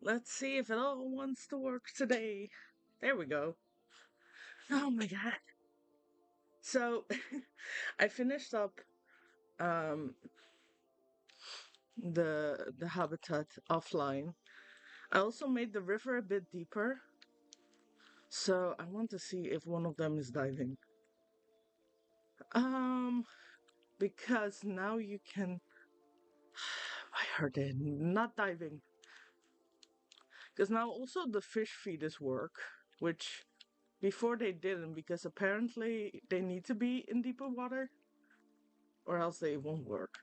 Let's see if it all wants to work today. There we go. Oh my god. So I finished up um the habitat offline. I also made the river a bit deeper. So I want to see if one of them is diving. Um because now you can I heard it not diving. Because now also the fish feeders work, which before they didn't, because apparently they need to be in deeper water or else they won't work.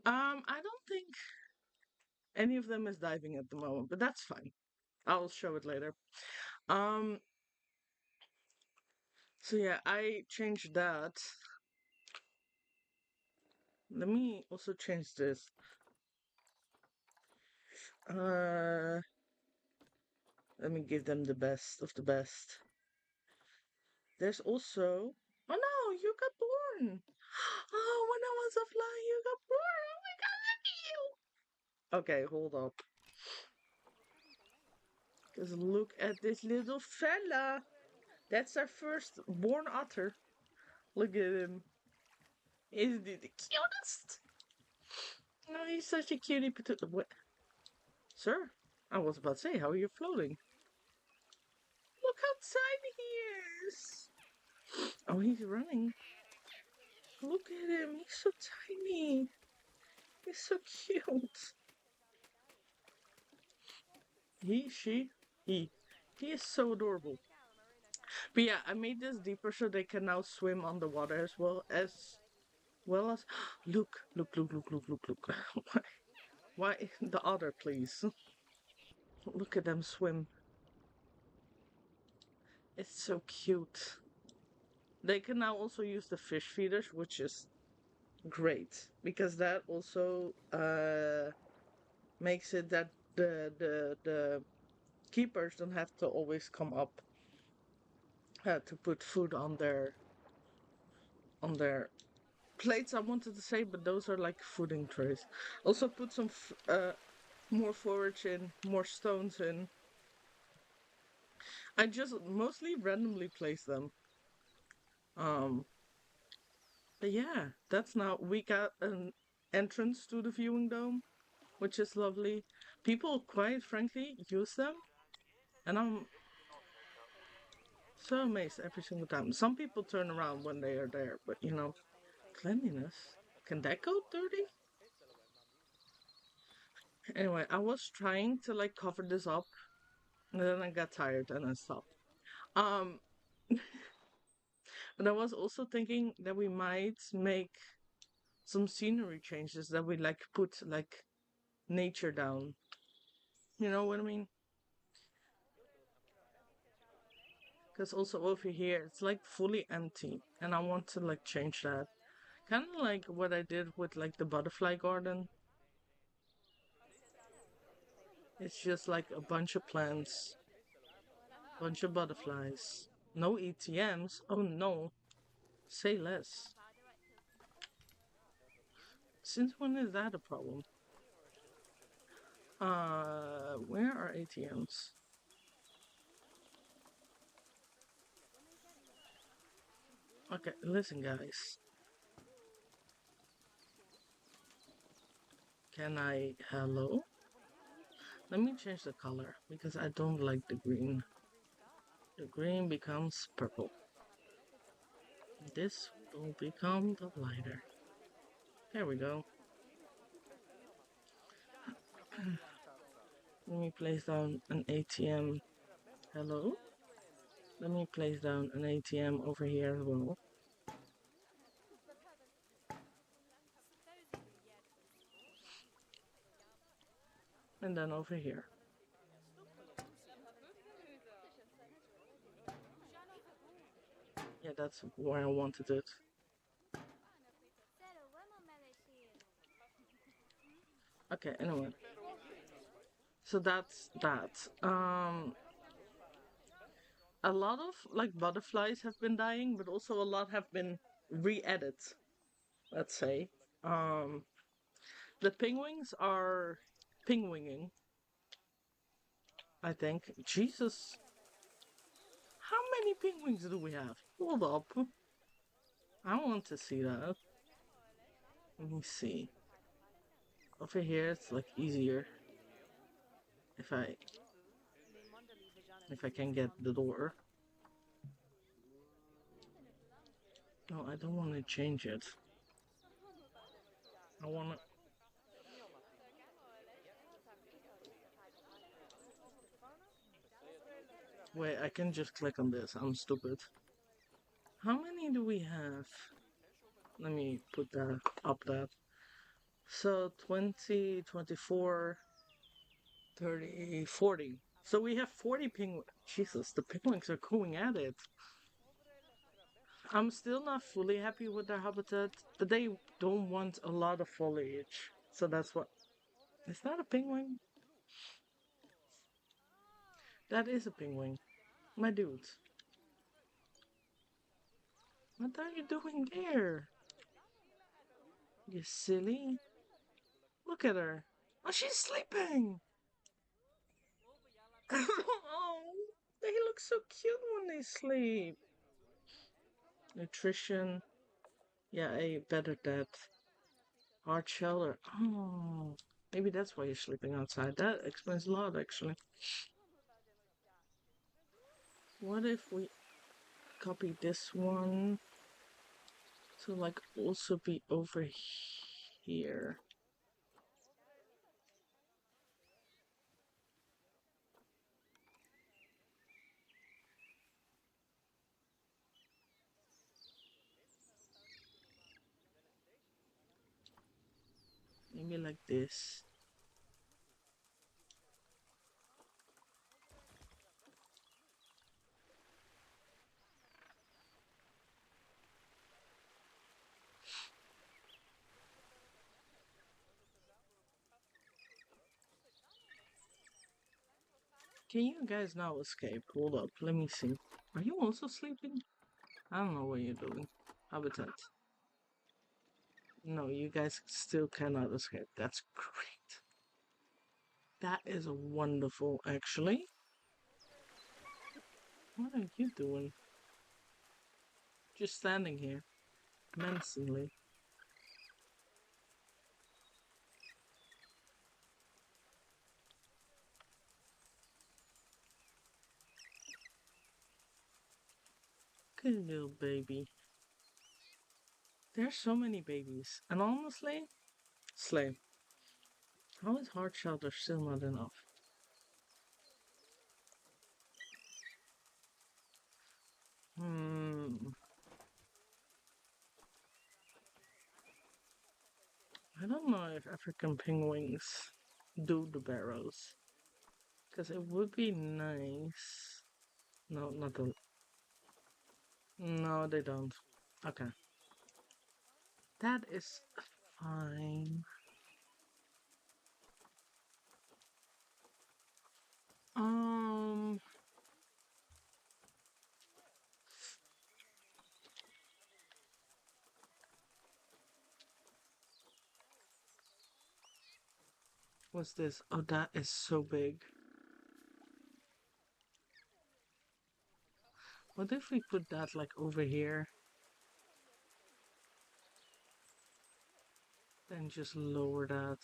I don't think any of them is diving at the moment, but that's fine. I'll show it later. Um, so yeah, I changed that. Let me also change this. Uh, Let me give them the best of the best. There's also. Oh no, you got born! Oh, when I was a fly, you got born! Oh my god, look at you! Okay, hold up. Because look at this little fella. That's our first born otter. Look at him. Isn't he the cutest? Oh, he's such a cutie potato. What? Sir, I was about to say, how are you floating? Look how tiny he is. Oh, he's running. Look at him. He's so tiny. He's so cute. He, she, he. He is so adorable. But yeah, I made this deeper so they can now swim underwater as well as look, look, look, look, look, look, look. Why the otter, please? Look at them swim. It's so cute. They can now also use the fish feeders, which is great because that also makes it that the keepers don't have to always come up to put food on their plates. I wanted to say, but those are like fooding trays. Also put some more forage in, more stones in. I just mostly randomly place them. Um, but yeah, that's now we got an entrance to the viewing dome, which is lovely. People, quite frankly, use them, and I'm so amazed every single time. Some people turn around when they are there, but cleanliness. Can that go dirty? Anyway, I was trying to like cover this up, and then I got tired and I stopped. Um, but I was also thinking that we might make some scenery changes that we like put like nature down. You know what I mean? Because also over here it's like fully empty, and I want to like change that. Kind of like what I did with like the butterfly garden. It's just like a bunch of plants, bunch of butterflies, no ATMs. Oh no, say less. Since when is that a problem? Where are ATMs? Okay, listen, guys. Can I? Hello? Let me change the color because I don't like the green. The green becomes purple. This will become the lighter. There we go. Let me place down an ATM. Hello? Let me place down an ATM over here as well. And then over here. Yeah, that's where I wanted it. Okay, anyway. So that's that. A lot of like butterflies have been dying, but also a lot have been re-added, let's say. The penguins are penguining. I think. Jesus. How many penguins do we have? Hold up. I want to see that. Let me see. Over here it's like easier. If I can get the door. No, I don't want to change it. I want to... Wait, I can just click on this. I'm stupid. How many do we have? Let me put that up that. So 20, 24, 30, 40. So we have 40 penguins. Jesus, the penguins are going at it. I'm still not fully happy with their habitat, but they don't want a lot of foliage. So that's what... Is that a penguin? That is a penguin. My dude. What are you doing there? You silly. Look at her. Oh, she's sleeping. Oh, they look so cute when they sleep. Nutrition. Yeah, a better depth. Hard shelter. Oh, maybe that's why you're sleeping outside. That explains a lot, actually. What if we copy this one to like also be over here? Maybe like this. Can you guys now escape? Hold up, let me see. Are you also sleeping? I don't know what you're doing. Habitat. No, you guys still cannot escape. That's great. That is wonderful, actually. What are you doing? Just standing here, menacingly. Good little baby. There's so many babies. And honestly, slay. How is hard shelter still not enough? Hmm. I don't know if African penguins do the barrows. Because it would be nice. No, not the... No, they don't. Okay. That is fine. Um... What's this? Oh, that is so big. What if we put that like over here? Then just lower that.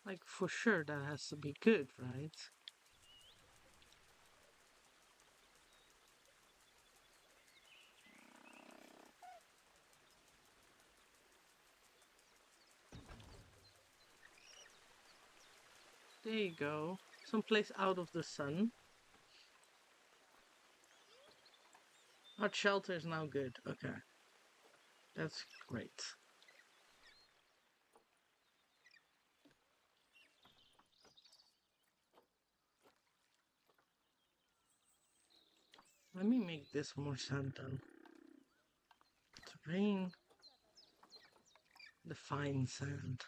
Like, for sure that has to be good, right? There you go. Someplace out of the sun. Our shelter is now good. Okay. That's great. Let me make this more sand then. Terrain. The fine sand.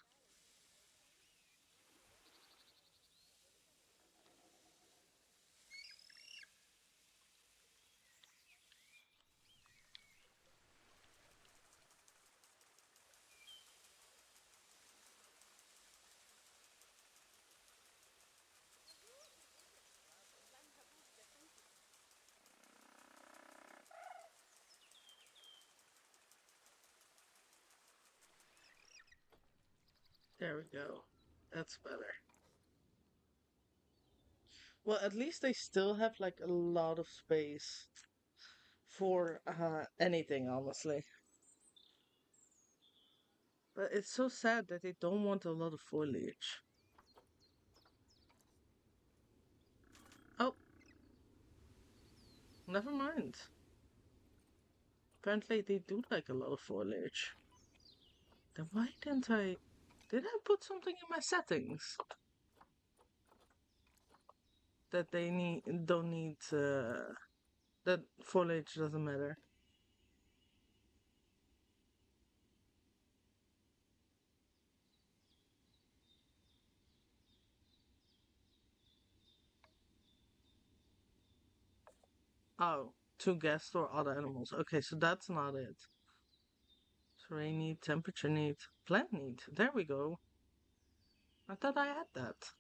There we go. That's better. Well, at least they still have like a lot of space for anything, honestly. But it's so sad that they don't want a lot of foliage. Oh, never mind. Apparently they do like a lot of foliage. Then why didn't I... Did I put something in my settings? That they don't need, that foliage doesn't matter. Oh, to guests or other animals. Okay, so that's not it. Terrain need, temperature need, plant need. There we go. I thought I had that.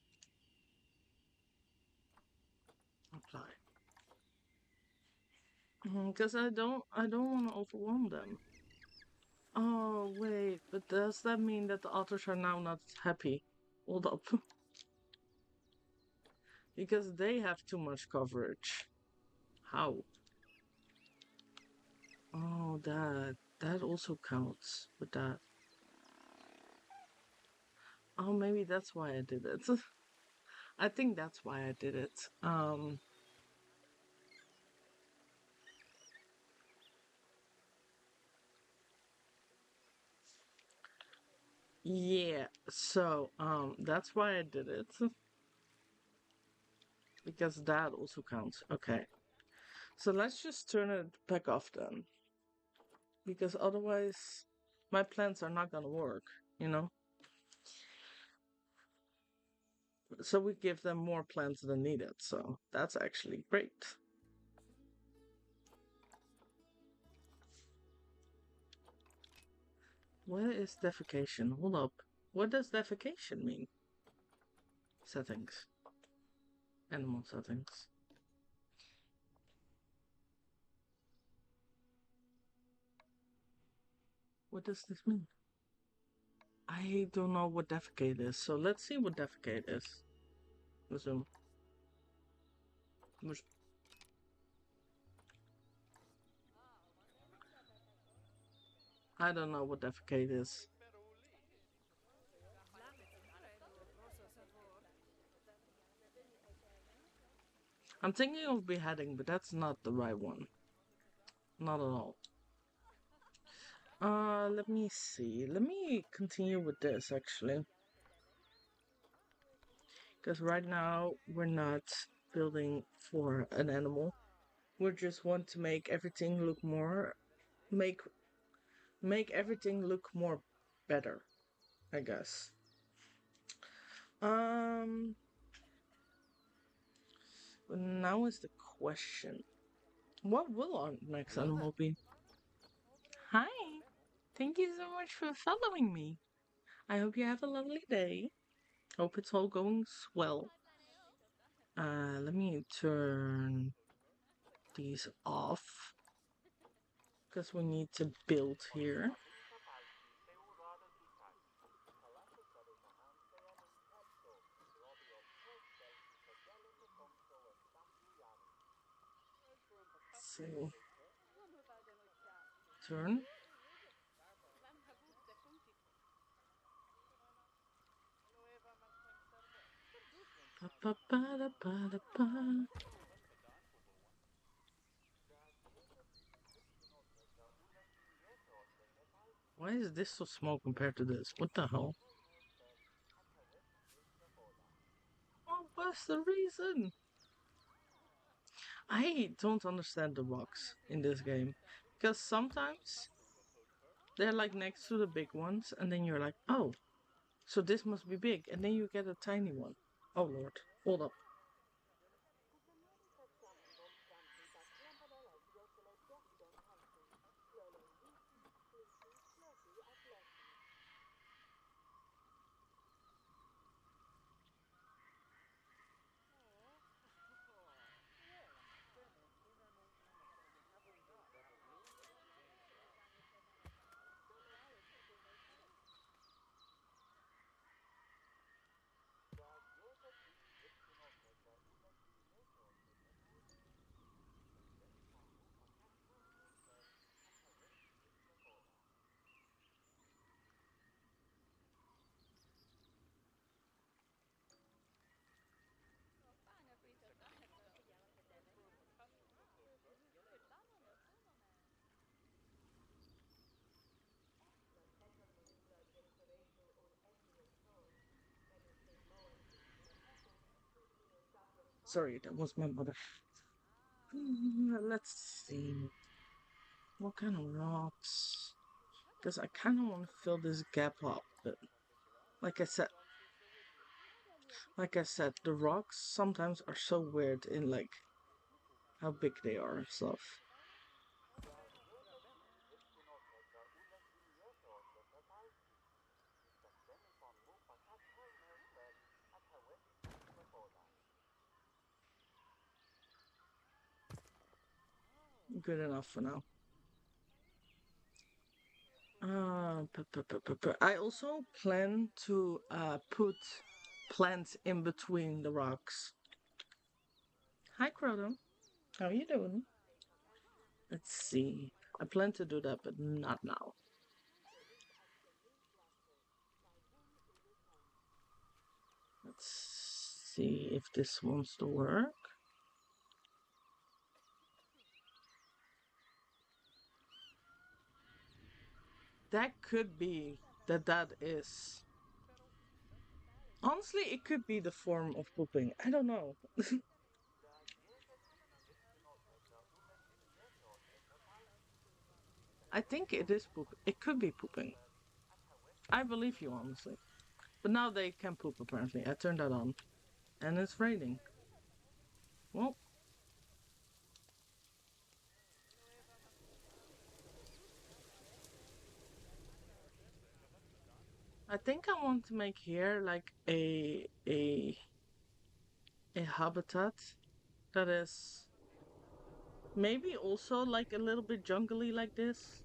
Apply. Because I don't want to overwhelm them. Oh wait, but does that mean that the otters are now not happy? Hold up. Because they have too much coverage. How? Oh, that also counts with that. Oh, maybe that's why I did it. I think that's why I did it. Yeah, so that's why I did it. Because that also counts. Okay. So let's just turn it back off then. Because otherwise my plans are not gonna work, you know? So we give them more plants than needed, so that's actually great. Where is defecation? Hold up. What does defecation mean? Settings. Animal settings. What does this mean? I don't know what defecate is, so let's see what defecate is. Resume. I don't know what defecate is. I'm thinking of beheading, but that's not the right one. Not at all. Let me see. Let me continue with this actually. Because right now we're not building for an animal. We just want to make everything look more make everything look more better, I guess. Um Now is the question. What will our next animal be? Hi. Thank you so much for following me. I hope you have a lovely day. Hope it's all going well. Let me turn these off because we need to build here. So turn. Ba, ba, ba, da, ba, da, ba. Why is this so small compared to this? What the hell? What's the reason? I don't understand the rocks in this game. Because sometimes they're like next to the big ones, and then you're like, oh, so this must be big. And then you get a tiny one. Oh lord, hold up. sorry, that was my mother. Let's see. What kind of rocks? Because I kind of want to fill this gap up, but like I said, the rocks sometimes are so weird in like how big they are and stuff. Good enough for now. I also plan to put plants in between the rocks. Hi, Croto. How are you doing? Let's see. I plan to do that, but not now. Let's see if this wants to work. That could be that is. Honestly, it could be the form of pooping. I don't know. I think it is poop. It could be pooping. I believe you, honestly. But now they can poop, apparently. I turned that on. And it's raining. Well, I think I want to make here like a habitat that is maybe also like a little bit jungly like this.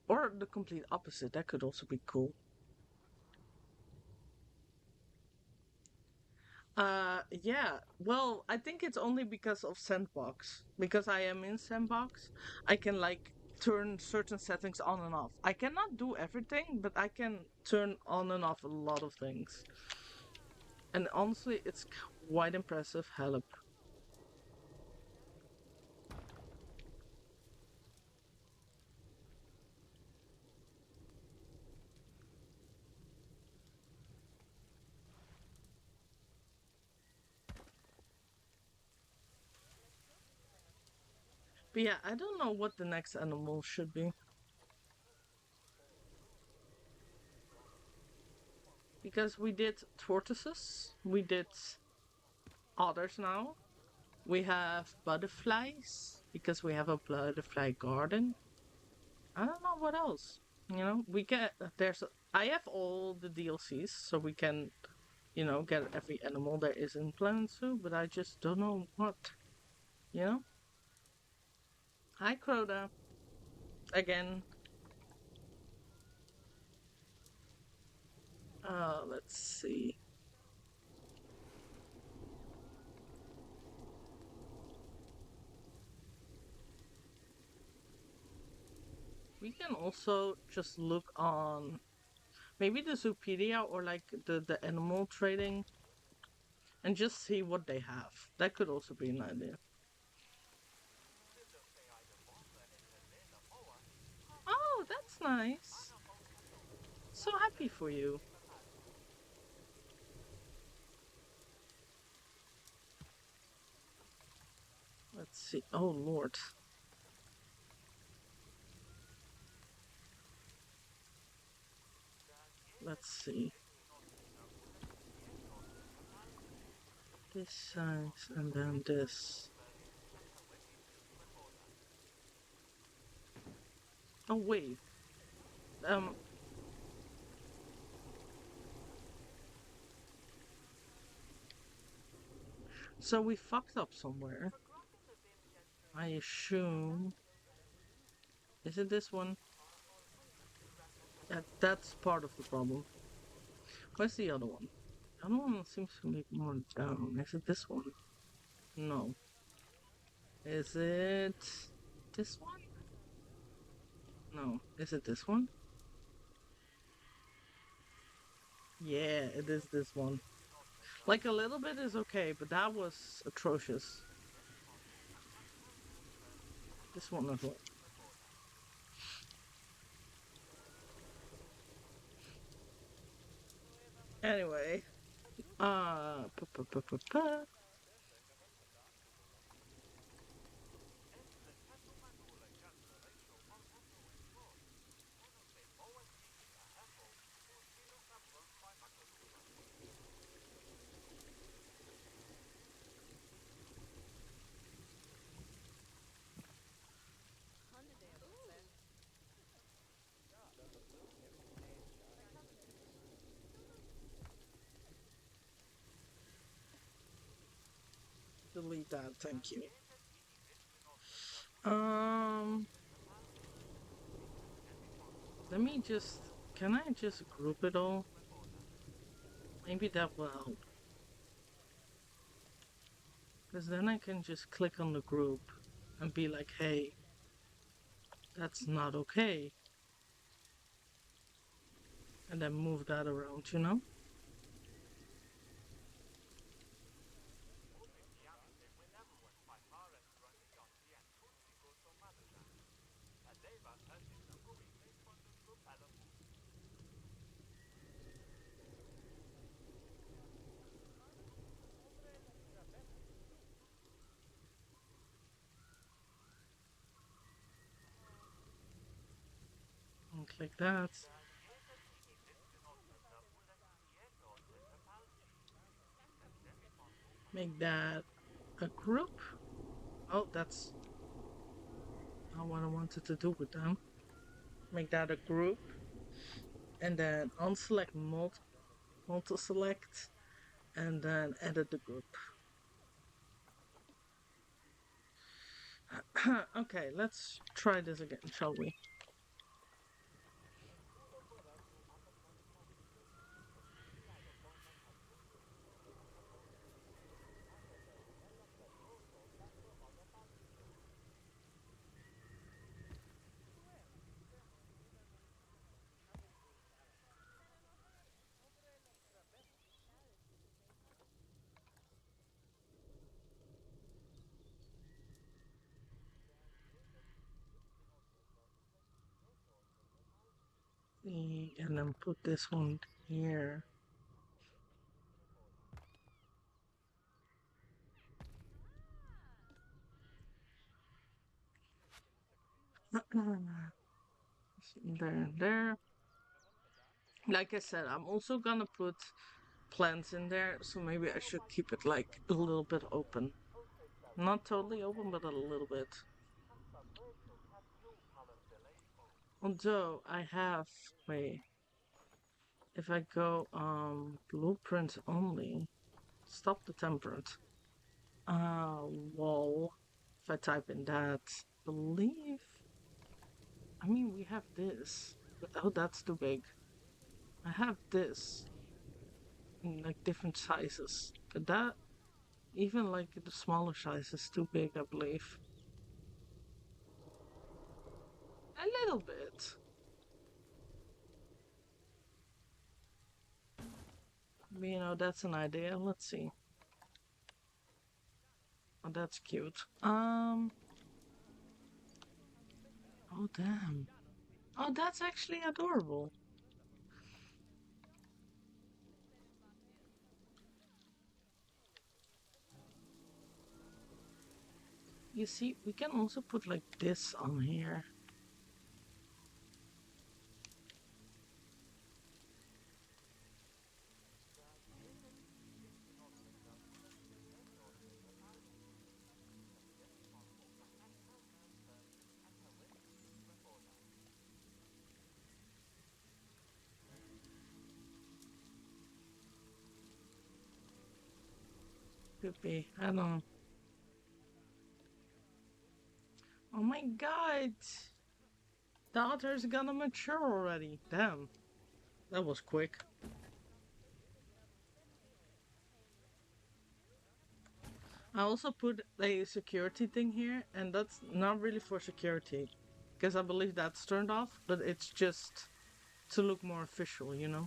Or the complete opposite. That could also be cool. Yeah. Well, I think it's only because of Sandbox. Because I am in Sandbox, I can like turn certain settings on and off. I cannot do everything, but I can turn on and off a lot of things. And honestly, it's quite impressive. Help. But yeah, I don't know what the next animal should be. Because we did tortoises, we did otters now, we have butterflies, because we have a butterfly garden. I don't know what else. You know, we get I have all the DLCs, so we can, get every animal there is in Planet Zoo, but I just don't know what. You know? Hi, Crota. Again. Let's see. We can also just look on maybe the Zoopedia or like the animal trading and just see what they have. That could also be an idea. Oh, that's nice. So happy for you. Let's see. Oh, Lord. Let's see. This size and then this. Oh, wait. Um, so we fucked up somewhere. I assume. Is it this one? That's part of the problem. Where's the other one? The other one seems to be more down. Is it this one? No. Is it this one? No. Is it this one? Yeah, it is this one. Like a little bit is okay, but that was atrocious. This one as well. Anyway, Pa, pa, pa, pa. Delete that, thank you. Um, let me just. Can I just group it all? Maybe that will help. Because then I can just click on the group and be like, hey, that's not okay. And then move that around, you know? And click that. Make that a group. Oh, that's not what I wanted to do with them. Make that a group. And then unselect multi-select. And then edit the group. Okay, let's try this again, shall we? And then put this one here. There, there. Like I said, I'm also gonna put plants in there, so maybe I should keep it like a little bit open. Not totally open, but a little bit. Although I have, wait, if I go blueprint only, stop the temperate. Wall. If I type in that, believe. I mean, we have this, but oh, that's too big. I have this in like different sizes, but that even like the smaller size is too big, I believe. A little bit. You know, that's an idea. Let's see. Oh, that's cute. Oh, damn. Oh, that's actually adorable. You see, we can also put like this on here. Could be. I don't know. Oh my god! The otter's gonna mature already. Damn. That was quick. I also put a security thing here, and that's not really for security. Because I believe that's turned off, but it's just to look more official, you know?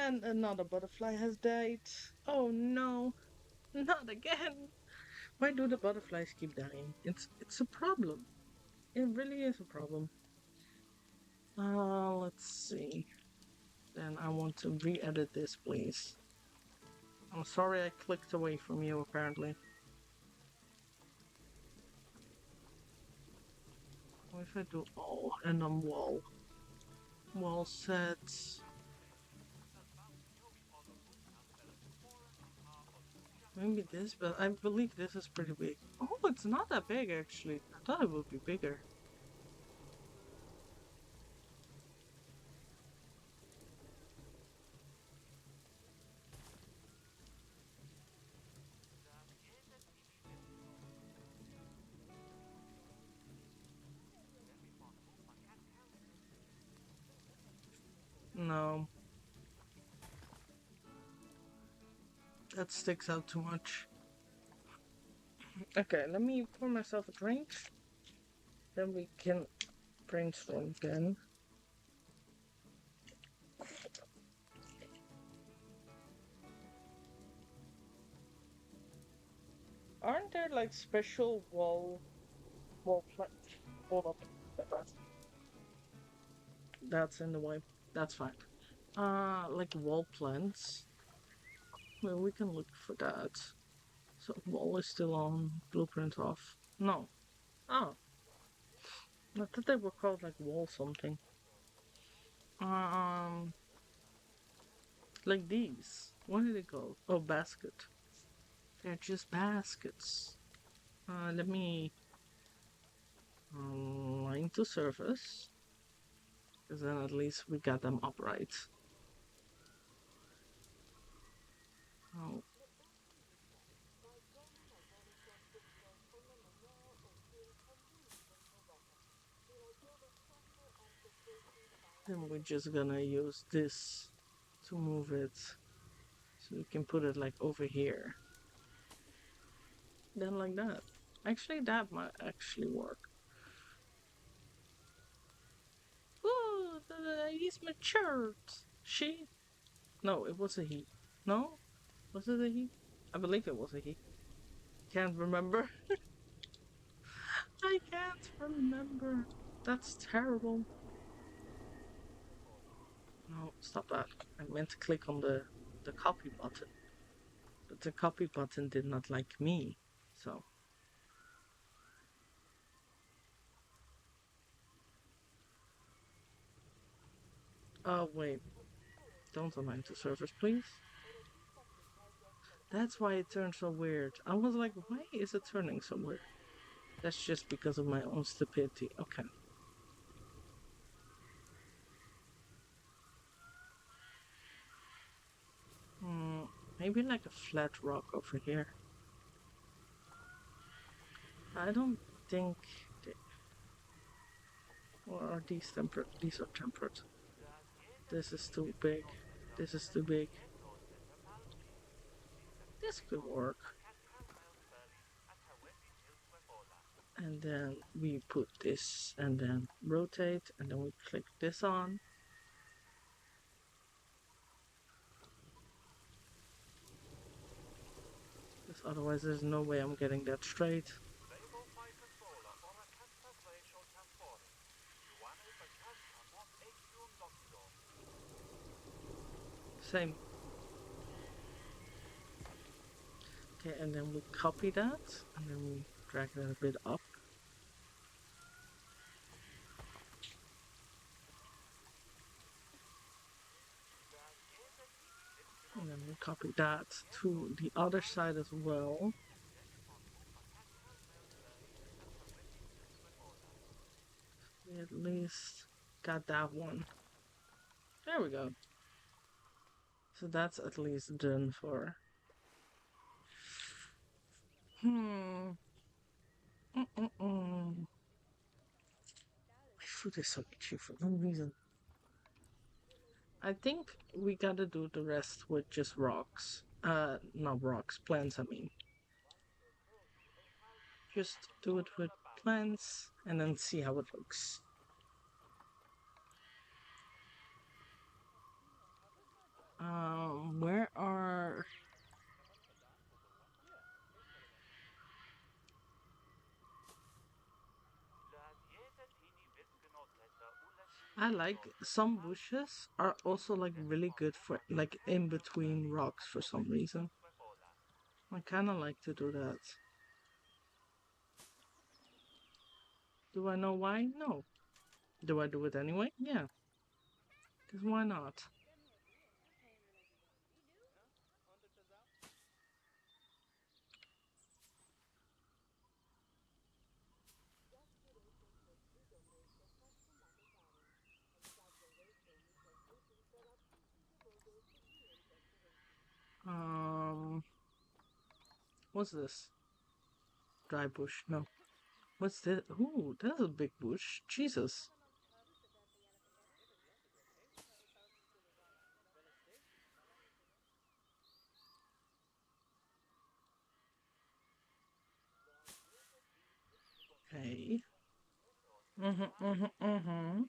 And another butterfly has died. Oh no, not again. Why do the butterflies keep dying? It's a problem. It really is a problem. Let's see. Then I want to re-edit this, please. I'm sorry I clicked away from you, apparently. What if I do all and on wall? Wall sets. Maybe this, but I believe this is pretty big. Oh, it's not that big actually. I thought it would be bigger. No, that sticks out too much. Okay, let me pour myself a drink. Then we can brainstorm again. Aren't there like special wall plants? Hold up. That's in the way. That's fine. Like wall plants. Well, we can look for that. So wall is still on, blueprint off. No. Oh, I thought they were called like wall something. Um, like these. What are they called? Oh, basket. They're just baskets. Let me line to surface, because then at least we got them upright. Oh, then we're just gonna use this to move it, so we can put it like over here. Then like that. Actually, that might actually work. Oh, he's matured. She? No, it was a he. No? Was it a he? I believe it was a he. Can't remember. I can't remember. That's terrible. No, stop that. I meant to click on the copy button. But the copy button did not like me. So. Oh, wait. Don't align to surface, please. That's why it turned so weird. I was like, why is it turning so weird? That's just because of my own stupidity. Okay. Hmm, maybe like a flat rock over here. I don't think. They, or are these tempered? These are tempered. This is too big. This is too big. This could work. And then we put this and then rotate and then we click this on. Because otherwise there's no way I'm getting that straight. Same. Okay, and then we copy that and then we drag that a bit up. And then we copy that to the other side as well. We at least got that one. There we go. So that's at least done for. Hmm. My food is so itchy for no reason. I think we gotta do the rest with just rocks. Not rocks, plants, I mean. Just do it with plants and then see how it looks. Where are. I like some bushes are also like really good for like in between rocks for some reason. I kind of like to do that. Do I know why? No. Do I do it anyway? Yeah. Because why not? Um, what's this? Dry bush? No. What's this? Ooh, that's a big bush. Jesus. Okay. Mm-hmm.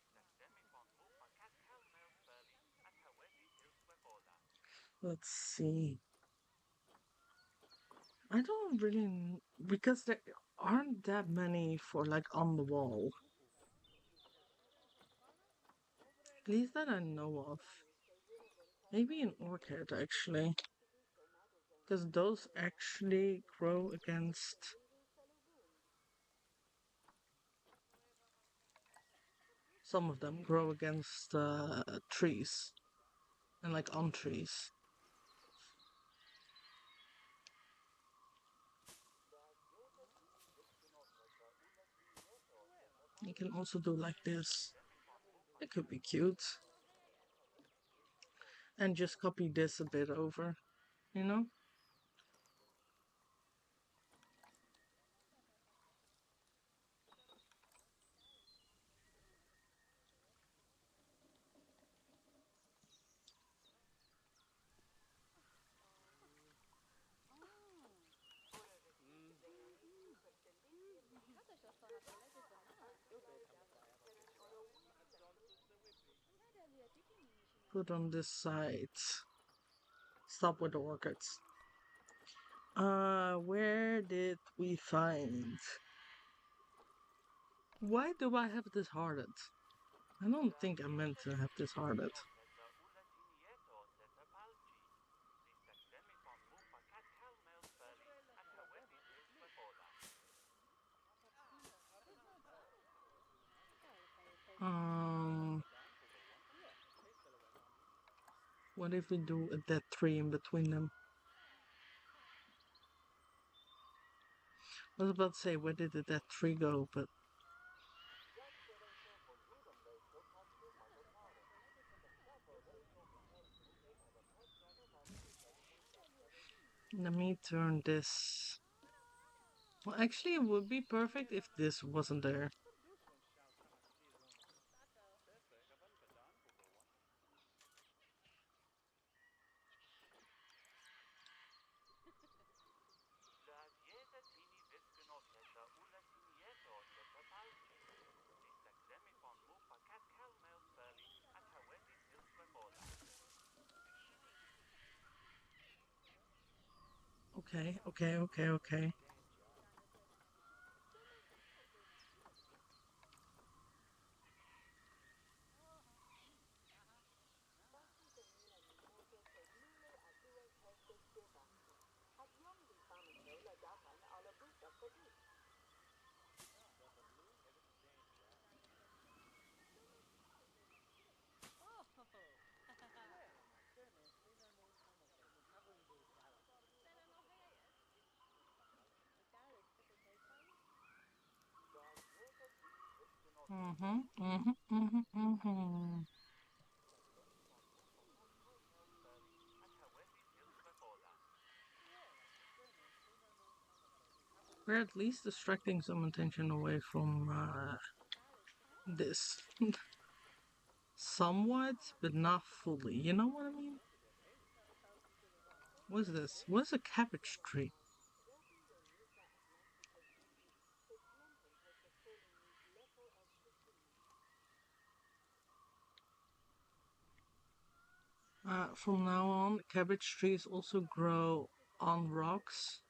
Let's see. I don't really because there aren't that many for like on the wall. At least that I know of. Maybe an orchid actually, because those actually grow against. Some of them grow against trees and like on trees. You can also do like this. It could be cute. And just copy this a bit over, you know? Put on this side. Stop with the orchids. Where did we find? Why do I have this hearted? I don't think I meant to have this hearted. Um, what if we do a dead tree in between them? I was about to say, where did the dead tree go? But let me turn this. Well, actually, it would be perfect if this wasn't there. Okay. Mm-hmm. We're at least distracting some attention away from this. Somewhat, but not fully. You know what I mean? What's this? What's a cabbage tree? From now on, cabbage trees also grow on rocks.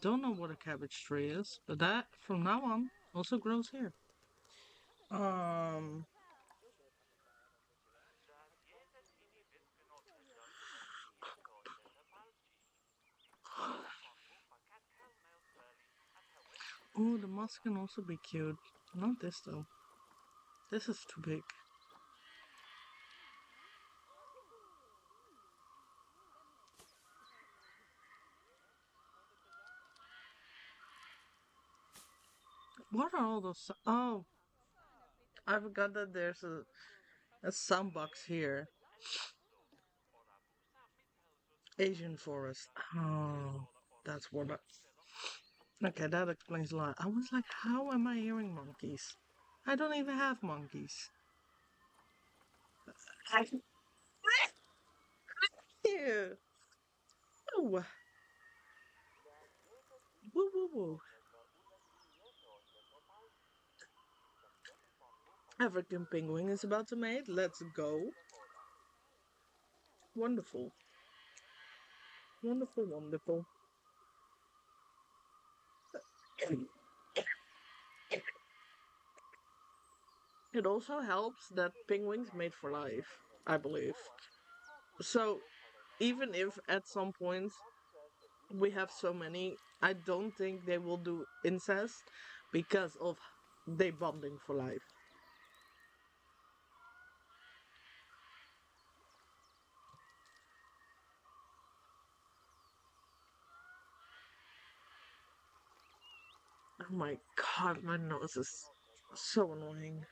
Don't know what a cabbage tree is, but that from now on also grows here. Um. Oh, the moss can also be cute. Not this though. This is too big. What are all those? Oh, I forgot that there's a sandbox here. Asian forest. Oh, that's what. Okay, that explains a lot. I was like, how am I hearing monkeys? I don't even have monkeys. I Ew. Woo, woo, woo, woo. African penguin is about to mate. Let's go. Wonderful. Wonderful, wonderful. It also helps that penguins mate for life, I believe. So even if at some point we have so many, I don't think they will do incest because of they bonding for life. Oh my god, my nose is so annoying.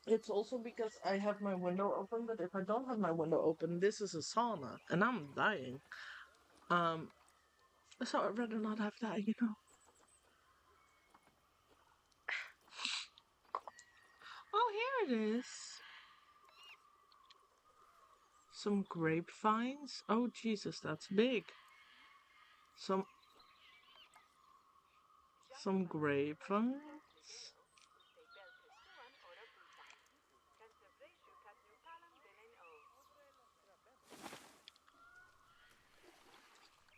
It's also because I have my window open, but if I don't have my window open, this is a sauna and I'm dying. Um, so I'd rather not have that, you know. Oh, here it is. Some grapevines. Oh, Jesus, that's big. Some some grapevines.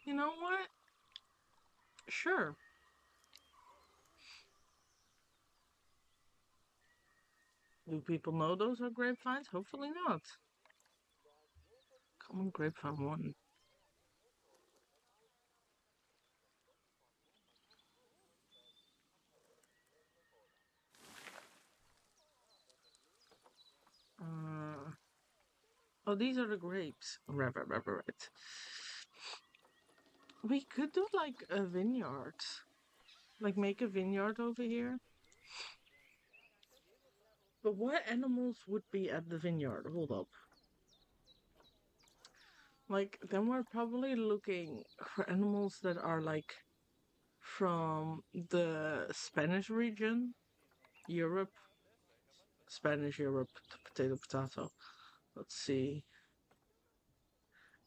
You know what? Sure. Do people know those are grapevines? Hopefully not. Common grapevine one. Uh, oh, these are the grapes. Right. We could do like a vineyard. Like make a vineyard over here. But what animals would be at the vineyard? Hold up. Like, then we're probably looking for animals that are like from the Spanish region, Europe, Spanish Europe, potato, potato. Let's see.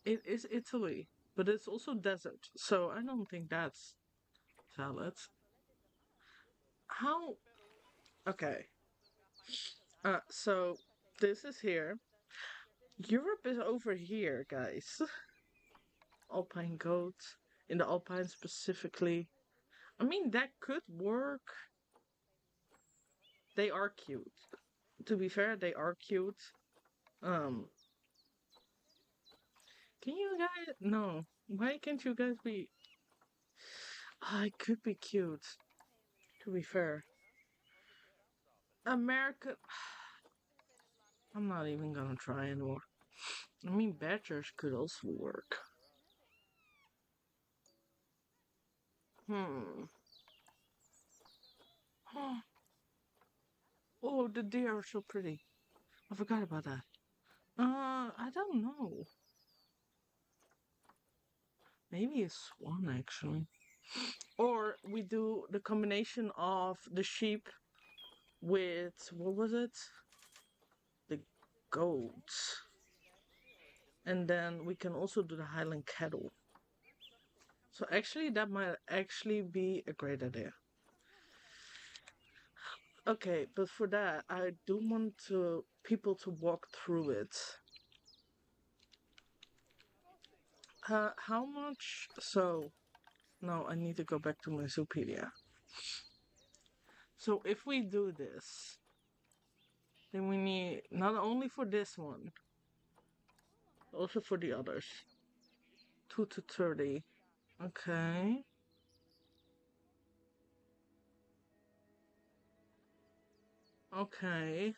It is Italy, but it's also desert, so I don't think that's valid. How? Okay. So this is here. Europe is over here, guys. Alpine goats in the Alpine specifically. I mean, that could work. They are cute. To be fair, they are cute. Um, can you guys? No. Why can't you guys be? It could be cute. To be fair, America. I'm not even gonna try anymore. I mean, badgers could also work. Hmm. Oh, the deer are so pretty. I forgot about that. I don't know. Maybe a swan actually. Or we do the combination of the sheep with what was it? The goats. And then we can also do the highland cattle. So actually that might actually be a great idea. Okay, but for that I do want to people to walk through it. How much? So no, I need to go back to my Zoopedia. So if we do this, then we need not only for this one, also for the others. 2 to 30. Okay. Okay.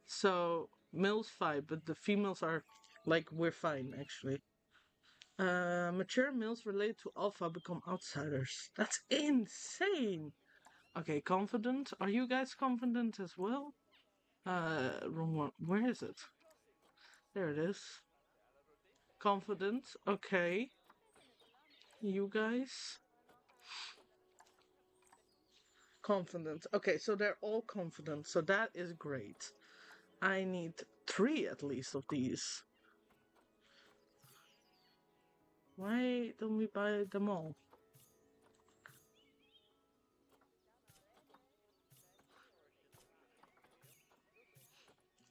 So males fight, but the females are like we're fine actually. Mature males related to alpha become outsiders. That's insane. Okay, confident. Are you guys confident as well? Wrong one. Where is it? There it is. Confident. Okay. You guys. Confident. Okay, so they're all confident. So that is great. I need 3 at least of these. Why don't we buy them all?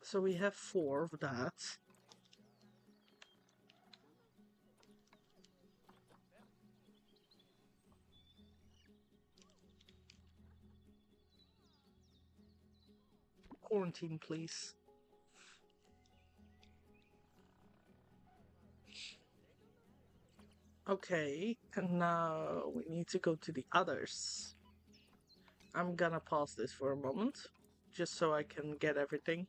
So we have 4 of that. Quarantine, please. Okay, and now we need to go to the others. I'm gonna pause this for a moment, just so I can get everything.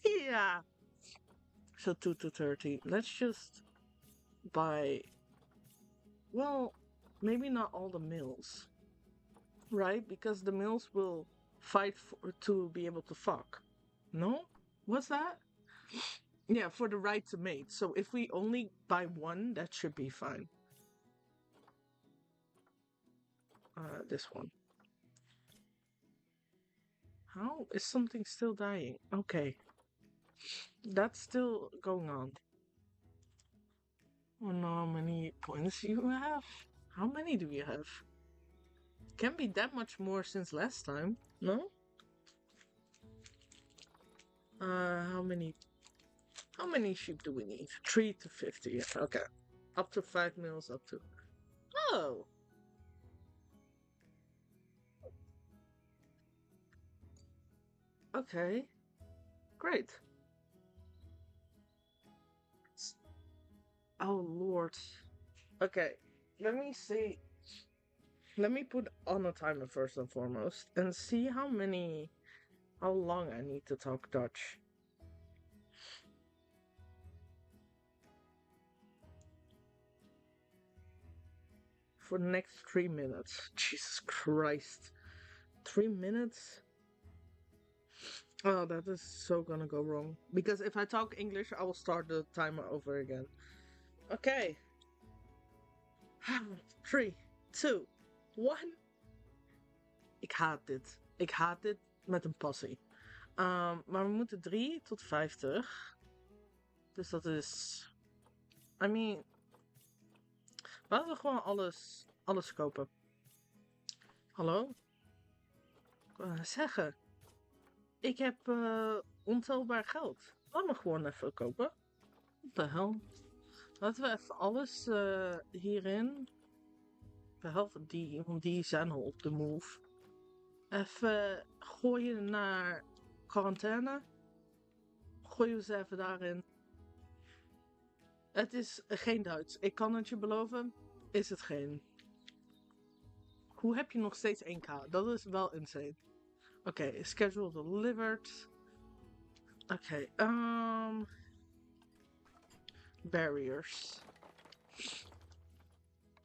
Yeah. So 2 to 30. Let's just buy. Well, maybe not all the males, right? Because the males will fight to be able to fuck. No? What's that? Yeah, for the right to mate. So if we only buy one, that should be fine. This one. How is something still dying? Okay. That's still going on. I don't know how many points you have. How many do you have? Can't be that much more since last time, no? How many sheep do we need? 3 to 50. Okay. Up to 5 mils, up to. Oh! Okay. Great. Oh, Lord. Okay. Let me see. Let me put on a timer first and foremost and see how long I need to talk Dutch. For the next 3 minutes. Jesus Christ. 3 minutes? Oh, that is so gonna go wrong. Because if I talk English, I will start the timer over again. Okay. 3, 2, 1. Ik haat dit. Ik haat dit met een passie. Maar we moeten 3 tot 50. Dus dat is... I mean... Laten we gewoon alles kopen. Hallo? Ik wil zeggen... Ik heb ontelbaar geld. Laat me gewoon even kopen. Wat de hel? Laten we even alles hierin. Behalve die, want die zijn al op de move. Even gooien naar quarantaine. Gooien we ze even daarin. Het is geen Duits. Ik kan het je beloven. Is het geen. Hoe heb je nog steeds 1k? Dat is wel insane. Oké, schedule delivered. Oké, barriers.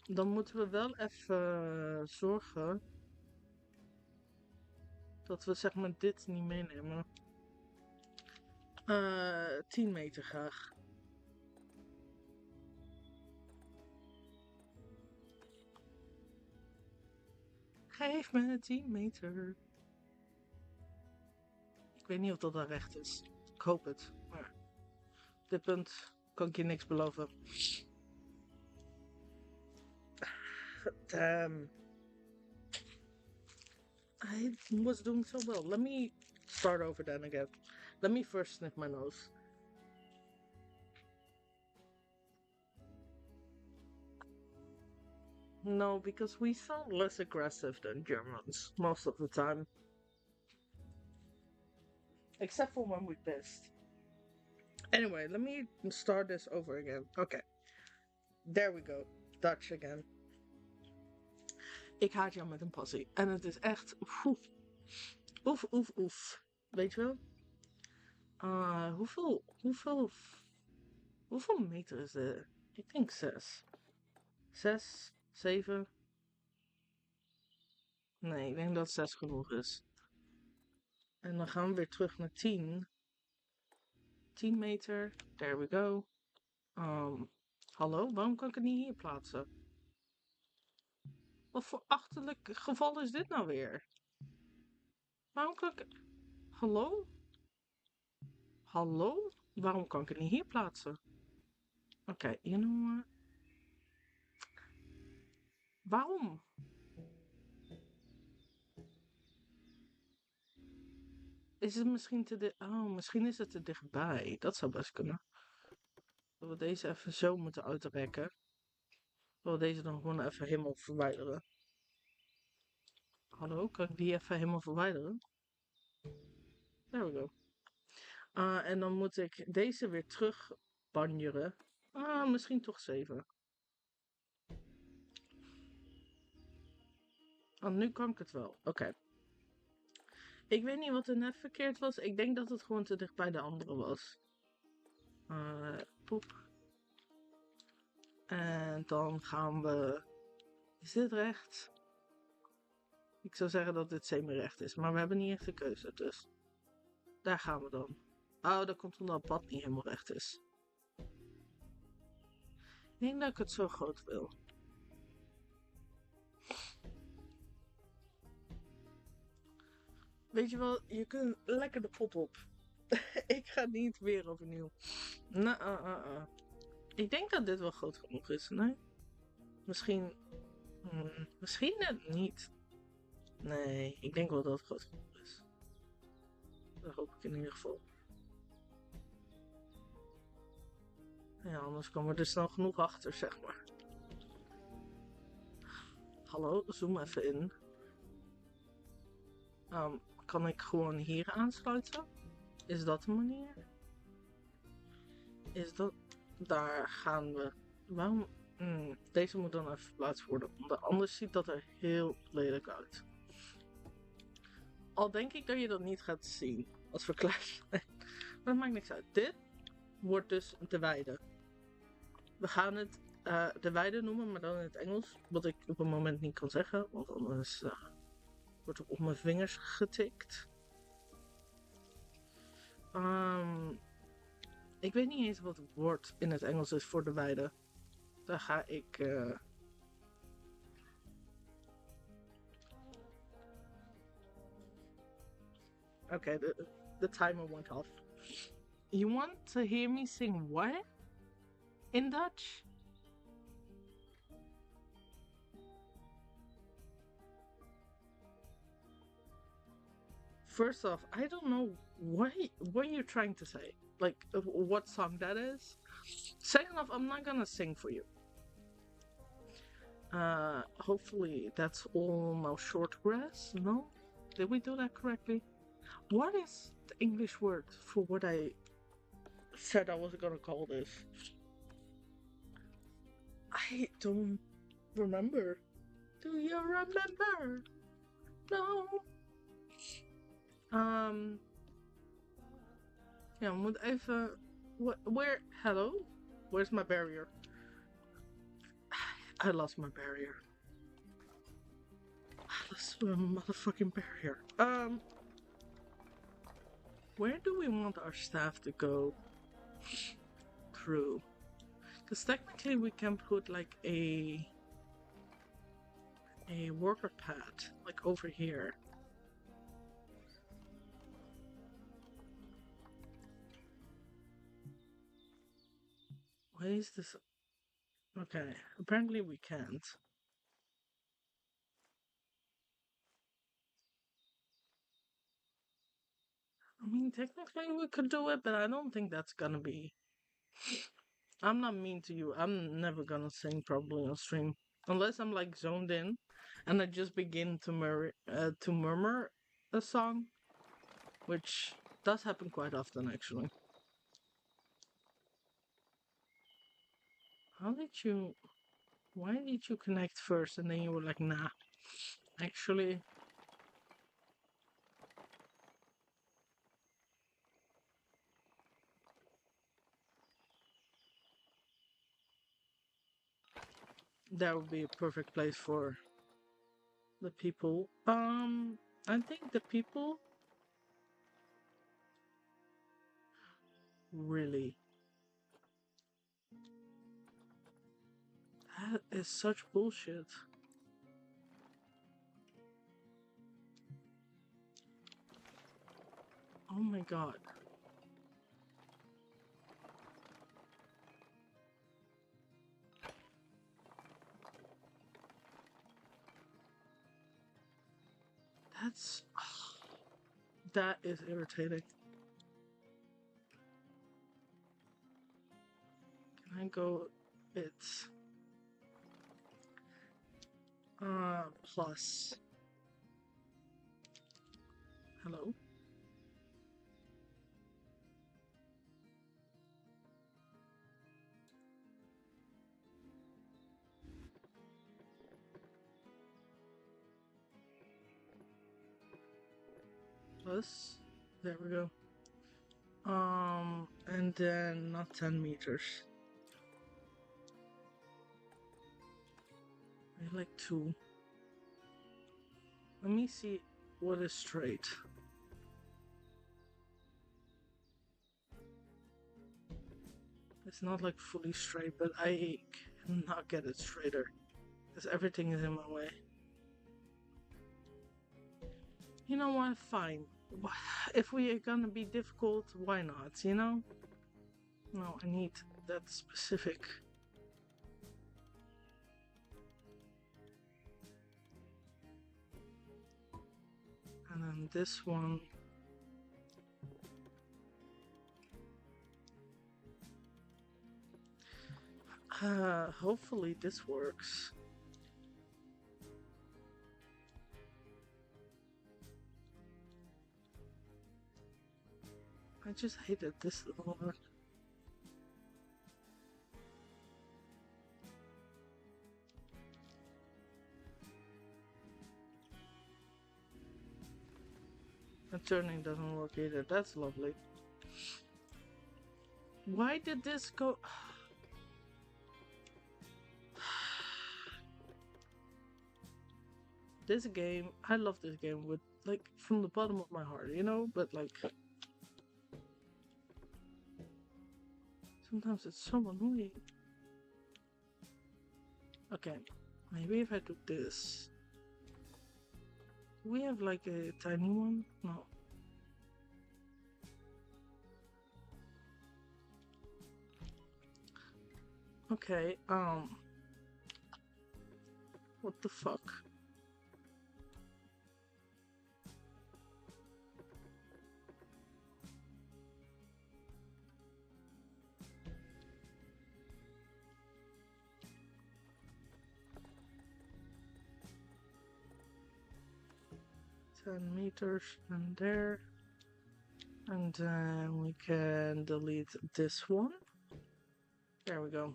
Dan moeten we wel even zorgen dat we zeg maar dit niet meenemen. 10 meter graag. Geef me 10 meter. Ik weet niet of dat recht is. Ik hoop het. Maar op dit punt kan ik je niks beloven. Damn. I was doing so well. Let me start over then again. Let me first sniff my nose. No, because we sound less aggressive than Germans most of the time. Except for when we pissed. Anyway, let me start this over again. Okay, there we go. Dutch again. Ik haat jou met een passie. En het is echt... Oef, oef, oef, oef. Weet je wel? Hoeveel meter is dit? Ik denk 6. 6, 7. Nee, ik denk dat 6 genoeg is. En dan gaan we weer terug naar 10. 10 meter. There we go. Hallo, waarom kan ik het niet hier plaatsen? Wat voor achterlijk geval is dit nou weer? Waarom kan ik... Hallo? Hallo? Waarom kan ik het niet hier plaatsen? Oké, you know what? Waarom? Is het misschien te dicht... Oh, misschien is het te dichtbij. Dat zou best kunnen. Dat we deze even zo moeten uitrekken. Dat we deze dan gewoon even helemaal verwijderen. Hallo, kan ik die even helemaal verwijderen? There we go. En dan moet ik deze weer terug banjeren. Misschien toch 7. Nu kan ik het wel. Oké. Ik weet niet wat er net verkeerd was. Ik denk dat het gewoon te dicht bij de andere was. Poep. En dan gaan we... Is dit recht? Ik zou zeggen dat dit semi-recht is. Maar we hebben niet echt een keuze. Dus daar gaan we dan. Oh, dat komt omdat het pad niet helemaal recht is. Ik denk dat ik het zo groot wil. Weet je wel, je kunt lekker de pot op. Ik ga niet weer overnieuw. Ik denk dat dit wel groot genoeg is, nee? Misschien... misschien net niet. Nee, ik denk wel dat het groot genoeg is. Dat hoop ik in ieder geval. Ja, anders komen we er snel genoeg achter, zeg maar. Hallo, zoom even in. Kan ik gewoon hier aansluiten? Is dat de manier? Is dat... Daar gaan we. Waarom... deze moet dan even verplaatst worden. Want anders ziet dat er heel lelijk uit. Al denk ik dat je dat niet gaat zien. Als we klaar zijn. Maar dat maakt niks uit. Dit wordt dus de weide. We gaan het de weide noemen, maar dan in het Engels. Wat ik op het moment niet kan zeggen. Want anders wordt er op mijn vingers getikt. Ik weet niet eens wat het woord in het Engels is voor de weide. Daar ga ik... Okay, the timer went off. You want to hear me sing what? In Dutch? First off, I don't know what you're trying to say. Like, what song that is. Second off, I'm not gonna sing for you. Hopefully that's all now short grass. No? Did we do that correctly? What is the English word for what I said I was gonna call this? I don't remember. Do you remember? No. Ja, we moeten even... Where... Hello? Where's my barrier? I lost my barrier. I lost my motherfucking barrier. Where do we want our staff to go? Crew. Because technically we can put like a worker pad, like over here. Why is this? Okay, apparently we can't. I mean, technically we could do it, but I don't think that's gonna be... I'm not mean to you. I'm never gonna sing probably on stream. Unless I'm like zoned in and I just begin to murmur a song, which does happen quite often actually. How did you why did you connect first and then you were like, nah, actually that would be a perfect place for the people. I think the people really, that is such bullshit. Oh my god. That's that is irritating. Can I go? It's plus. Hello. Plus. There we go. And then not 10 meters. I like 2. Let me see what is straight. It's not like fully straight, but I cannot get it straighter because everything is in my way. You know what? Fine. If we are gonna be difficult, why not? You know? No, I need that specific. And then this one. Hopefully this works. I just hated this little one. The turning doesn't work either. That's lovely. Why did this go? This game, I love this game with like from the bottom of my heart, you know. But like sometimes it's so annoying. Okay, maybe if I do this. Do we have like a tiny one? No. Okay, what the fuck? Meters and there, and then we can delete this one. There we go.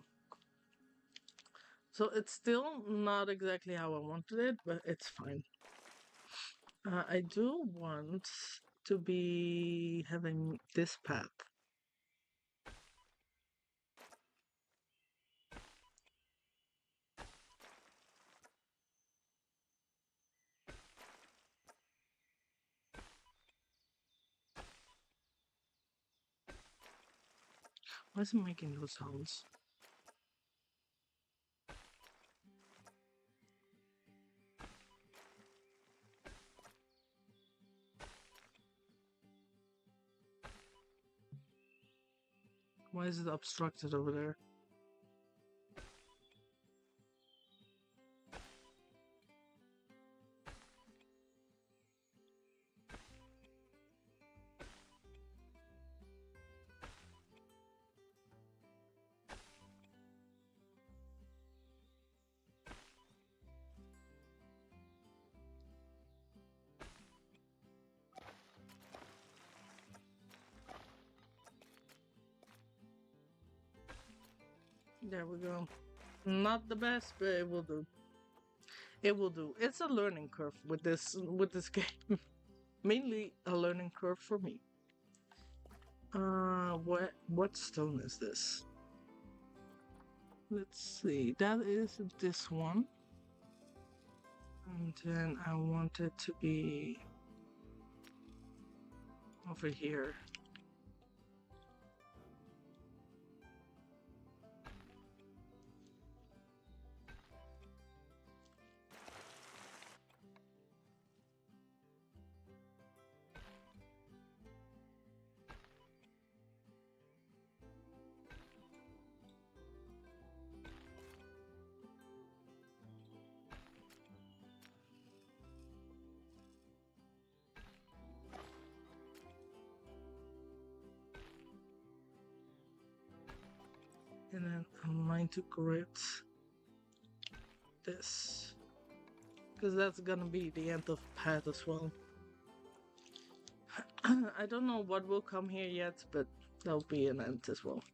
So it's still not exactly how I wanted it, but it's fine. I do want to be having this path. Why is it making those sounds? Why is it obstructed over there? There we go. Not the best, but it will do. It will do. It's a learning curve with this game. Mainly a learning curve for me. What stone is this? Let's see. That is this one. And then I want it to be over here. And then I'm going to grit this. Because that's gonna be the end of the path as well. I don't know what will come here yet, but that'll be an end as well.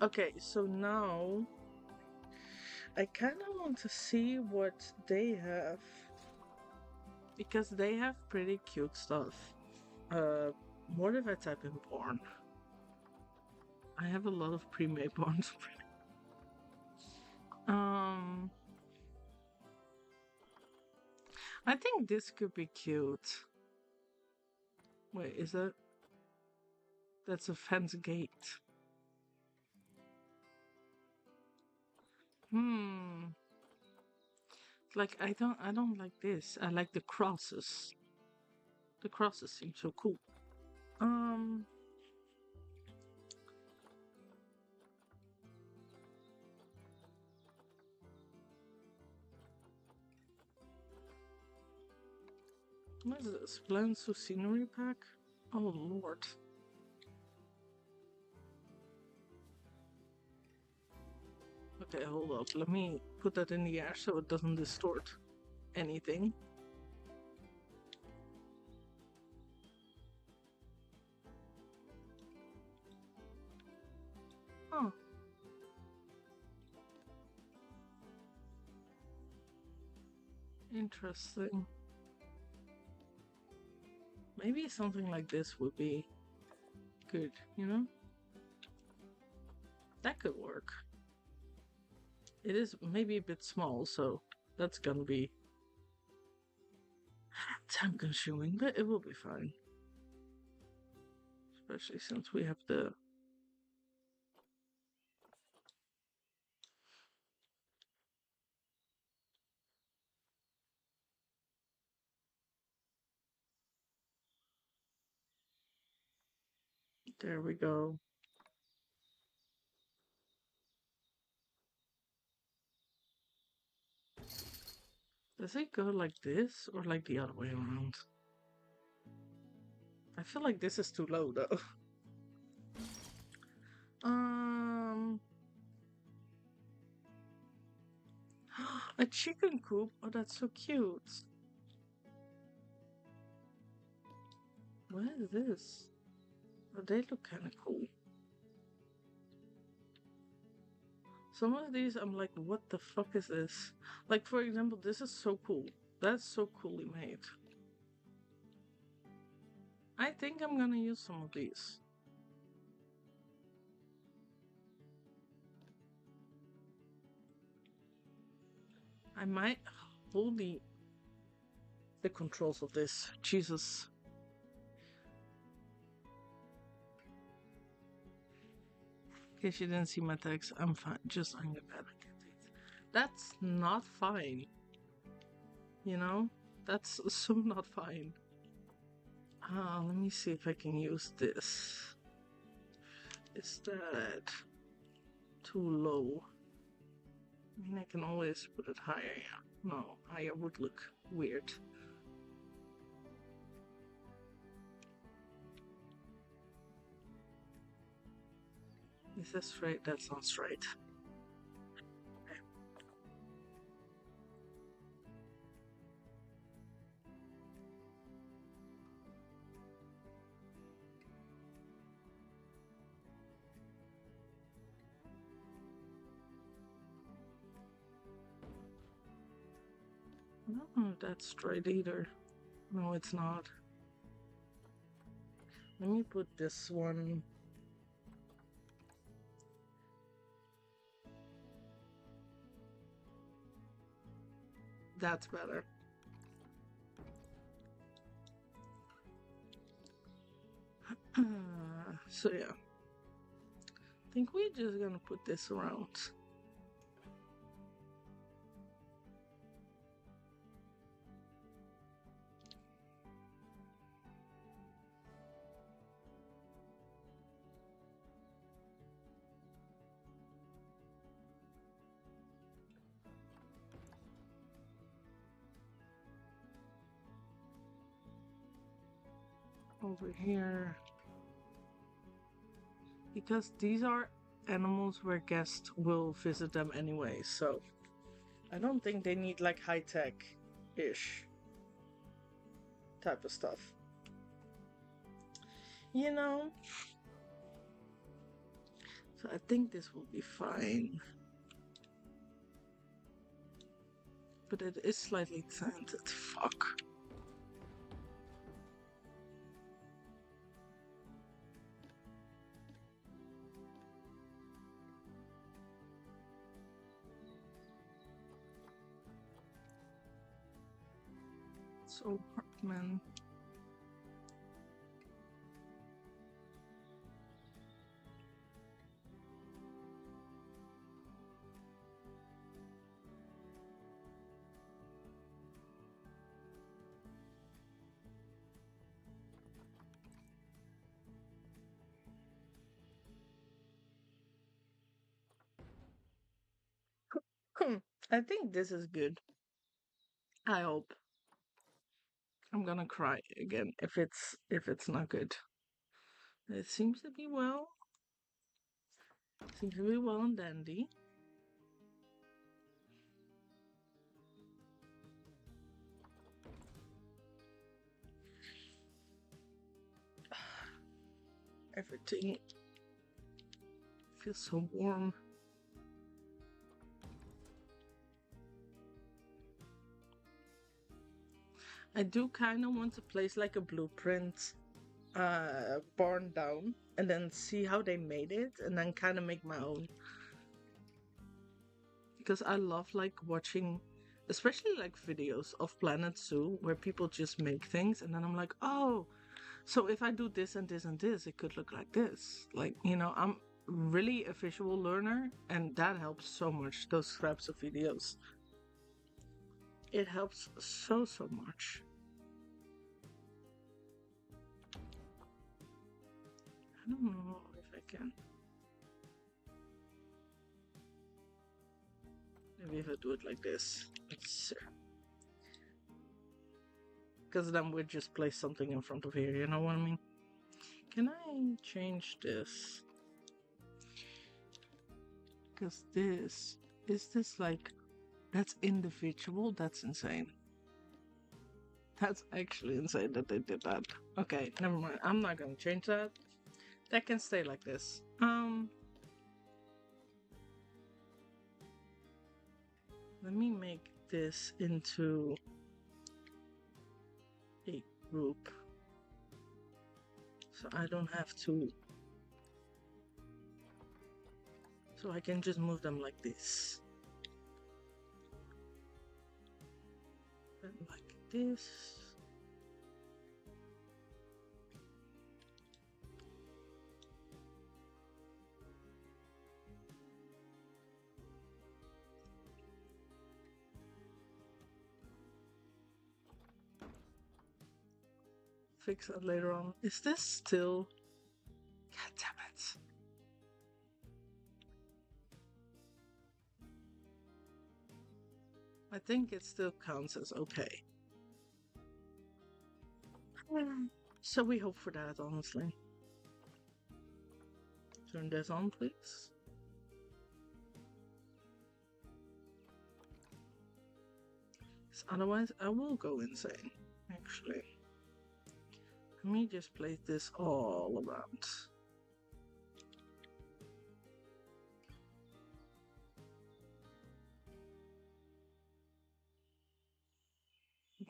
Okay, so now I kind of want to see what they have. Because they have pretty cute stuff. What if I type in born? I have a lot of pre-made bonds. I think this could be cute. Wait, is that? That's a fence gate. Like I don't like this. I like the crosses. The crosses seem so cool. What is this? Plants to scenery pack? Oh lord. Okay, hold up. Let me put that in the air so it doesn't distort anything. Oh. Interesting. Maybe something like this would be good, you know? That could work. It is maybe a bit small, so that's gonna be time consuming, but it will be fine. Especially since we have the... There we go. Does it go like this or like the other way around? I feel like this is too low though. A chicken coop? Oh, that's so cute. What is this? Oh, they look kind of cool. Some of these I'm like, what the fuck is this? Like, for example, this is so cool. That's so coolly made. I think I'm gonna use some of these. I might hold the controls of this. Jesus. In case you didn't see my text, I'm fine. Just I'm bad. That's not fine. You know? That's so not fine. Let me see if I can use this. Is that too low? I mean, I can always put it higher, yeah. No, higher would look weird. Is that straight? That's not straight. Okay. I don't know if that's straight either. No, it's not. Let me put this one. That's better. So yeah. I think we're just gonna put this around. Over here. Because these are animals where guests will visit them anyway, so I don't think they need like high-tech-ish type of stuff. You know? So I think this will be fine. But it is slightly tinted. Fuck. So, man. I think this is good. I hope. I'm gonna cry again if it's not good. It seems to be well. Seems to be well and dandy. Everything feels so warm. I do kind of want to place like a blueprint barn down and then see how they made it and then kind of make my own. Because I love like watching, especially like videos of Planet Zoo where people just make things and then I'm like, oh, so if I do this and this and this, it could look like this. Like, you know, I'm really a visual learner and that helps so much, those types of videos. It helps so much. I don't know if I can. Maybe if I do it like this. Because then we'd just place something in front of here, you know what I mean? Can I change this? Because this, is this like, that's individual? That's insane. That's actually insane that they did that. Okay, never mind. I'm not gonna change that. That can stay like this. Let me make this into a group. So I don't have to. So I can just move them like this. And like this. Fix that later on. Is this still? God damn it. I think it still counts as okay. So we hope for that, honestly. Turn this on, please. Otherwise, I will go insane, actually. Let me just place this all around.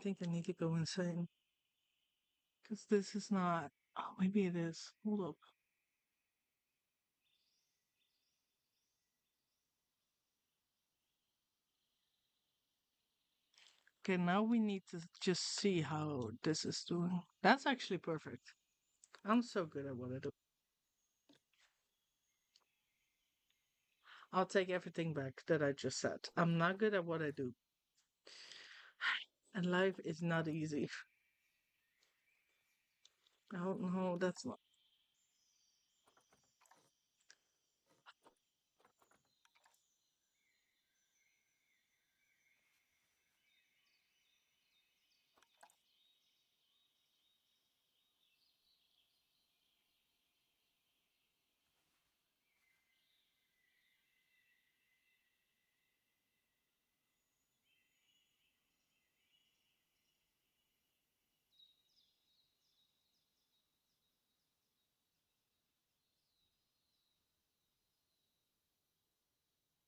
think I need to go insane. Because this is not. Oh, maybe it is. Hold up. Okay, now we need to just see how this is doing. That's actually perfect. I'm so good at what I do. I'll take everything back that I just said. I'm not good at what I do. And life is not easy. I don't know, that's not.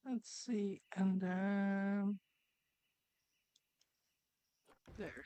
Let's see. And then. There.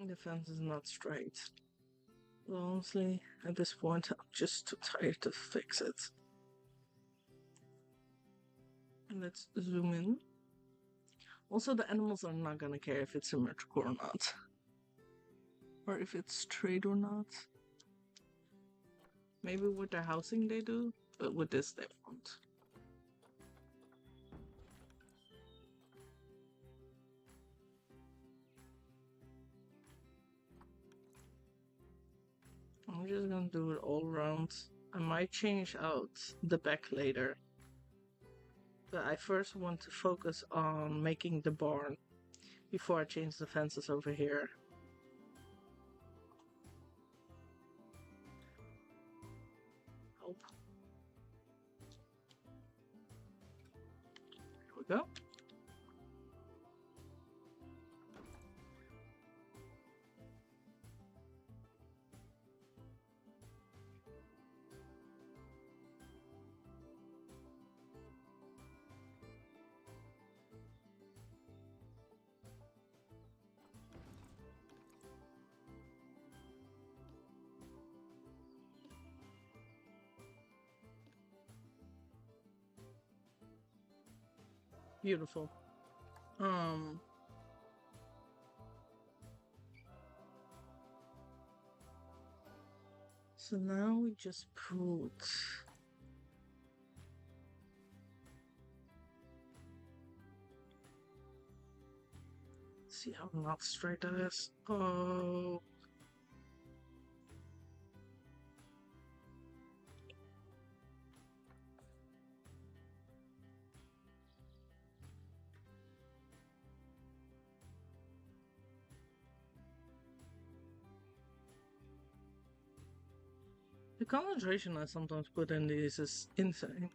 The fence is not straight. Honestly, at this point, I'm just too tired to fix it. Let's zoom in. Also, the animals are not gonna care if it's symmetrical or not. Or if it's straight or not. Maybe with their housing they do, but with this they won't. I'm just gonna do it all around. I might change out the back later. But I first want to focus on making the barn before I change the fences over here. Oh. Here we go. Beautiful. So now we just put see how not straight that is. Oh, the concentration I sometimes put in these is insane.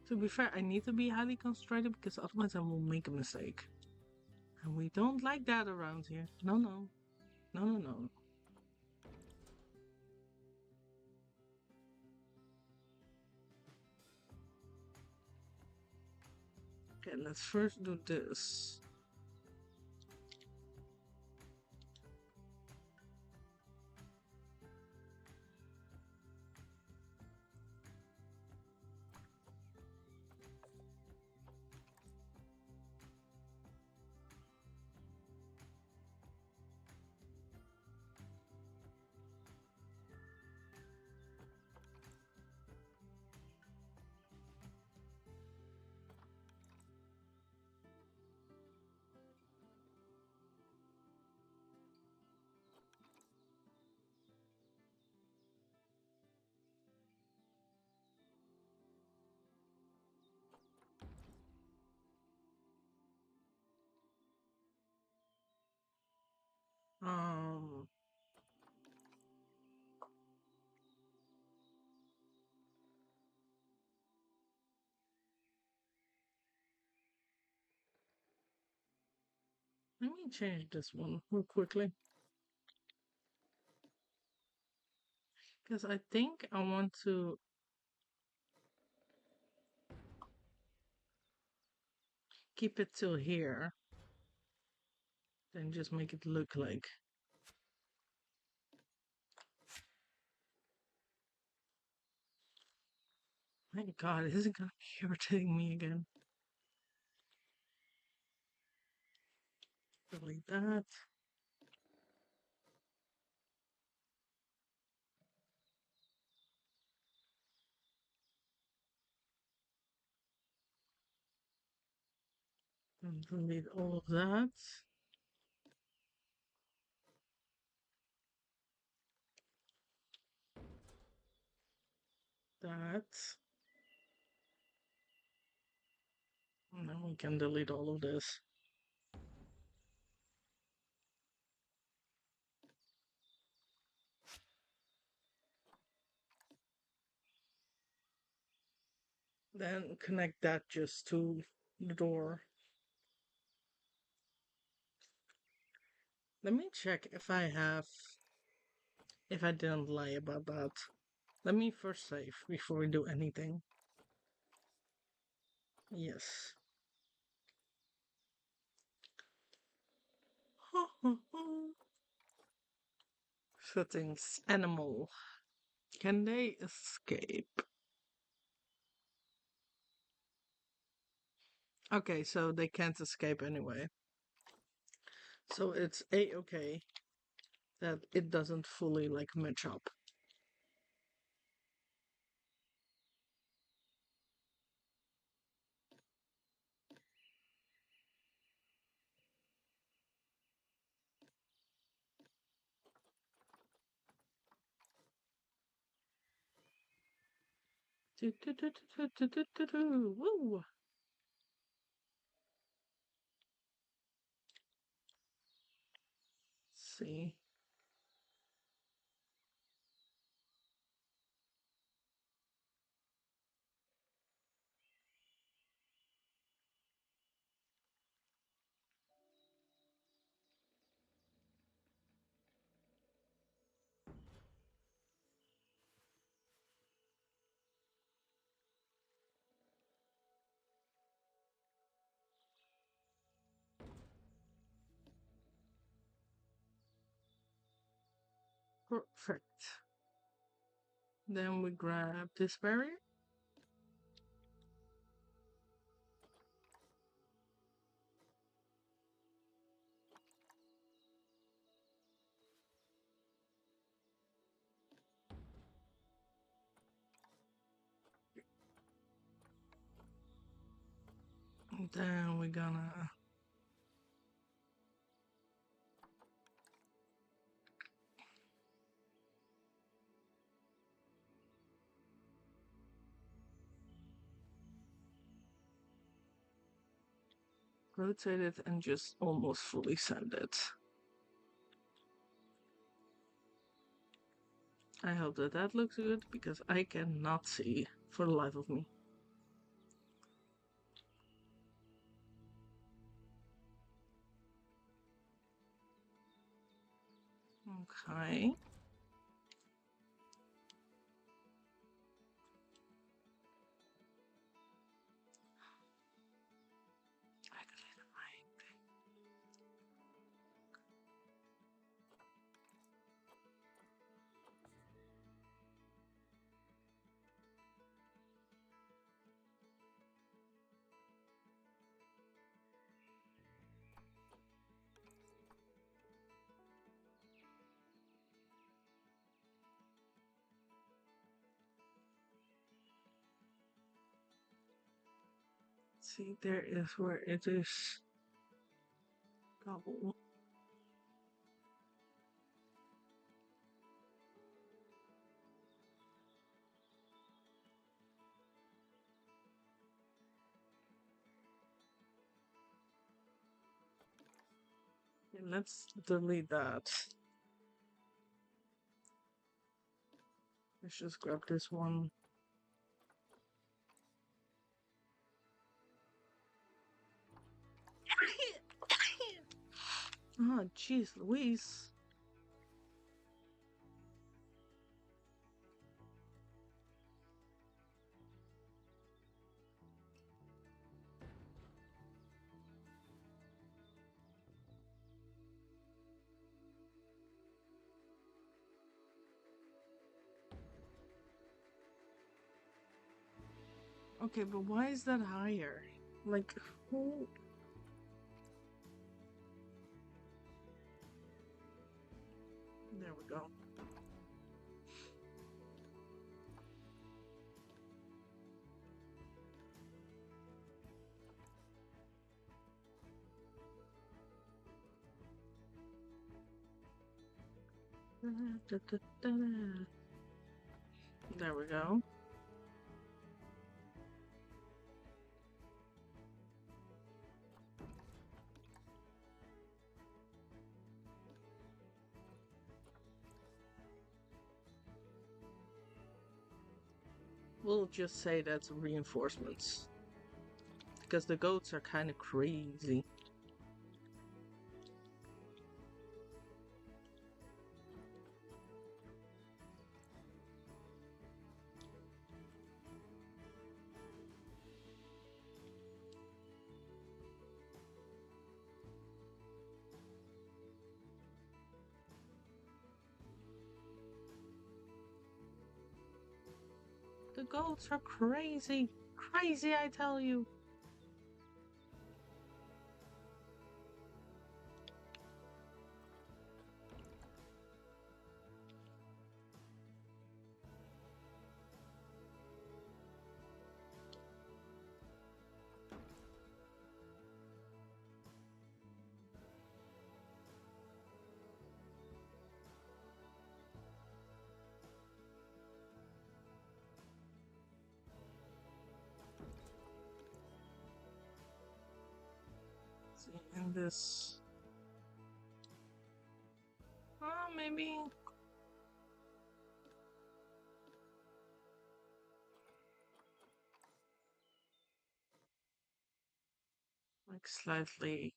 To be fair, I need to be highly concentrated because otherwise I will make a mistake. And we don't like that around here. No, no. No, no, no. Okay, let's first do this. Let me change this one real quickly. Because I think I want to keep it till here. Then just make it look like. My god, is it gonna be irritating me again? Delete that. And delete all of that. That. And then we can delete all of this. Then connect that just to the door. Let me check if I didn't lie about that. Let me first save before we do anything. Yes. Settings. Animal. Can they escape? Okay, so they can't escape anyway. So it's a-okay that it doesn't fully like match up. Woo! See. Perfect. Then we grab this barrier. And then we're gonna rotate it and just almost fully send it. I hope that that looks good because I cannot see for the life of me. Okay. See, there is where it is double. Okay, let's delete that. Let's just grab this one. Oh, jeez, Louise. Okay, but why is that higher? Like, who? There we go. There we go. We'll just say that's reinforcements. Because the goats are kind of crazy. The goats are crazy. Crazy, I tell you. See, and this. Maybe. Like slightly.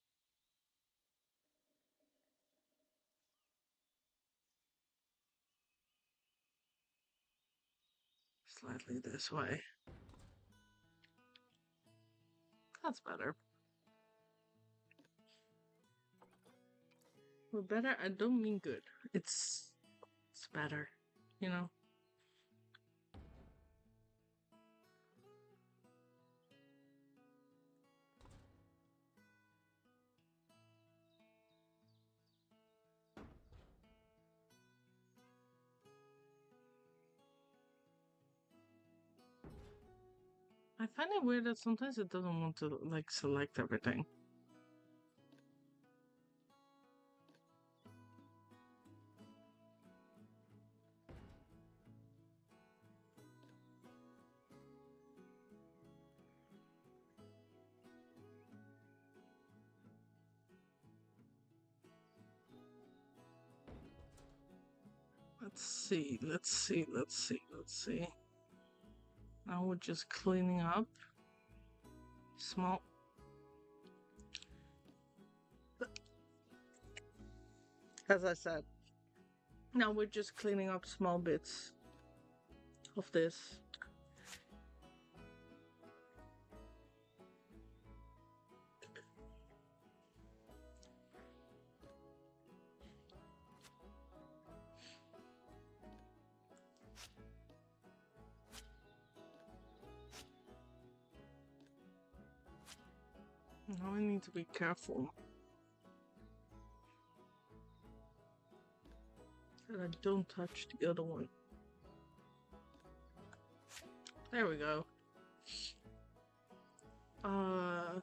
Slightly this way. That's better. Well, better, I don't mean good. It's better, you know? I find it weird that sometimes it doesn't want to like select everything. Let's see, let's see, let's see, let's see. Now we're just cleaning up. Small. As I said, now we're just cleaning up small bits of this. Now I need to be careful that I don't touch the other one. There we go. Uh,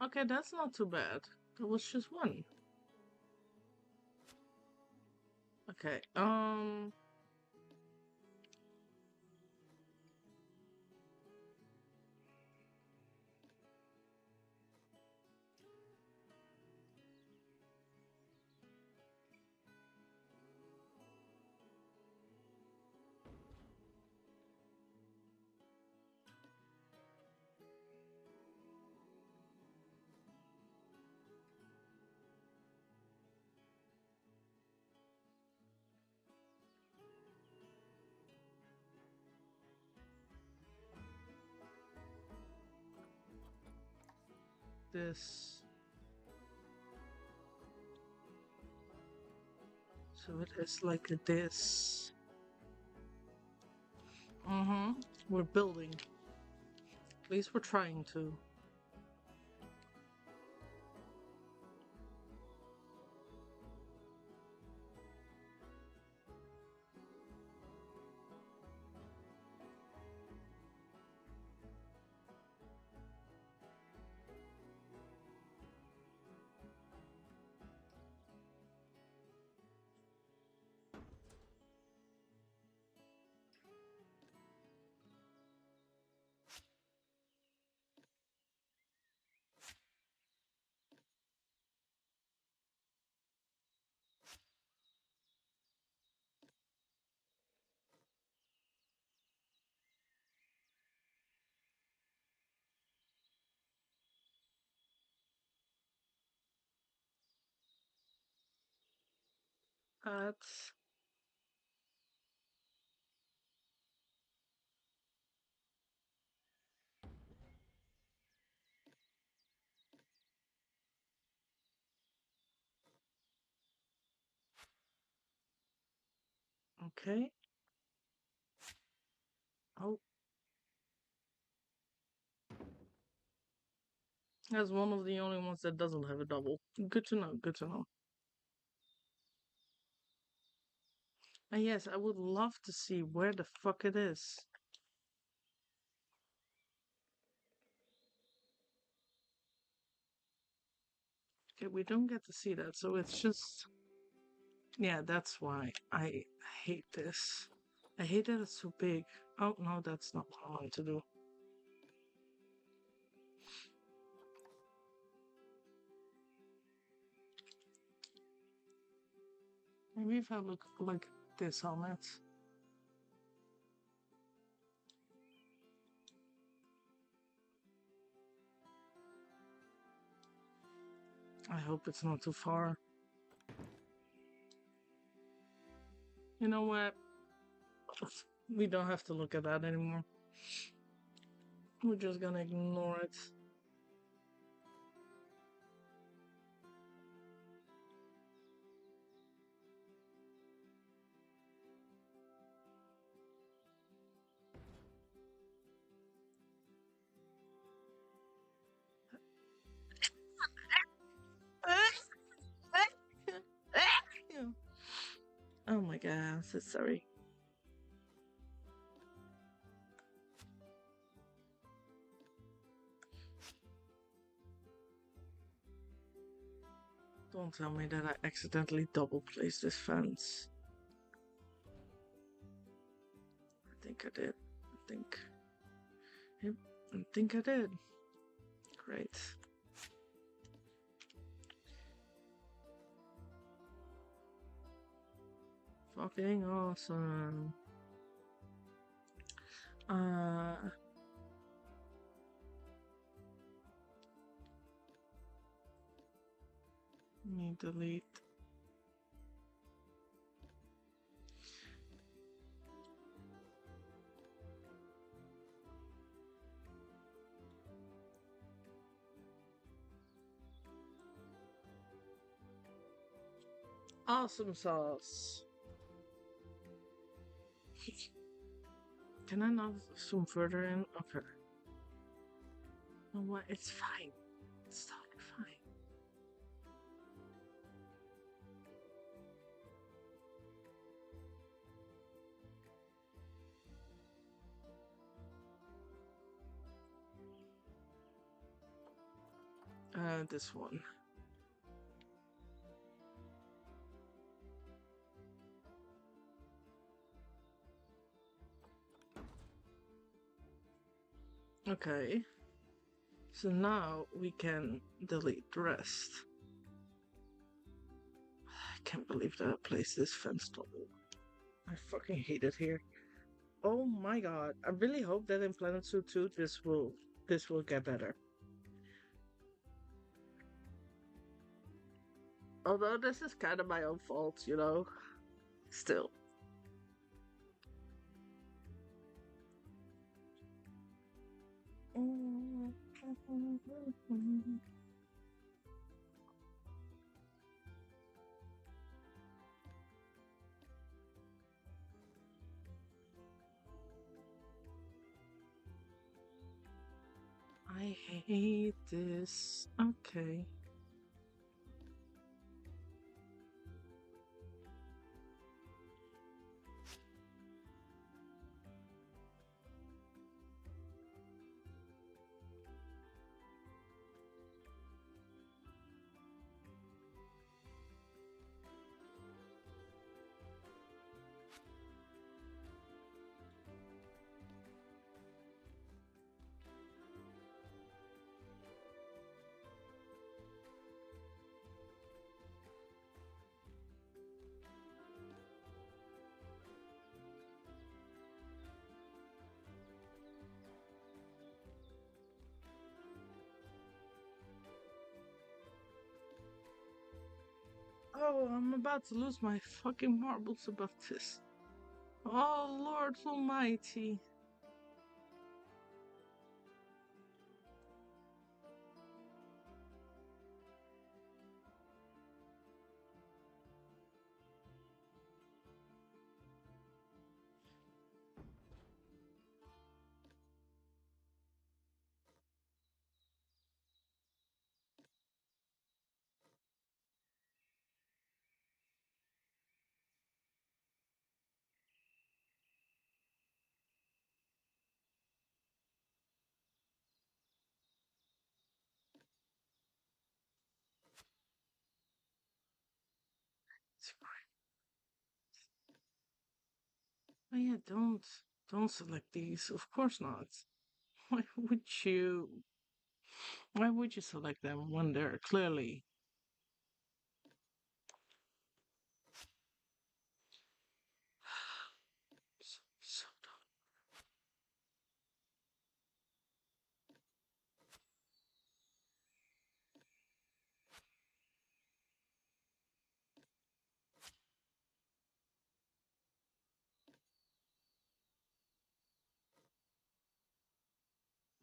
okay, that's not too bad. That was just one. Okay, . this. So it is like this. Mm-hmm. We're building. At least we're trying to. That's okay. Oh, that's one of the only ones that doesn't have a double. Good to know. Good to know. And yes, I would love to see where the fuck it is. Okay, we don't get to see that, so it's just. Yeah, that's why I hate this. I hate that it's so big. Oh, no, that's not what I want to do. Maybe if I look like this on it. I hope it's not too far. You know what? We don't have to look at that anymore. We're just gonna ignore it. Oh my god, I'm so sorry. Don't tell me that I accidentally double placed this fence. I think I did. I think. Yep, I think I did. Great. Fucking awesome. Need delete. Awesome sauce. Can I not zoom further in? Okay. You know what? It's fine. It's totally fine. This one. Okay. So now we can delete the rest. I can't believe that I placed this fence double. I fucking hate it here. Oh my god. I really hope that in Planet Zoo 2 this will get better. Although this is kind of my own fault, you know. Still. I hate this. Okay. Oh, I'm about to lose my fucking marbles about this. Oh, Lord Almighty. Oh yeah, don't select these. Of course not. Why would you? Why would you select them when they're clearly so dumb?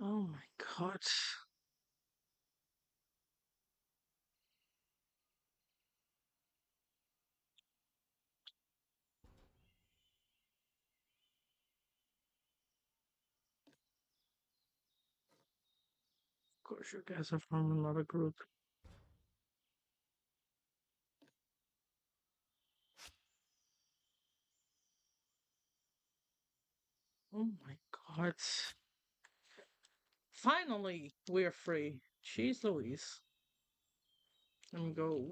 Oh my god. Of course, you guys are from another group. Oh my god. Finally, we're free. Jeez Louise. Let me go.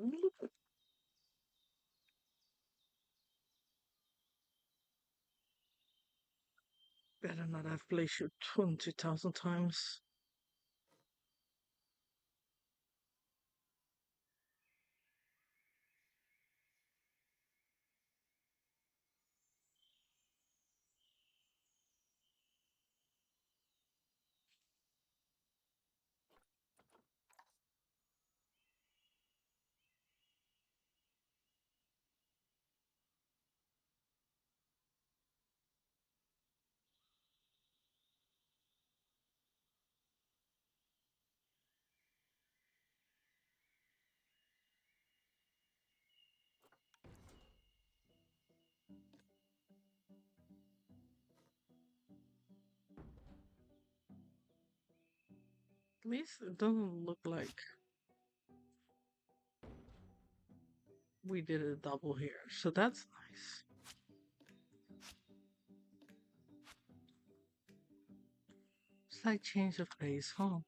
Better not have played you 20,000 times. At least it doesn't look like we did a double here, so that's nice. Slight change of pace, huh?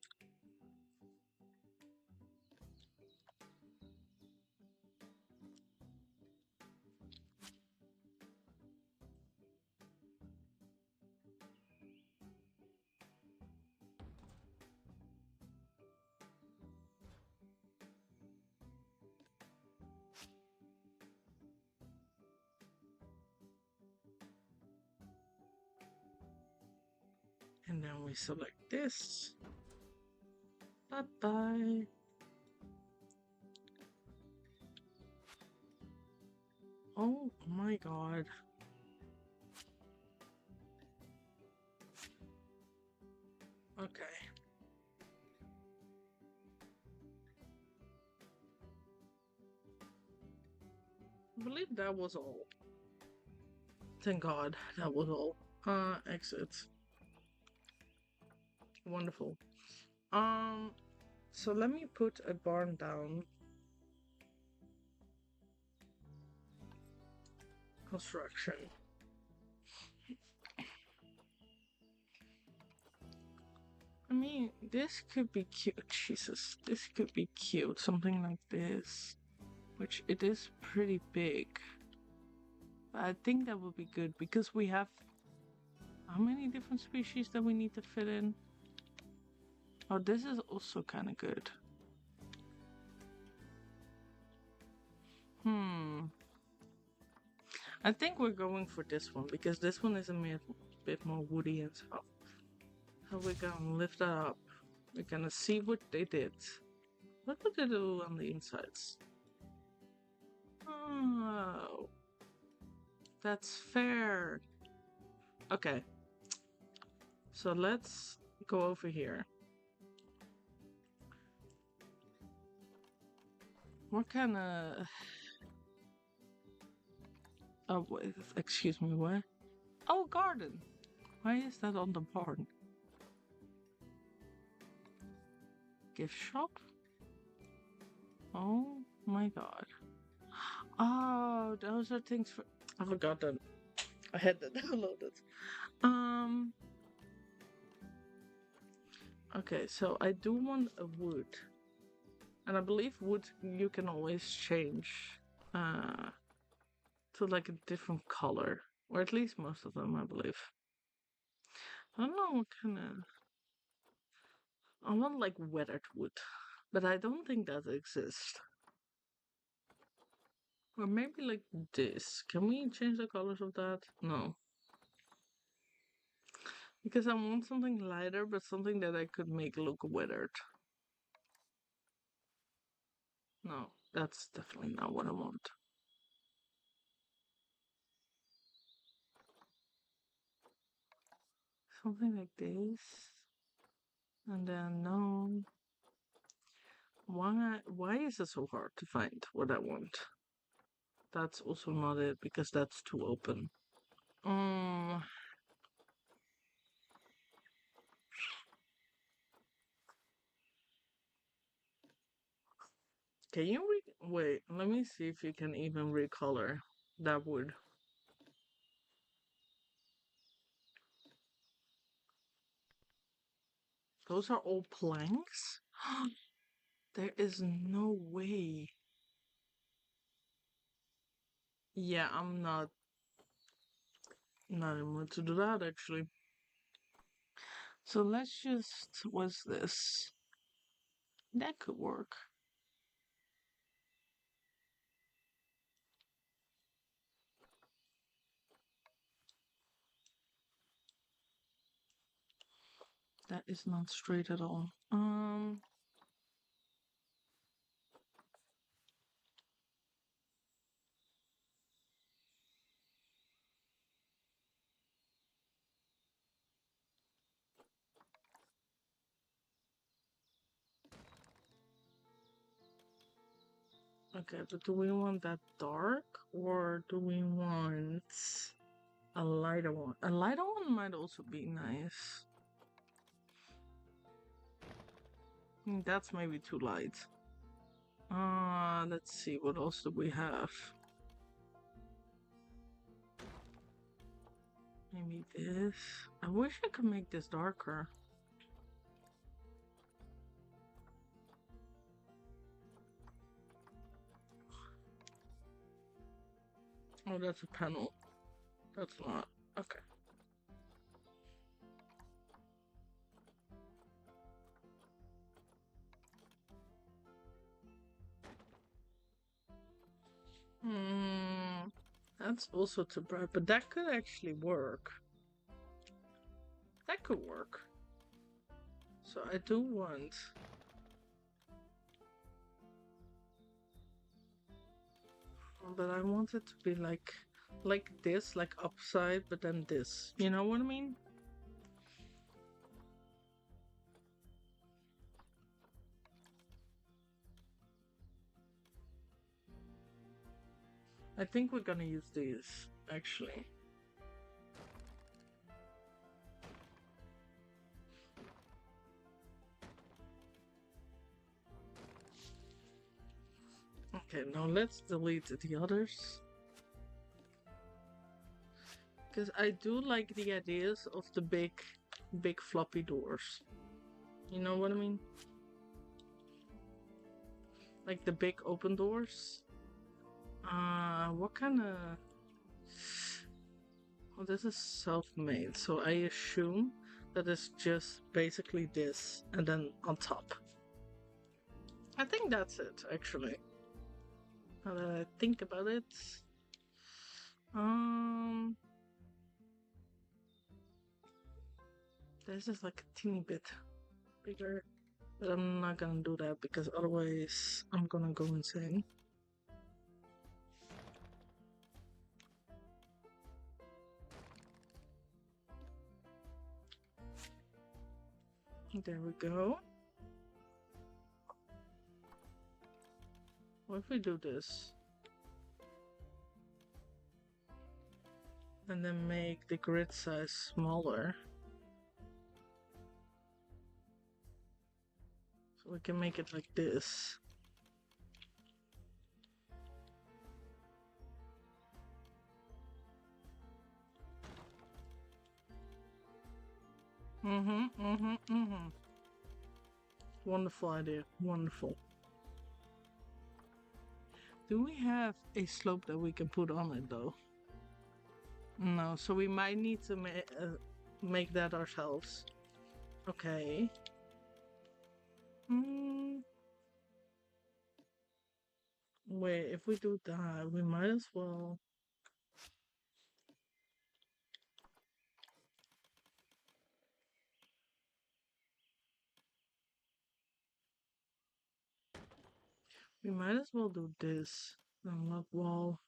And then we select this. Bye bye. Oh my god. Okay. I believe that was all. Thank god, that was all. Exit. Wonderful. So let me put a barn down. Construction. I mean, this could be cute. Jesus, this could be cute. Something like this, which it is pretty big. I think that would be good because we have how many different species that we need to fit in? Oh, this is also kind of good. I think we're going for this one because this one is a bit more woody and stuff. So we're gonna lift that up. We're gonna see what they did. What did they do on the insides? Oh, that's fair. Okay, so let's go over here. What kind of... Oh, wait, excuse me, what? Oh, garden. Why is that on the barn? Gift shop? Oh my god. Oh, those are things for... I forgot that. I had that downloaded. Okay, so I do want a wood. And I believe wood you can always change to like a different color. Or at least most of them, I believe. I don't know what kind of... I want like weathered wood. But I don't think that exists. Or maybe like this. Can we change the colors of that? No. Because I want something lighter, but something that I could make look weathered. No, that's definitely not what I want. Something like this. And then no. Why is it so hard to find what I want? That's also not it because that's too open. Um can you wait, let me see if you can even recolor that wood. Those are all planks? There is no way. Yeah, I'm not able to do that actually. So let's just, what's this? That could work. That is not straight at all. Okay, but do we want that dark or do we want a lighter one? A lighter one might also be nice. That's maybe too light. Let's see, what else do we have? Maybe this. I wish I could make this darker. Oh, that's a panel. That's not. Okay. That's also too bright, but that could actually work. That could work. So I do want... But I want it to be like this, like upside, but then this. You know what I mean? I think we're gonna use these, actually. Okay, now let's delete the others. Because I do like the ideas of the big floppy doors. You know what I mean? Like the big open doors. What kind of... Well, this is self-made, so I assume that it's just basically this, and then on top. I think that's it, actually. Now that I think about it. This is like a teeny bit bigger. But I'm not gonna do that because otherwise I'm gonna go insane. There we go. What if we do this? And then make the grid size smaller. So we can make it like this. Wonderful idea. Wonderful. Do we have a slope that we can put on it though? No, so we might need to make that ourselves. Okay. Wait, if we do that, we might as well... We might as well do this. Unlock wall.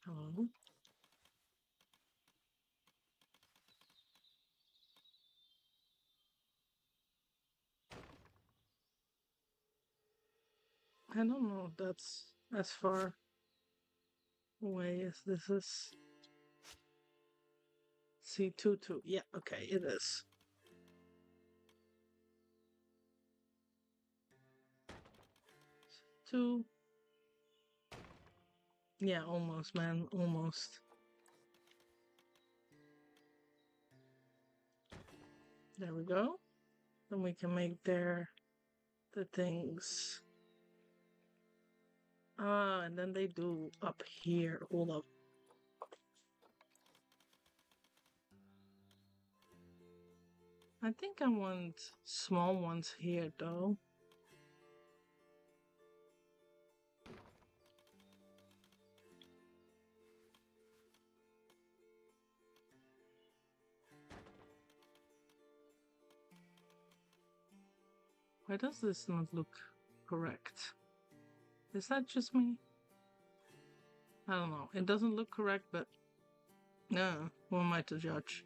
Hello? I don't know if that's as far away as this is. C22. Yeah, okay, it is. Two. Yeah, almost, man. Almost. There we go. Then we can make there the things. And then they do up here. Hold up. I think I want small ones here though. Why does this not look correct? Is that just me? I don't know. It doesn't look correct, but no, who am I to judge?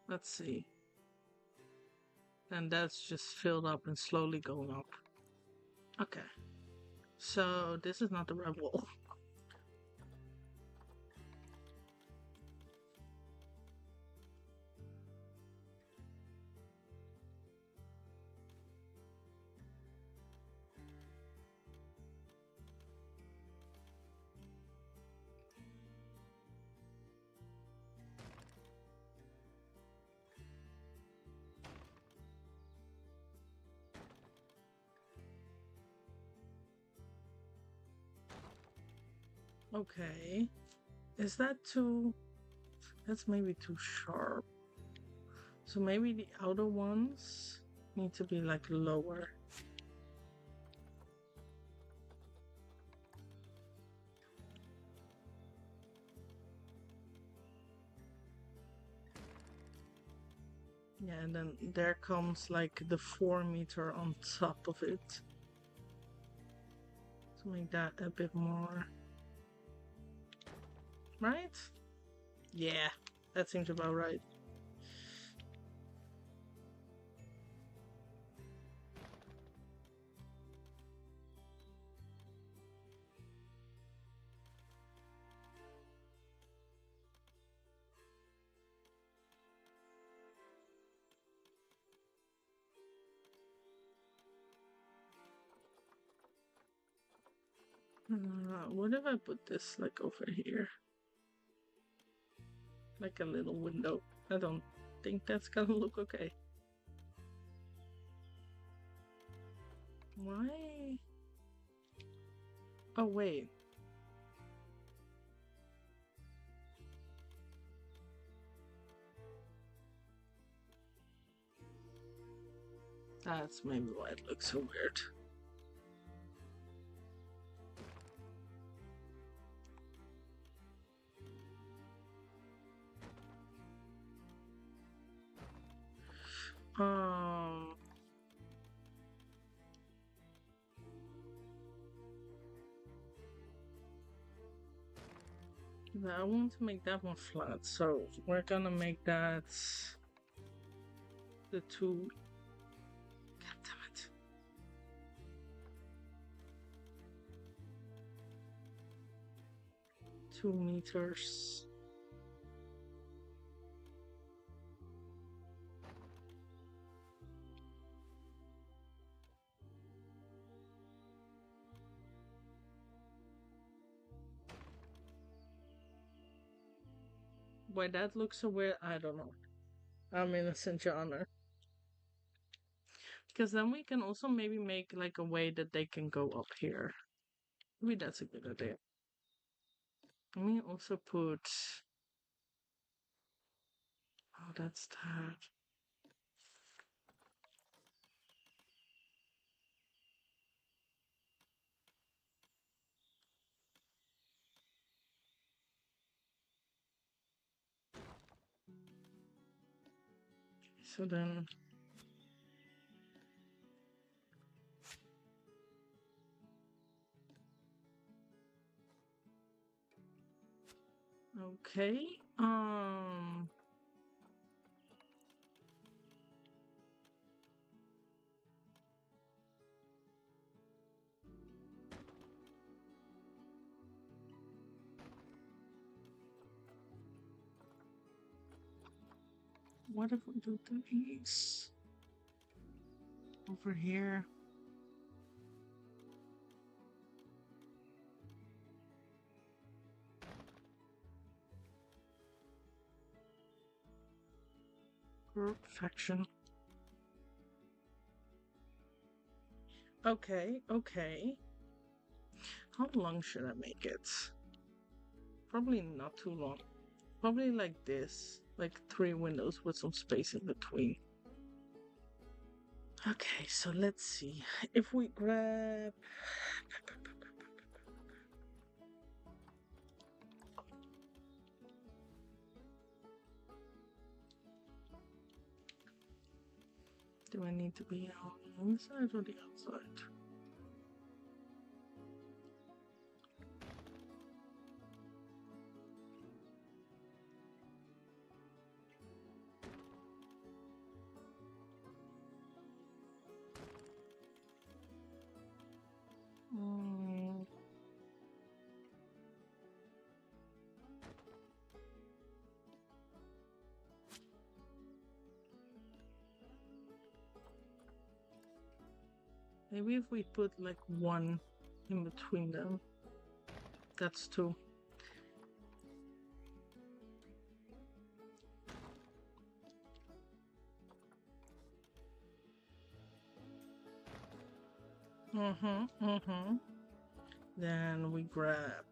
Let's see. And that's just filled up and slowly going up. Okay. So this is not the red wall. Okay. Is that too... That's maybe too sharp. So maybe the outer ones need to be like lower. Yeah, and then there comes like the 4 meter on top of it. To make that a bit more... Right? Yeah, that seems about right. What if I put this like over here? Like a little window. I don't think that's gonna look okay. Why? Oh, wait. That's maybe why it looks so weird. Um, I want to make that one flat, so we're gonna make that the two. God damn it. 2 meters. Why that looks so weird, I don't know. I'm innocent, Your Honor. Because then we can also maybe make like a way that they can go up here. Maybe that's a good idea. Let me also put. Oh, that's that. So then. Okay. What if we do these over here? Perfection. Okay, okay. How long should I make it? Probably not too long. Probably like this. Like 3 windows with some space in between. Okay, so let's see. If we grab. Do I need to be on the inside or the outside? Maybe if we put like 1 in between them. That's 2. Then we grab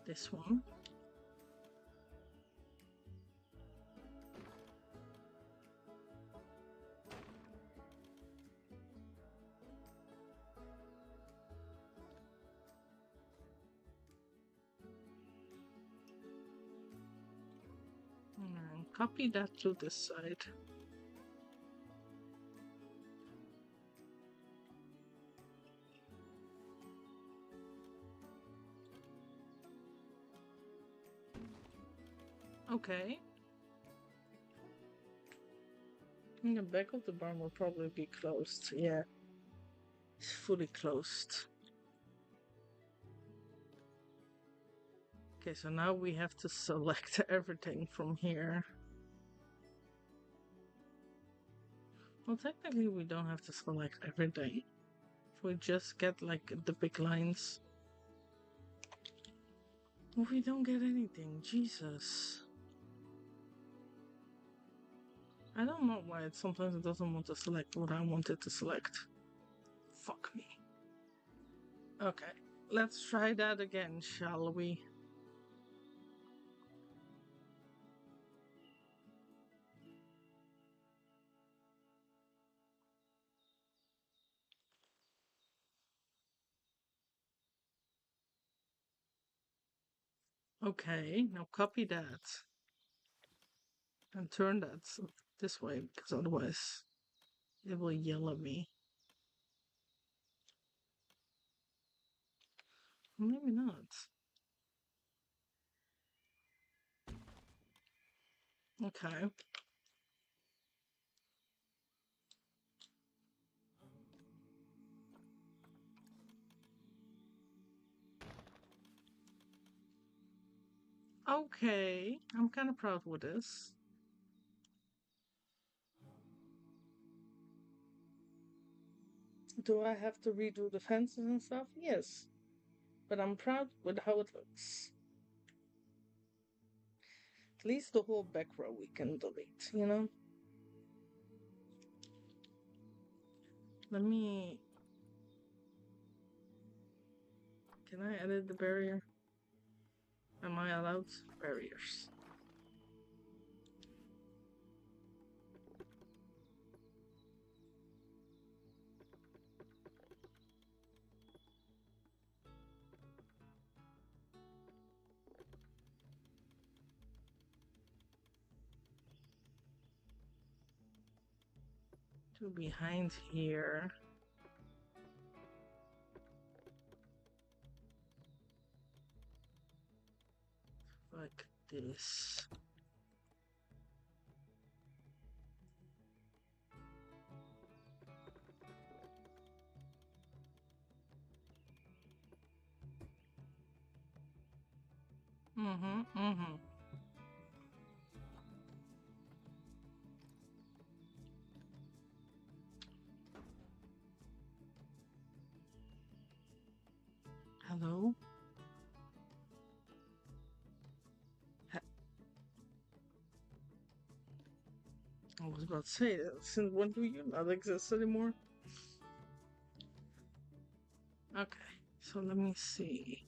this one. And copy that to this side. Okay. And the back of the barn will probably be closed. Yeah. It's fully closed. Okay, so now we have to select everything from here. Well, technically we don't have to select everything We just get like the big lines. We don't get anything. Jesus. I don't know why sometimes it doesn't want to select what I wanted to select. Fuck me. Okay, let's try that again, shall we? Okay, now copy that and turn that this way because otherwise it will yell at me. Maybe not. Okay. Okay, I'm kind of proud with this. Do I have to redo the fences and stuff? Yes. But I'm proud with how it looks. At least the whole back row we can delete, you know? Let me... Can I edit the barrier? Am I allowed barriers? To behind here. Like this. Mm-hmm. Hello? I was about to say, since when do you not exist anymore? Okay, so let me see.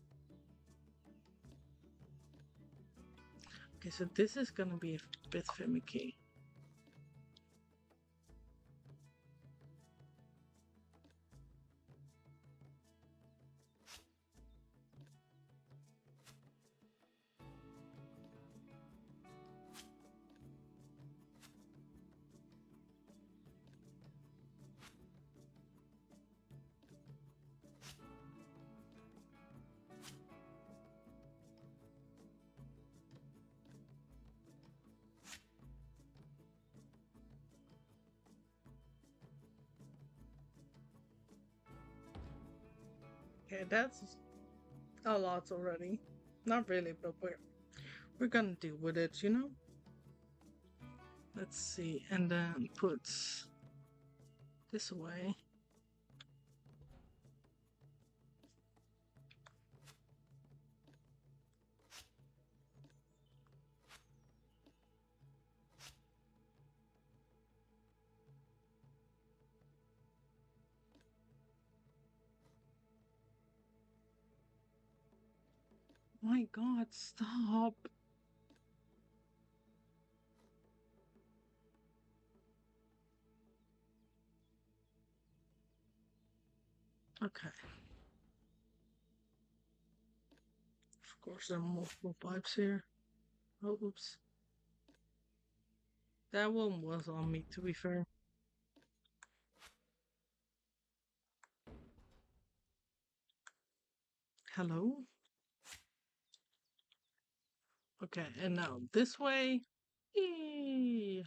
Okay, so this is gonna be a bit finicky. Okay, that's a lot already. Not really, but we're gonna deal with it, you know? Let's see, and then put this away. My god, stop. Okay. Of course, there are multiple pipes here. Oh, oops. That one was on me, to be fair. Hello? Okay, and now this way. Eee.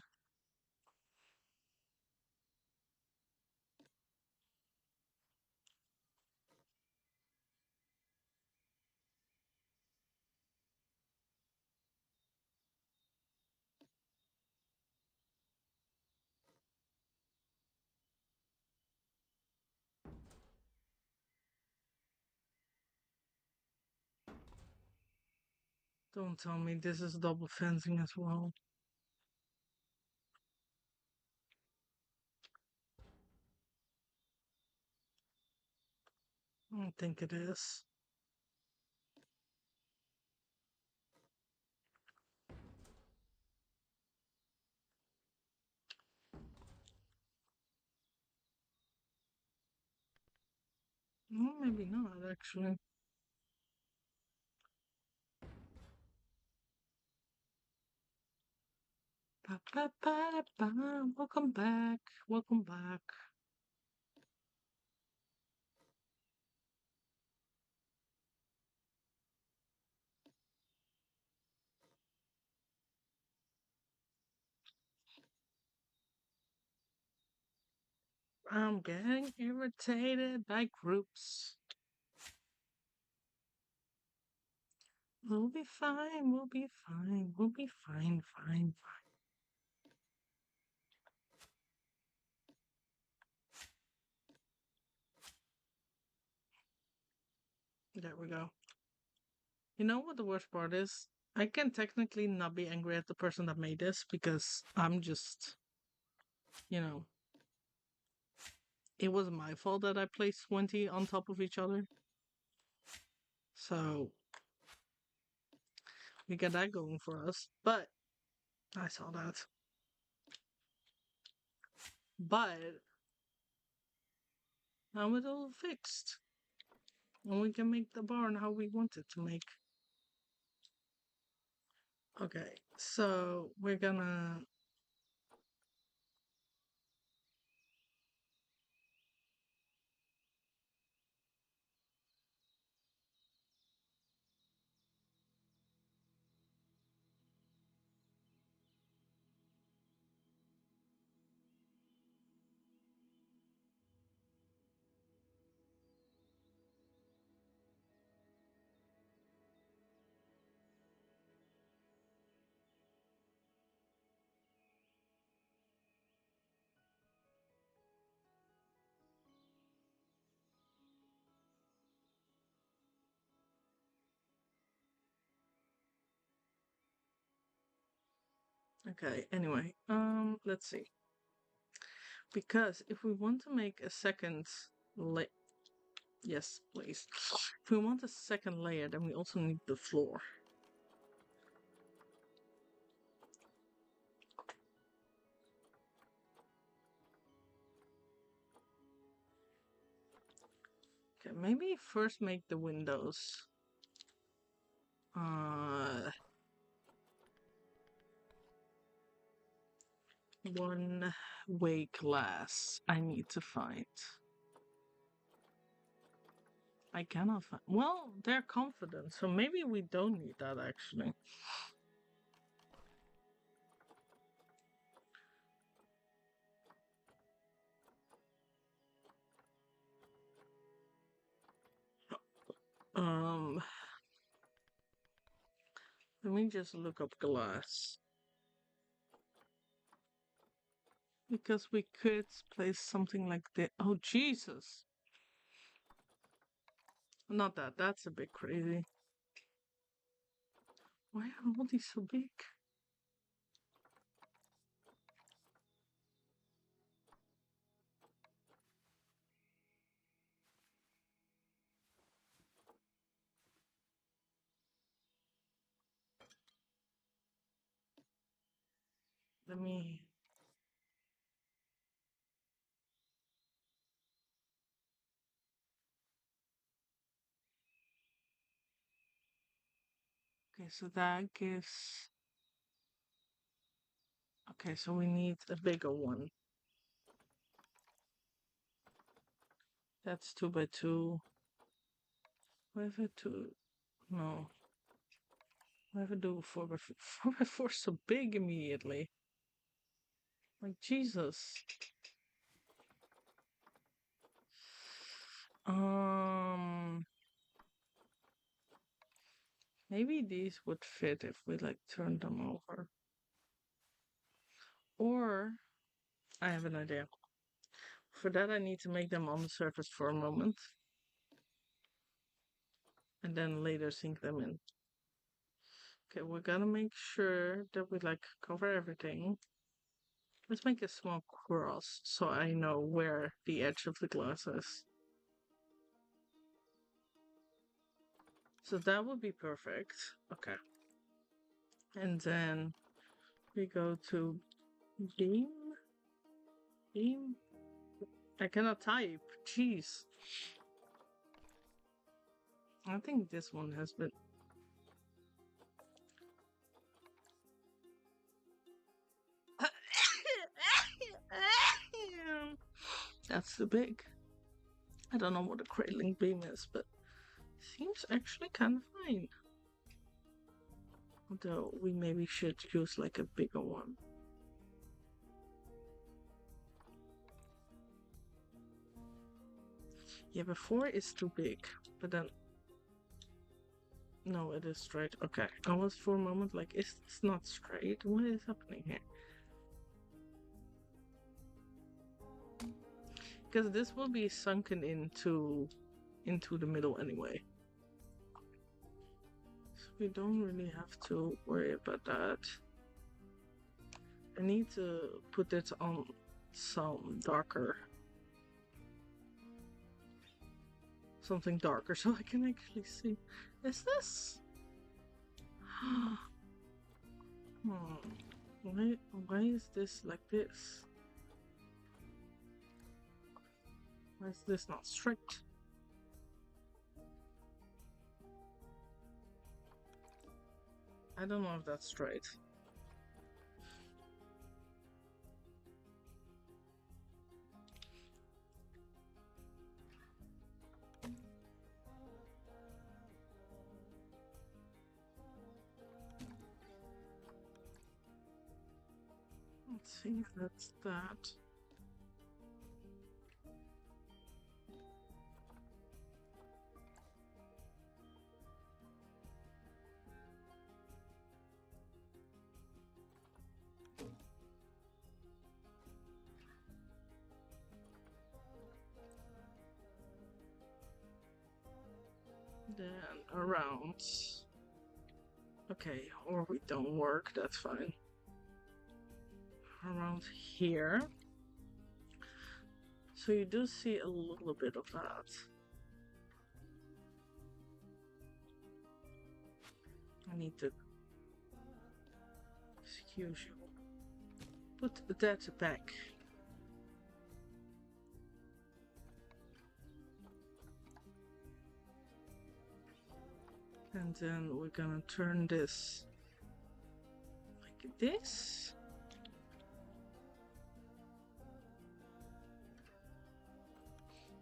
Don't tell me this is double fencing as well. I don't think it is. Well, maybe not, actually. Ba, ba, ba, ba. Welcome back. Welcome back. I'm getting irritated by groups. We'll be fine. We'll be fine. We'll be fine. Fine. Fine. There we go. You know what the worst part is? I can technically not be angry at the person that made this because I'm just, you know, it was my fault that I placed 20 on top of each other. So we got that going for us. But I saw that. But now it's all fixed. And we can make the barn how we want it to make. Okay, so we're gonna. Okay, anyway, let's see. Because if we want to make a second layer, yes, please. If we want a second layer, then we also need the floor. Okay, maybe first make the windows. One way glass I need to find. I cannot find. Well, they're confident, so maybe we don't need that actually. Let me just look up glass. Because we could place something like that. Oh, Jesus. Not that. That's a bit crazy. Why are all these so big? Let me. Okay, so that gives. Okay, so we need a bigger one. That's 2 by 2. Whatever 2. No. Whatever do 4 by 4. 4 by 4 is so big immediately. Like, Jesus. Maybe these would fit if we like turn them over. Or I have an idea. For that I need to make them on the surface for a moment. And then later sink them in. Okay, we're gonna make sure that we like cover everything. Let's make a small cross so I know where the edge of the glass is. So that would be perfect. Okay. And then we go to beam. Beam? I cannot type. Jeez. I think this one has been. That's too big. I don't know what a cradling beam is, but seems actually kind of fine. Though we maybe should use like a bigger one. Yeah, before it's too big, but then no, it is straight. Okay, I was for a moment like, it's not straight. What is happening here? Because this will be sunken into the middle anyway. So we don't really have to worry about that. I need to put it on some darker. Something darker so I can actually see. Is this? Why is this like this? Why is this not straight? I don't know if that's straight. Let's see if that's that. Then around. Okay, or we don't work, that's fine. Around here. So you do see a little bit of that. I need to. Excuse you. Put that back. And then we're gonna turn this like this.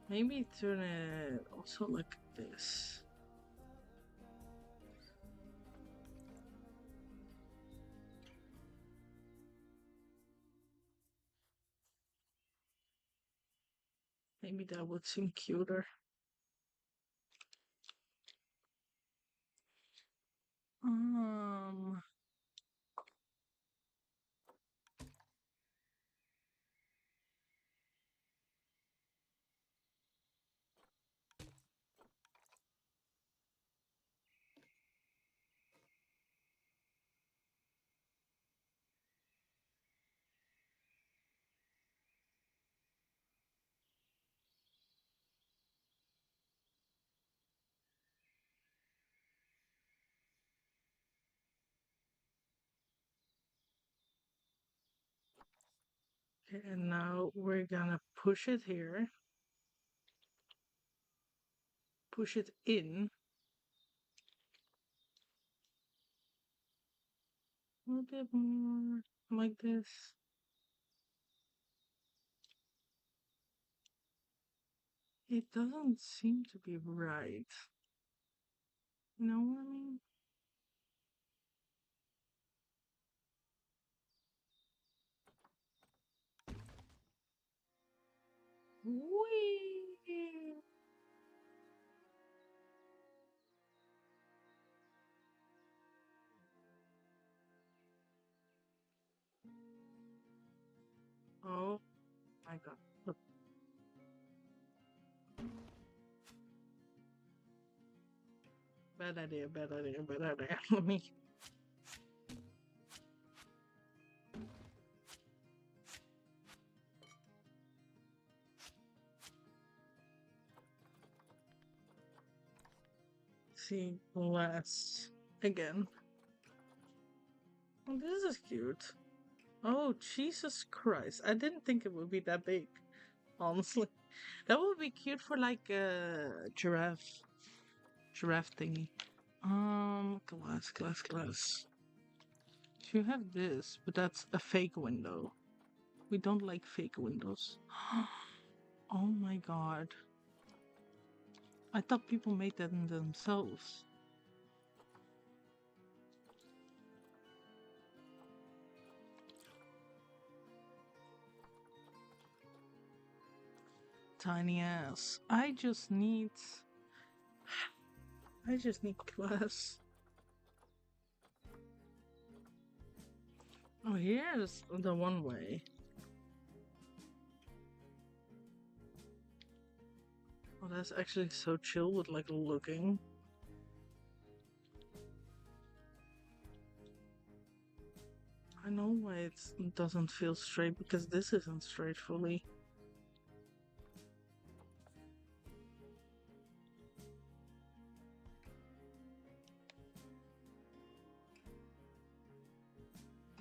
Maybe turn it also like this. Maybe that would seem cuter. Um, okay, and now we're gonna push it here. Push it in. A little bit more like this. It doesn't seem to be right. You know what I mean? Whee! Oh my god. Look. Bad idea, bad idea, bad idea. Let me see glass again. Oh, this is cute. Oh, Jesus Christ. I didn't think it would be that big, honestly. That would be cute for like a giraffe thingy. Glass. You have this, but that's a fake window. We don't like fake windows. Oh my god. I thought people made that in themselves. Tiny ass. I just need glass. Oh, here's the one way. Oh, that's actually so chill with like looking. I know why it doesn't feel straight, because this isn't straight fully.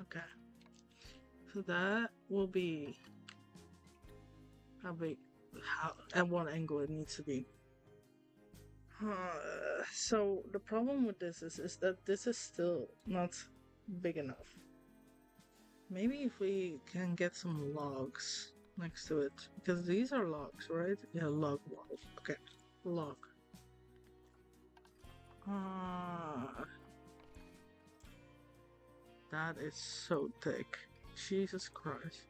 Okay. So that will be how big, how at what angle it needs to be. So the problem with this is that this is still not big enough. Maybe if we can get some logs next to it, because these are logs, right? Yeah, log. Okay, log. That is so thick. Jesus Christ.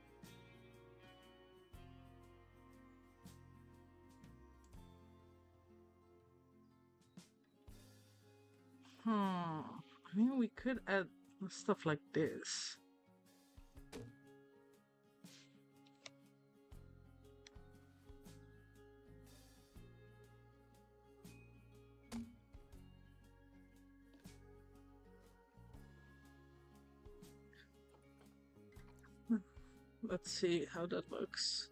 I mean, we could add stuff like this. Let's see how that looks.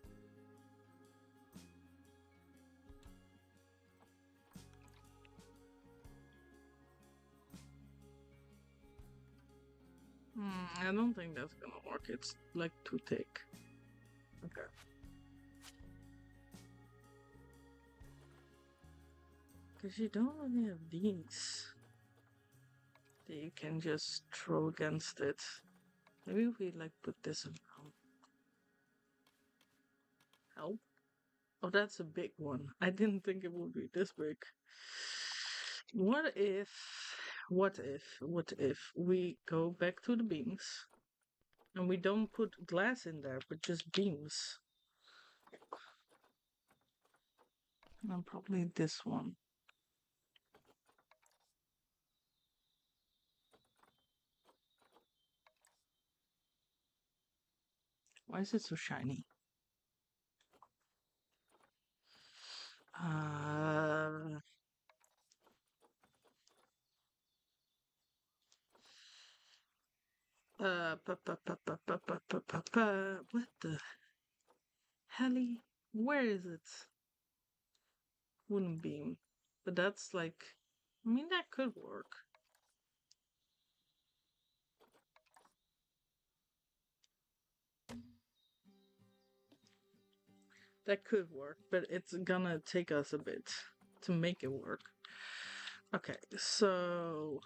I don't think that's gonna work. It's like too thick. Okay. Because you don't really have these that you can just throw against it. Maybe if we like put this around. Help? Oh, that's a big one. I didn't think it would be this big. What if we go back to the beams and we don't put glass in there, but just beams? And probably this one. Why is it so shiny? What the helly? Where is it? Wooden beam. But that's like, I mean, that could work. That could work, but it's gonna take us a bit to make it work. Okay, so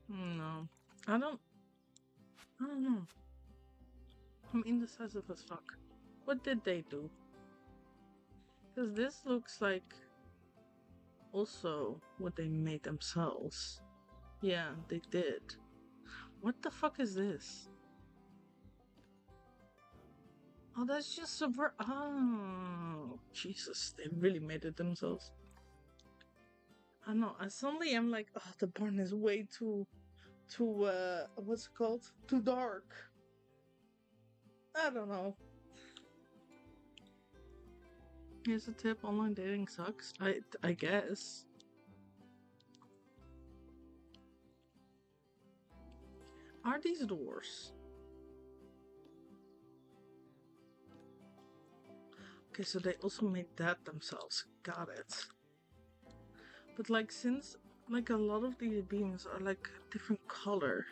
no, I don't know. I'm indecisive as fuck. What did they do? Because this looks like also what they made themselves. Yeah, they did. What the fuck is this? Oh, that's just a oh, Jesus, they really made it themselves. I know. I suddenly am like, oh, the barn is way too what's it called? Too dark. I don't know. Here's a tip: online dating sucks. I guess. Are these doors? Okay, so they also made that themselves. Got it. But like, since like a lot of these beams are like a different color.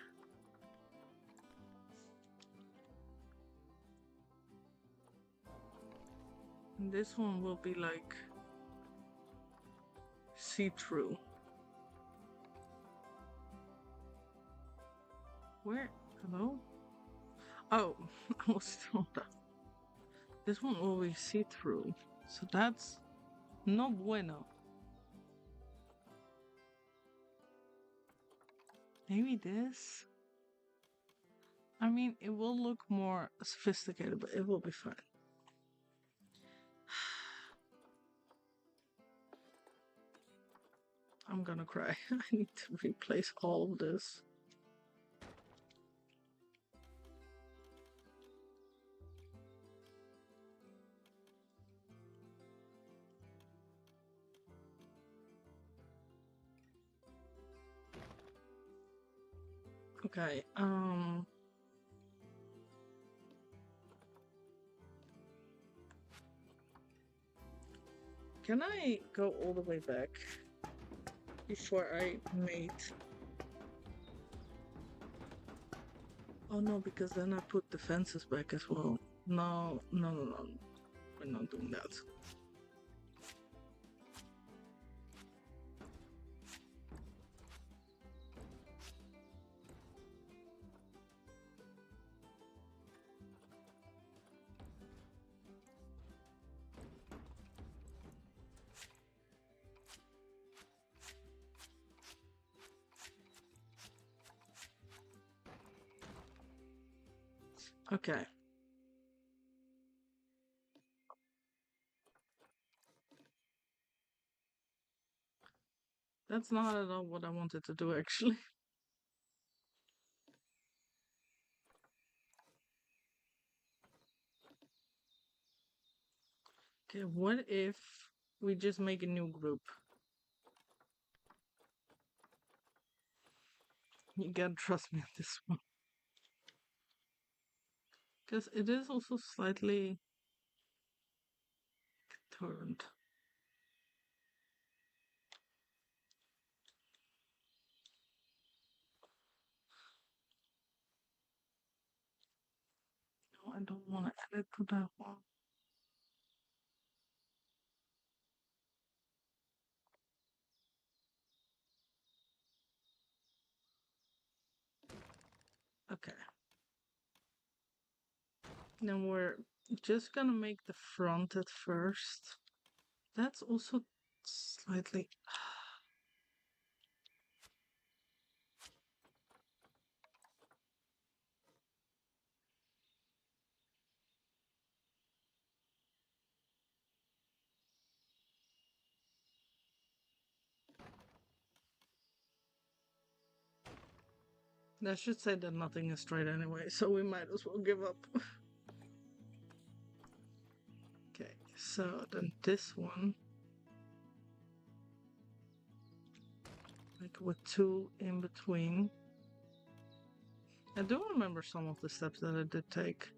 And this one will be like see-through. Where? Hello? Oh, I was still that. This one will be see-through. So that's no bueno. Maybe this? I mean, it will look more sophisticated, but it will be fine. I'm gonna cry. I need to replace all of this. Okay, can I go all the way back before I mate? Oh no, because then I put the fences back as well. No. We're not doing that. Okay. That's not at all what I wanted to do, actually. Okay, what if we just make a new group? You gotta trust me on this one. Because it is also slightly turned. No, I don't want to add it to that one. Okay. Then we're just gonna make the front at first. That's also slightly. That should say that nothing is straight anyway, so we might as well give up. Okay, so then this one, like with two in between. I do remember some of the steps that I did take.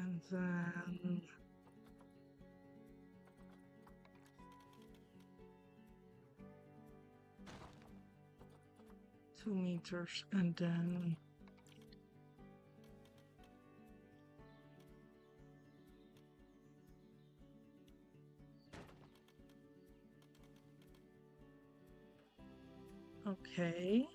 And then 2 meters, and then okay.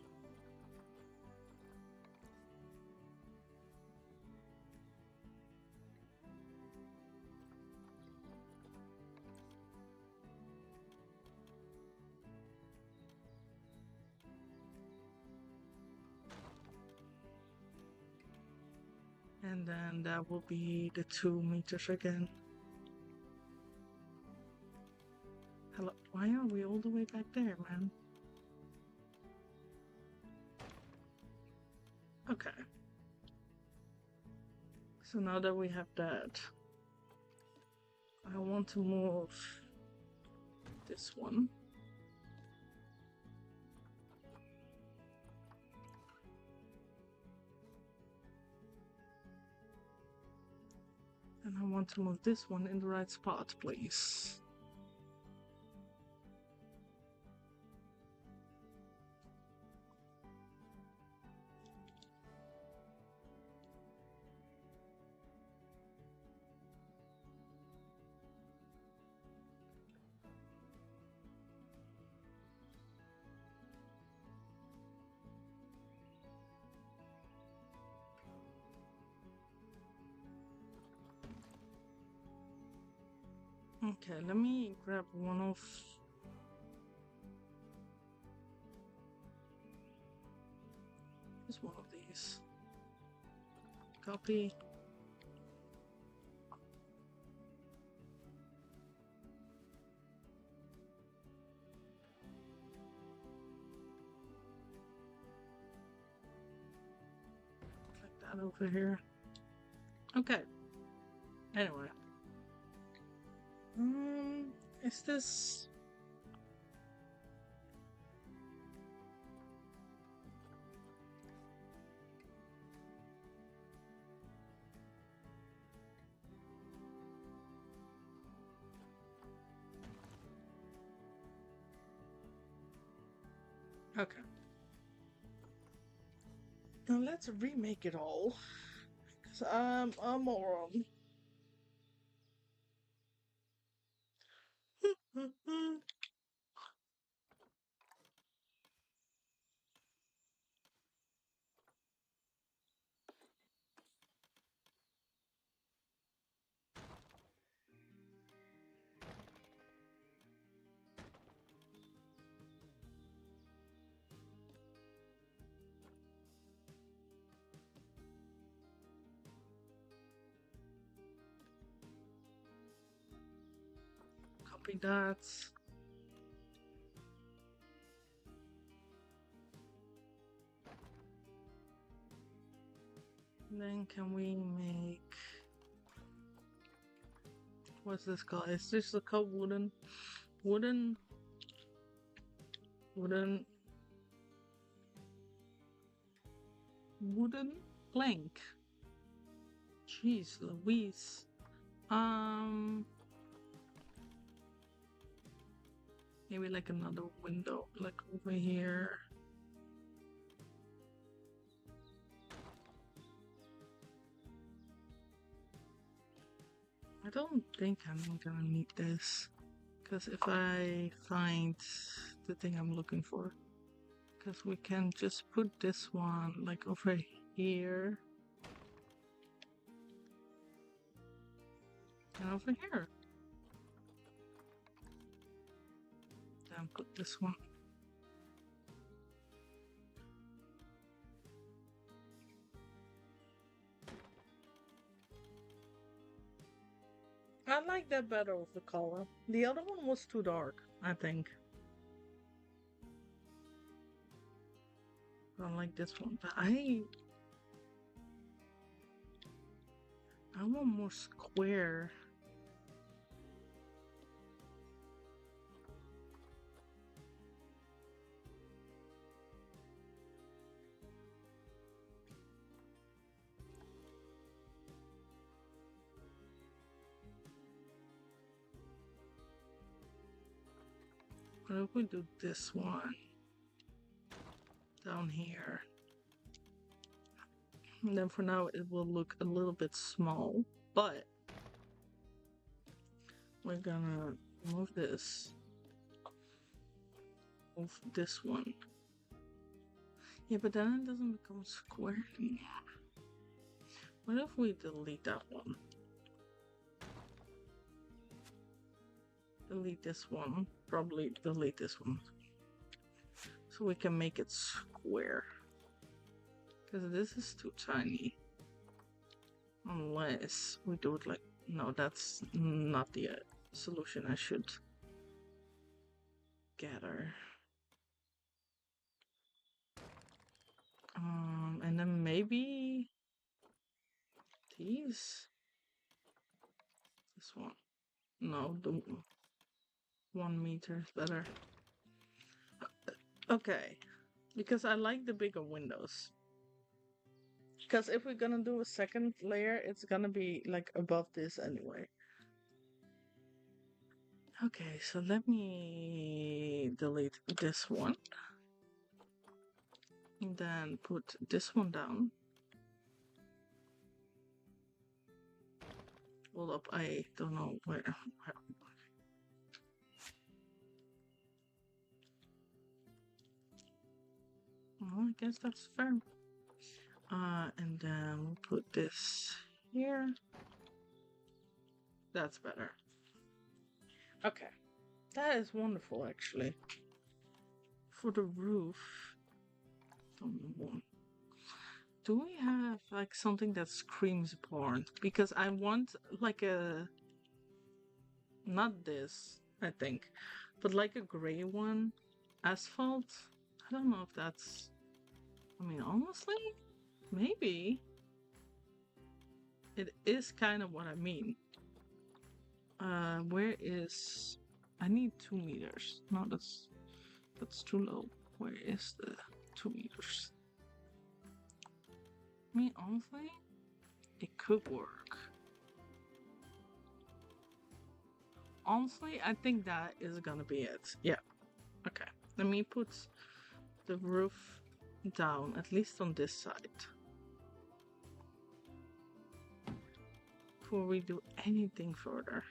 And then that will be the 2 meters again. Hello, why are we all the way back there, man? Okay. So now that we have that, I want to move this one. And I want to move this one in the right spot, please. Okay, let me grab one of just one of these. Copy. Like that over here. Okay. Anyway. Is this... Okay. Now let's remake it all. Because I'm a moron. Copy that. Then can we make... What's this called? Is this called wooden plank? Jeez Louise. Maybe like another window, like over here. I don't think I'm gonna need this, because if I find the thing I'm looking for, because we can just put this one like over here and over here. Then put this one. I like that better with the color. The other one was too dark, I think. I like this one, but I want more square. What if we do this one? The down here. And then for now it will look a little bit small, but we're gonna move this. Move this one. Yeah, but then it doesn't become square anymore. What if we delete that one? Delete this one. Probably delete this one. So we can make it square. Because this is too tiny. Unless we do it like... No, that's not the solution I should gather. And then maybe... these? This one. No, the 1 meter is better. Okay. Because I like the bigger windows. Because if we're gonna do a second layer, it's gonna be like above this anyway. Okay, so let me delete this one. And then put this one down. Hold up, I don't know where. Well, I guess that's fair. And then we'll put this here. That's better. Okay. That is wonderful, actually. For the roof. Do we have, like, something that screams barn? Because I want, like, a... Not this, I think. But, like, a gray one. Asphalt? I don't know if that's... I mean, honestly... Maybe. It is kind of what I mean. Where is... I need 2 meters. No, that's too low. Where is the 2 meters? I mean, honestly, it could work. Honestly, I think that is gonna be it. Yeah. Okay. Let me put the roof down, at least on this side. Before we do anything further.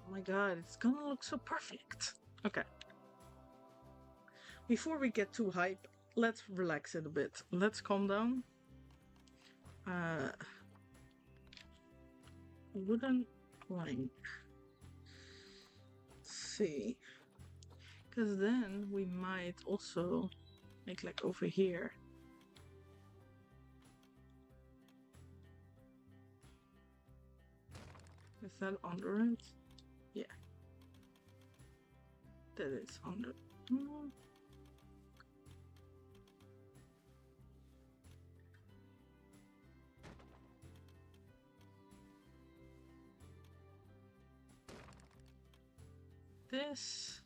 Oh my god, it's gonna look so perfect. Okay. Before we get too hype, let's relax it a bit. Let's calm down. Wooden plank. Let's see. Because then we might also make like over here. Is that under it? Yeah. That is under. This.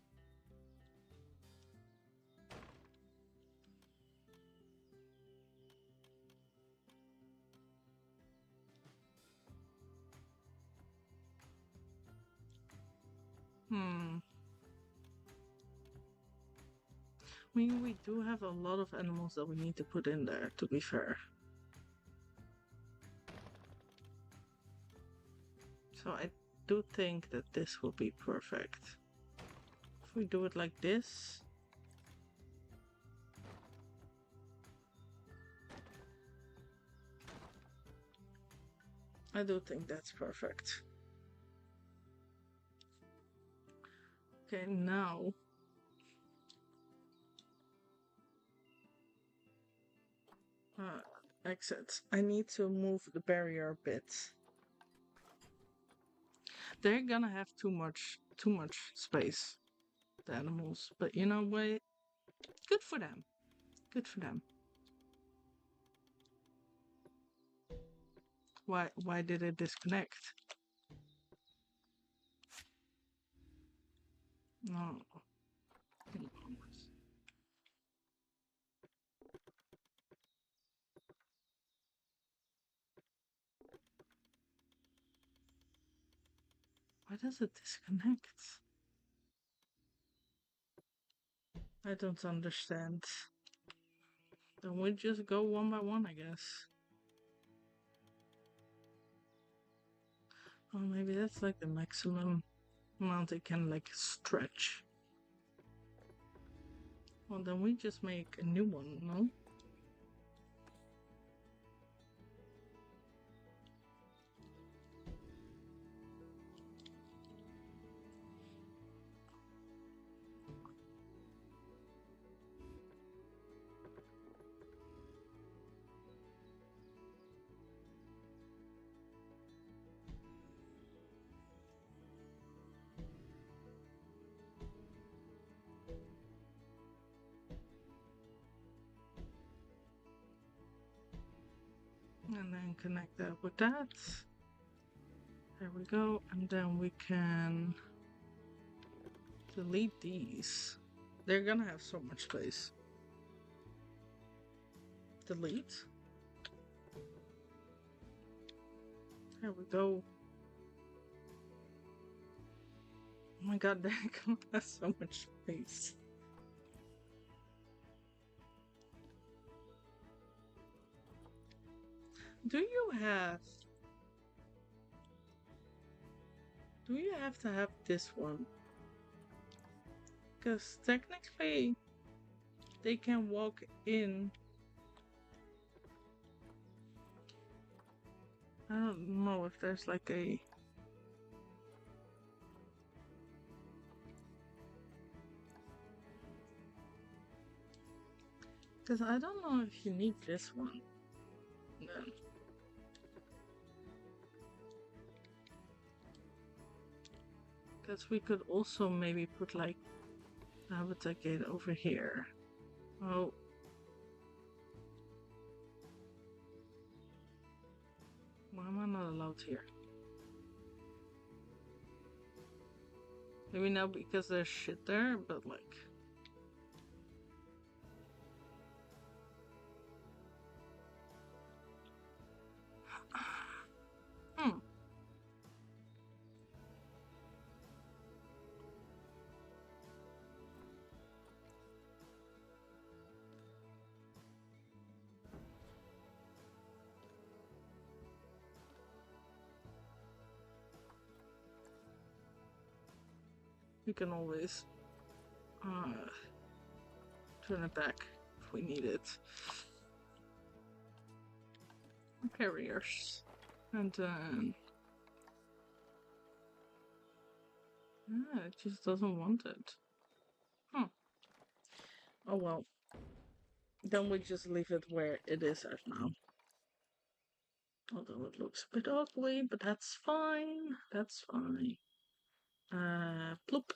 I mean, we do have a lot of animals that we need to put in there, to be fair. So I do think that this will be perfect. If we do it like this. I do think that's perfect. Okay, now... exits. I need to move the barrier a bit. They're gonna have too much space, the animals. But you know what? Good for them. Good for them. Why did it disconnect? No. Why does it disconnect? I don't understand. Then we just go one by one, I guess. Oh, maybe that's like the maximum amount it can like stretch. Well, then we just make a new one, no? And then connect that with that. There we go. And then we can delete these. They're gonna have so much space. Delete. There we go. Oh my god, they're gonna have so much space. Do you have to have this one? Because technically they can walk in. I don't know if there's like a because I don't know if you need this one. Then because we could also maybe put like a habitat gate over here. Oh. Why am I not allowed here? Maybe now because there's shit there, but like. Hmm. We can always turn it back if we need it. Carriers. And then yeah, it just doesn't want it. Huh. Oh well. Then we just leave it where it is at now. Although it looks a bit ugly, but that's fine. That's fine. Bloop.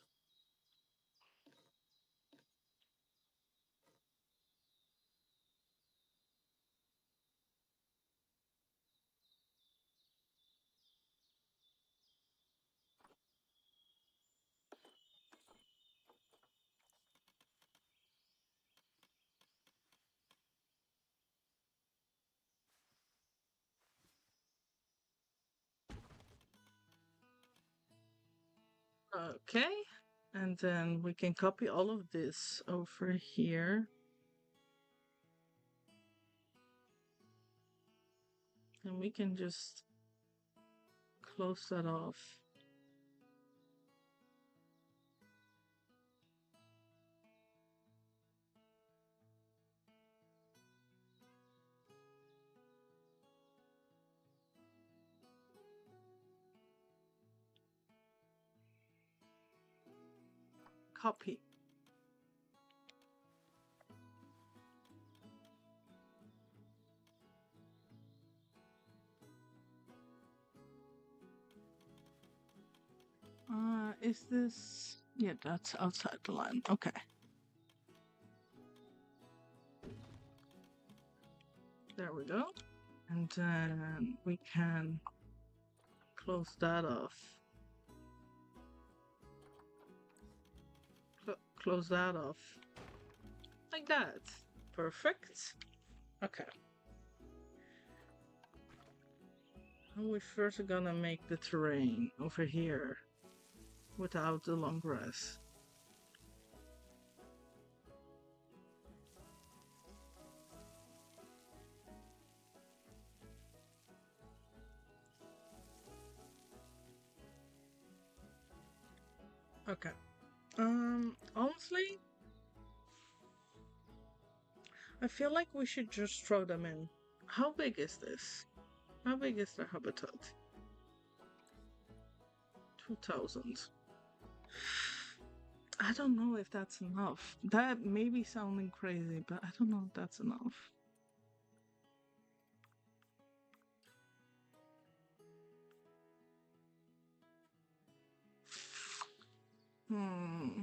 Okay. And then we can copy all of this over here. And we can just close that off. Copy. Is this... Yeah, that's outside the line. Okay. There we go. And then we can close that off. Close that off. Like that. Perfect. Okay. And we're first gonna make the terrain over here without the long grass. Okay. Honestly, I feel like we should just throw them in. How big is this? How big is their habitat? 2,000. I don't know if that's enough. That may be sounding crazy, but I don't know if that's enough. Hmm.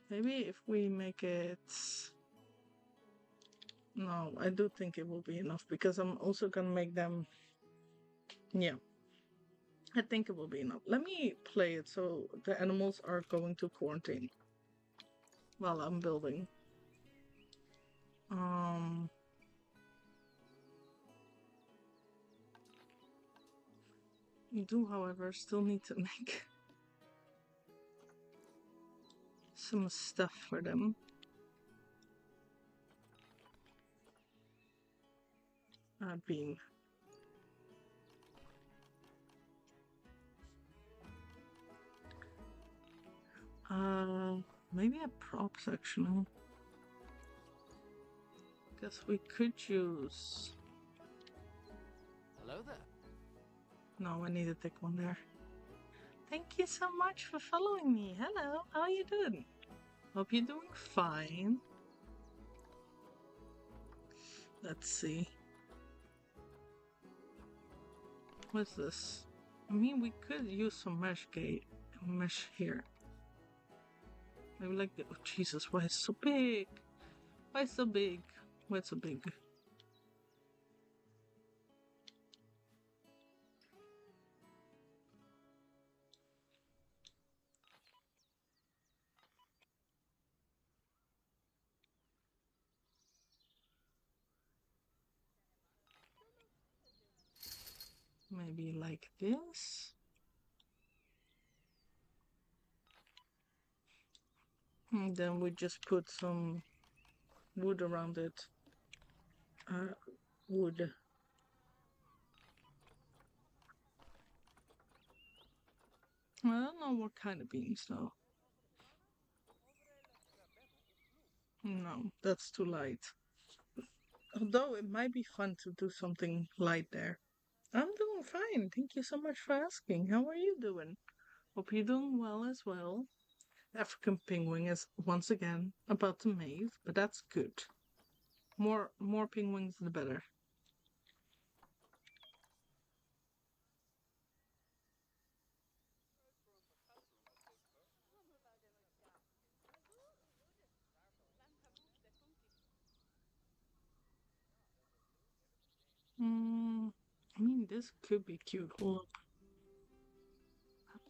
Maybe if we make it... No, I do think it will be enough because I'm also gonna make them... Yeah. I think it will be enough. Let me play it so the animals are going to quarantine while I'm building. You do, however, still need to make some stuff for them. Bean. Maybe a prop section. Guess we could use... Hello there. No, I need to take one there. Thank you so much for following me. Hello, how are you doing? Hope you're doing fine. Let's see. What's this? I mean, we could use some mesh here. I would like the... Oh, Jesus, why is it so big? Why is it so big? Why is it so big? Maybe like this. And then we just put some wood around it. Wood. I don't know what kind of beams though. No, that's too light. Although it might be fun to do something light there. I'm doing fine. Thank you so much for asking. How are you doing? Hope you're doing well as well. African penguin is once again about to mate, but that's good. More penguins the better. I mean, this could be cute. Hold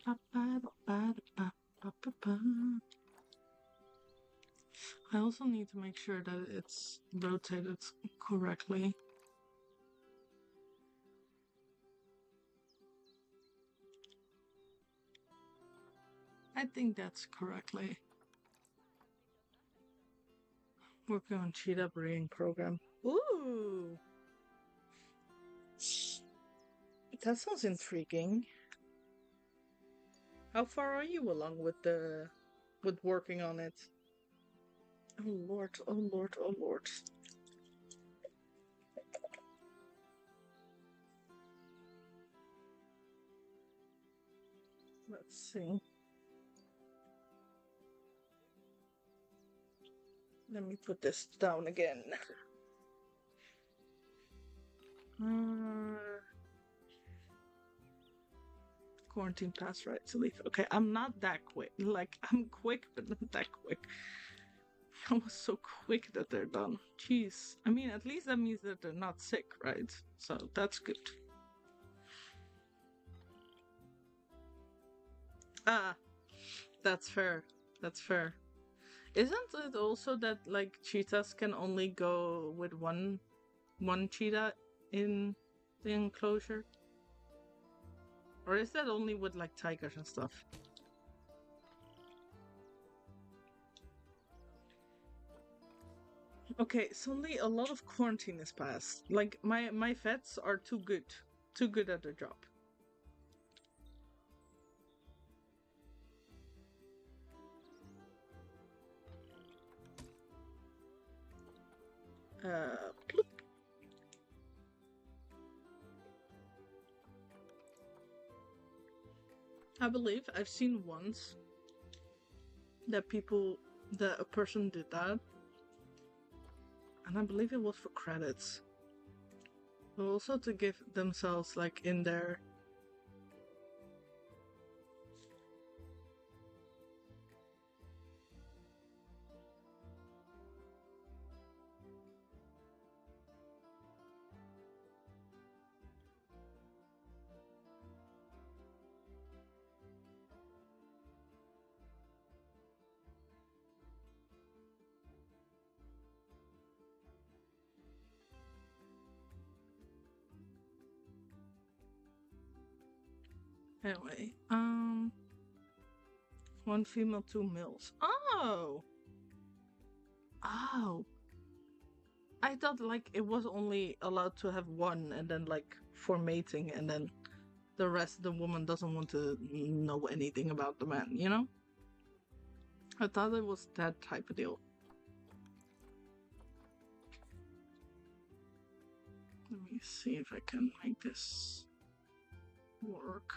up. I also need to make sure that it's rotated correctly. I think that's correctly. Working on cheetah breeding program. Ooh! That sounds intriguing. How far are you along with working on it? Oh lord, oh lord, oh lord. Let's see. Let me put this down again. Quarantine pass right to leave. Okay, I'm not that quick. Like, I'm quick, but not that quick. That was so quick that they're done. Jeez. I mean, at least that means that they're not sick, right? So that's good. Ah, that's fair. That's fair. Isn't it also that like cheetahs can only go with one cheetah in the enclosure? Or is that only with like tigers and stuff? Okay, suddenly a lot of quarantine is passed. Like my vets are too good at their job. Bloop. I believe I've seen once that a person did that, and I believe it was for credits, but also to give themselves like in their anyway. One female, two males. Oh, oh. I thought like it was only allowed to have one, and then like for mating, and then the rest the woman doesn't want to know anything about the man. You know? I thought it was that type of deal. Let me see if I can make this work.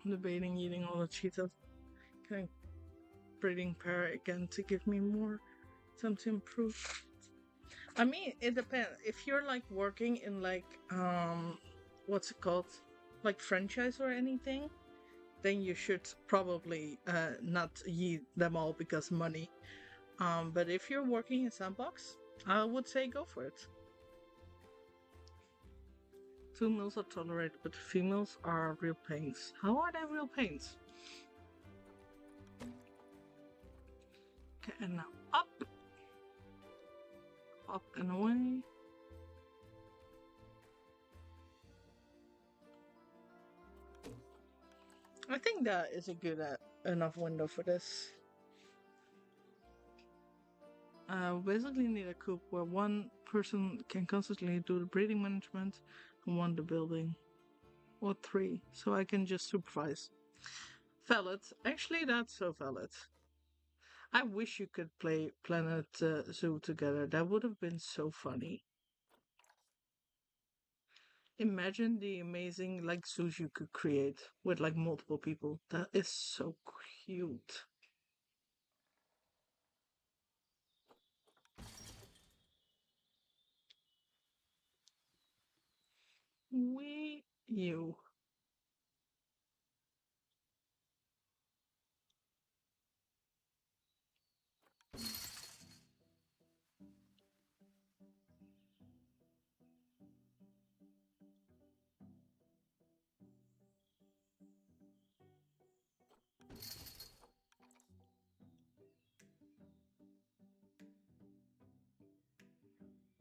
I'm debating eating all the cheetahs. Can I breeding pair again to give me more time to improve? I mean, it depends. If you're like working in like what's it called? Like franchise or anything, then you should probably not eat them all because money. But if you're working in sandbox, I would say go for it. Two males are tolerated, but females are real pains. How are they real pains? Okay, and now up. Up and away. I think that is a good enough window for this. Basically need a coop where one person can constantly do the breeding management and one the building. Or three, so I can just supervise. Valid. Actually, that's so valid. I wish you could play Planet Zoo together. That would have been so funny. Imagine the amazing like zoos you could create with like multiple people. That is so cute. We you.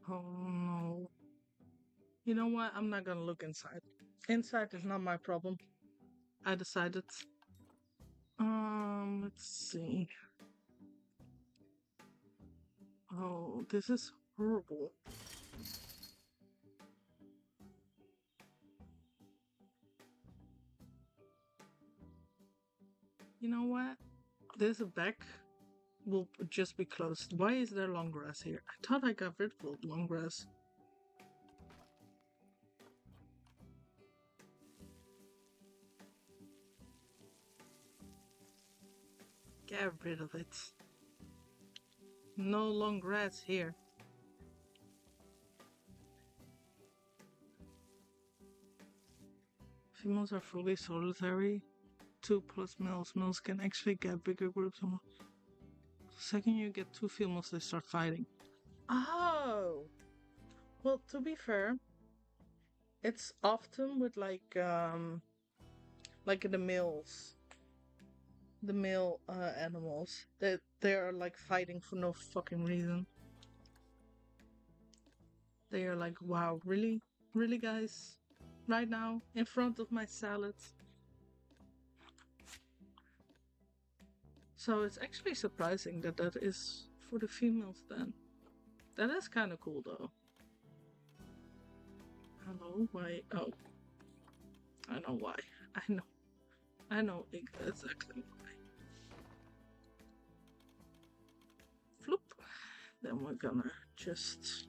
Oh no. You know what? I'm not gonna look inside. Inside is not my problem. I decided. Let's see. Oh, this is horrible. You know what? This back will just be closed. Why is there long grass here? I thought I got rid of long grass. Get rid of it. No long grass here. Females are fully solitary. 2+ males. Males can actually get bigger groups. The second you get 2 females, they start fighting. Oh! Well, to be fair, it's often with like the males. The male animals. That they are like fighting for no fucking reason. They are like, wow, really? Really, guys? Right now? In front of my salad? So it's actually surprising that that is for the females then. That is kind of cool though. Hello? Why? Oh. I know why. I know exactly why. Floop. Then we're gonna just...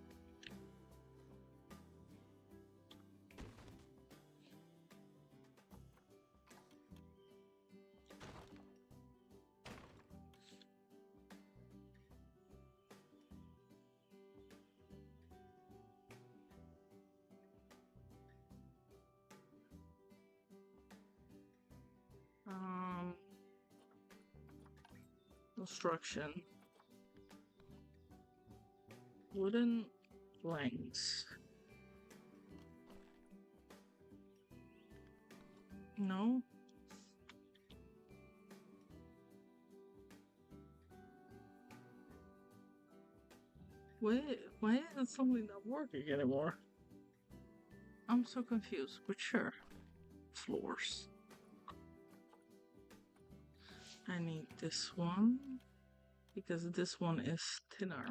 Construction. Wooden planks. No? Why isn't something not working anymore? I'm so confused, but sure. Floors. I need this one because this one is thinner.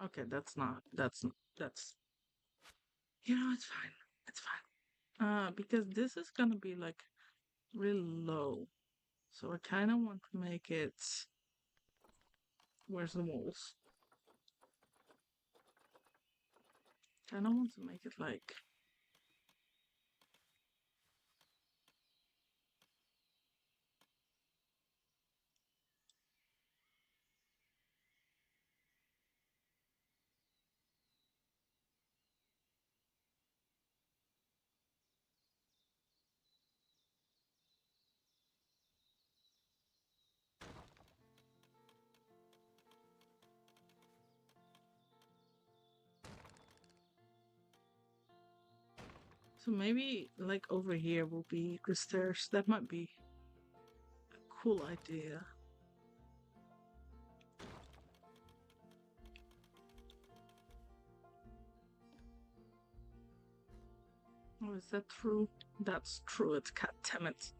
Okay, that's you know, it's fine. It's fine. Because this is gonna be like really low. So I kinda want to make it... Where's the walls? Kinda want to make it like... So maybe like over here will be the stairs. That might be a cool idea. Oh, is that true? That's true. It's cat damn it.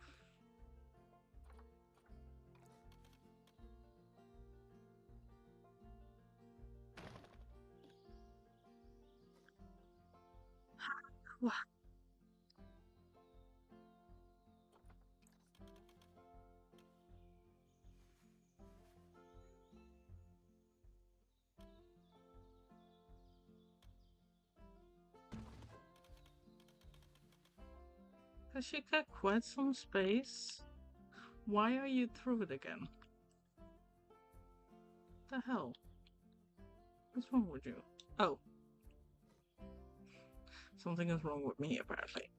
What? Has she got quite some space? Why are you through it again? The hell? What's wrong with you? Oh. Something is wrong with me, apparently.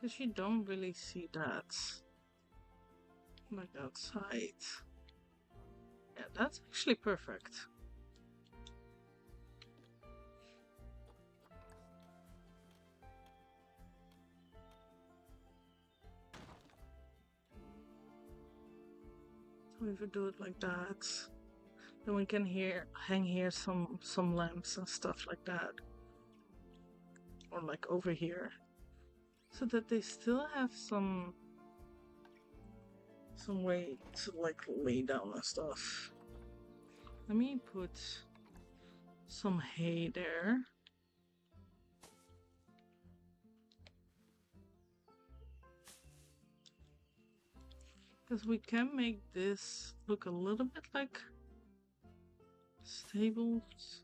Because you don't really see that. Like outside. Yeah, that's actually perfect. So if we do it like that, then we can hang here some lamps and stuff like that. Or like over here. So that they still have some way to like lay down and stuff. Let me put some hay there. Because we can make this look a little bit like stables.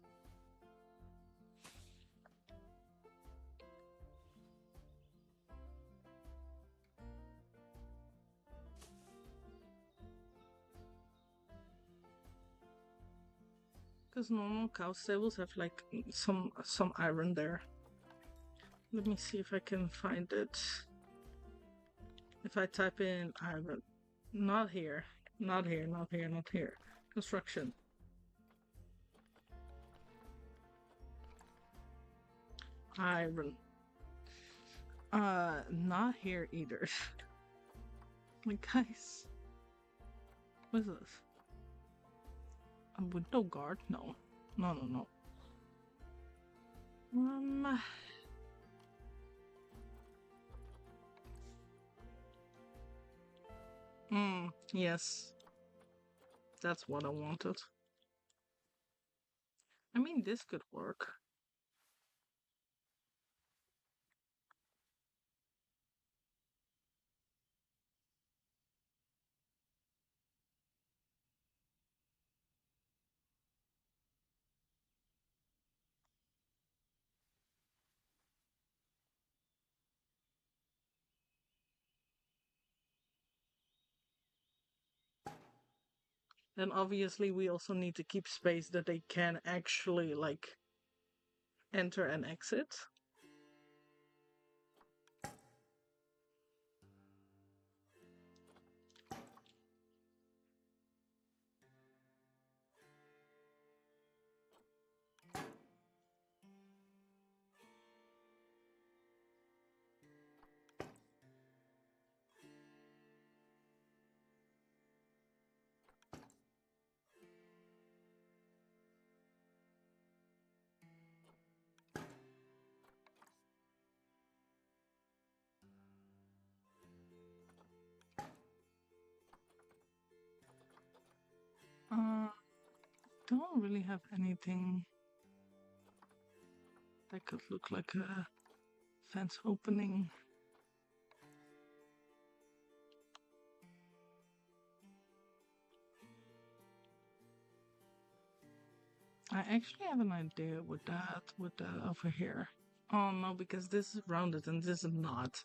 Because normal cow stables have like some iron there. Let me see if I can find it. If I type in iron, not here, not here, not here, not here. Construction. Iron. Not here either. Like, guys, what is this? A window guard? No, no, no, no. Yes, that's what I wanted. I mean, this could work. Then obviously we also need to keep space that they can actually like enter and exit. Don't really have anything that could look like a fence opening. I actually have an idea with that over here. Oh no, because this is rounded and this is not.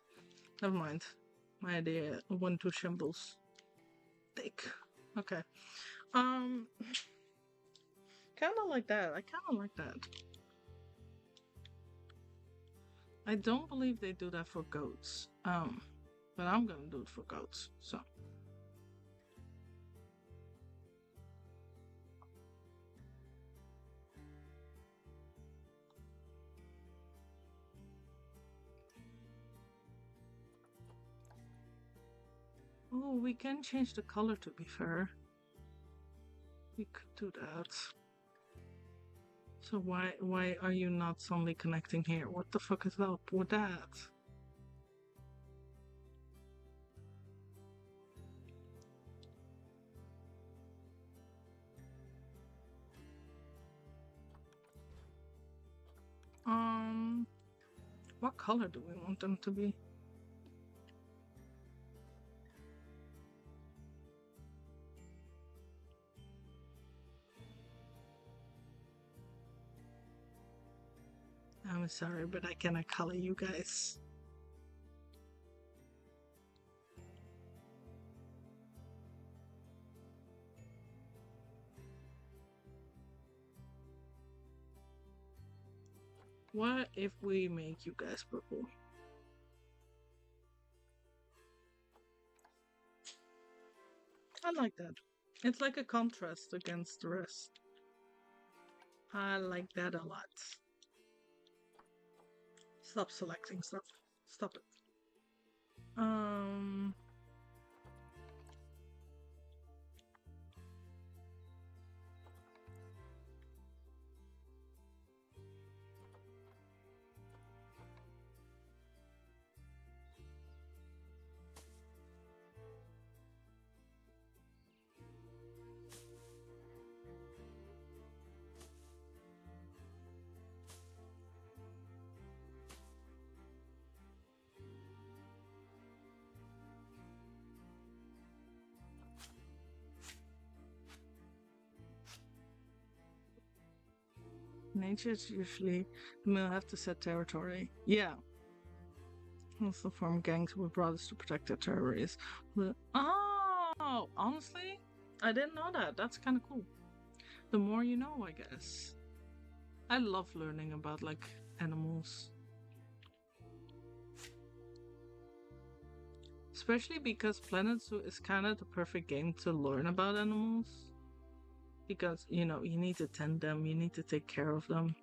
Never mind. My idea went to shambles. Thick. Okay. Kinda like that. I kinda like that. I don't believe they do that for goats. But I'm gonna do it for goats, so. Oh, we can change the color to be fair. We could do that. So why are you not suddenly connecting here? What the fuck is up with that? What color do we want them to be? I'm sorry, but I cannot color you guys. What if we make you guys purple? I like that. It's like a contrast against the rest. I like that a lot. Stop selecting stuff. Stop it. Nature's usually the male have to set territory. Yeah. Also form gangs with brothers to protect their territories. Oh, honestly, I didn't know that. That's kind of cool. The more you know, I guess. I love learning about like animals. Especially because Planet Zoo is kind of the perfect game to learn about animals. Because, you know, you need to tend them, you need to take care of them.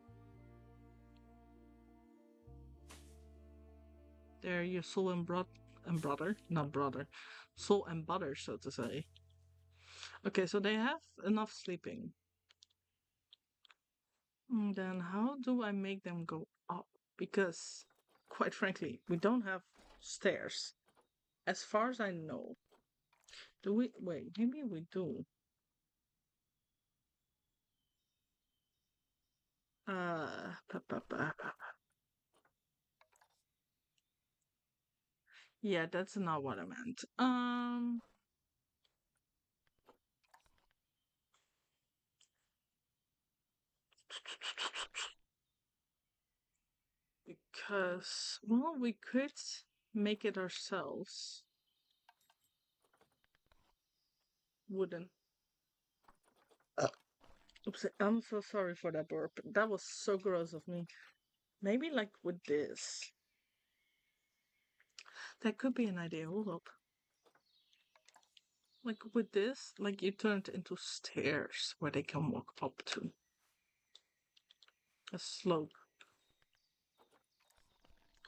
They're your soul and brother, not brother, soul and butter, so to say. Okay, so they have enough sleeping. And then how do I make them go up? Because, quite frankly, we don't have stairs. As far as I know. Do we? Wait, maybe we do. Uh, yeah, that's not what I meant. Because, well, we could make it ourselves. Wooden. Oops, I'm so sorry for that burp. That was so gross of me. Maybe like with this. That could be an idea. Hold up. Like with this, like you turn it into stairs where they can walk up to. A slope.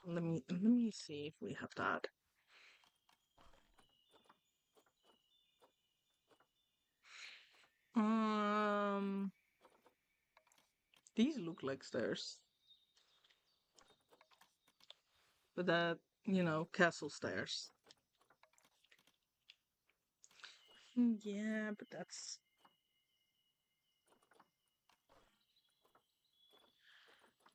Let me see if we have that. These look like stairs. But that, castle stairs. Yeah, but that's...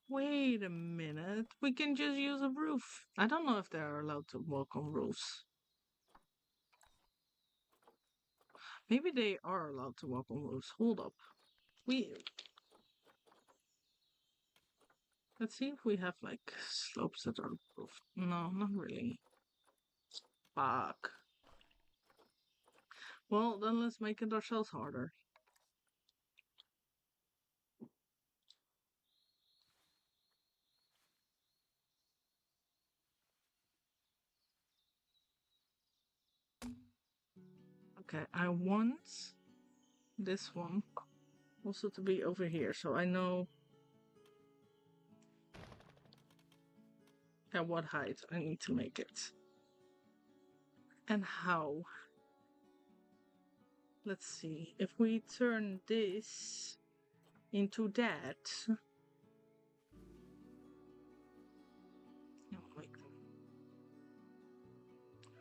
Wait a minute. We can just use a roof. I don't know if they're allowed to walk on roofs. Maybe they are allowed to walk on roofs. Hold up. Let's see if we have like slopes that are roofed. No, not really. Fuck. Well, then let's make it ourselves harder. Okay, I want this one also to be over here, so I know at what height I need to make it. And how. Let's see, if we turn this into that, make them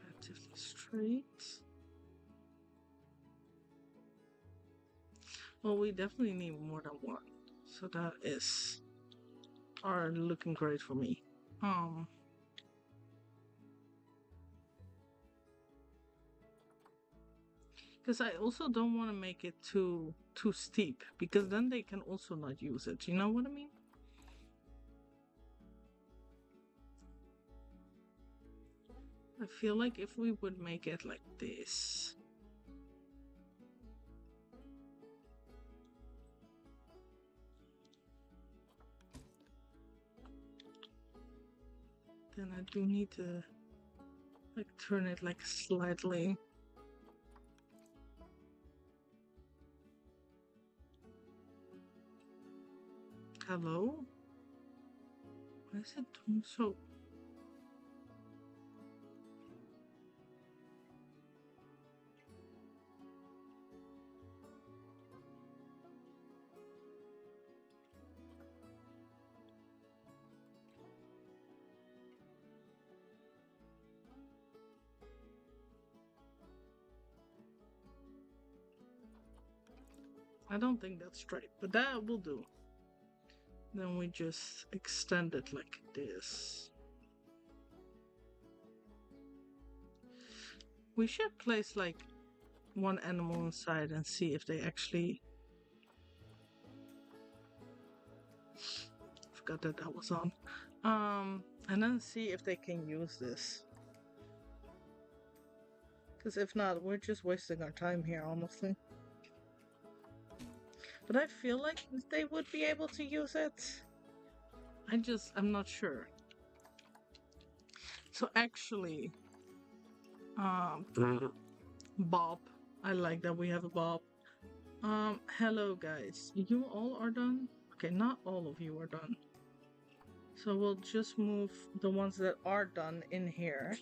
relatively straight. Well, we definitely need more than one, so that are looking great for me. Because I also don't want to make it too steep, because then they can also not use it. You know what I mean? I feel like if we would make it like this. Then I do need to like turn it like slightly. Hello? Why is it doing so? I don't think that's straight, but that will do. Then we just extend it like this. We should place like one animal inside and see if they actually... forgot that that was on. And then see if they can use this. Because if not, we're just wasting our time here, honestly. But I feel like they would be able to use it. I'm not sure. So actually, Bob. I like that we have a Bob. Hello guys. You all are done? Okay, not all of you are done. So we'll just move the ones that are done in here.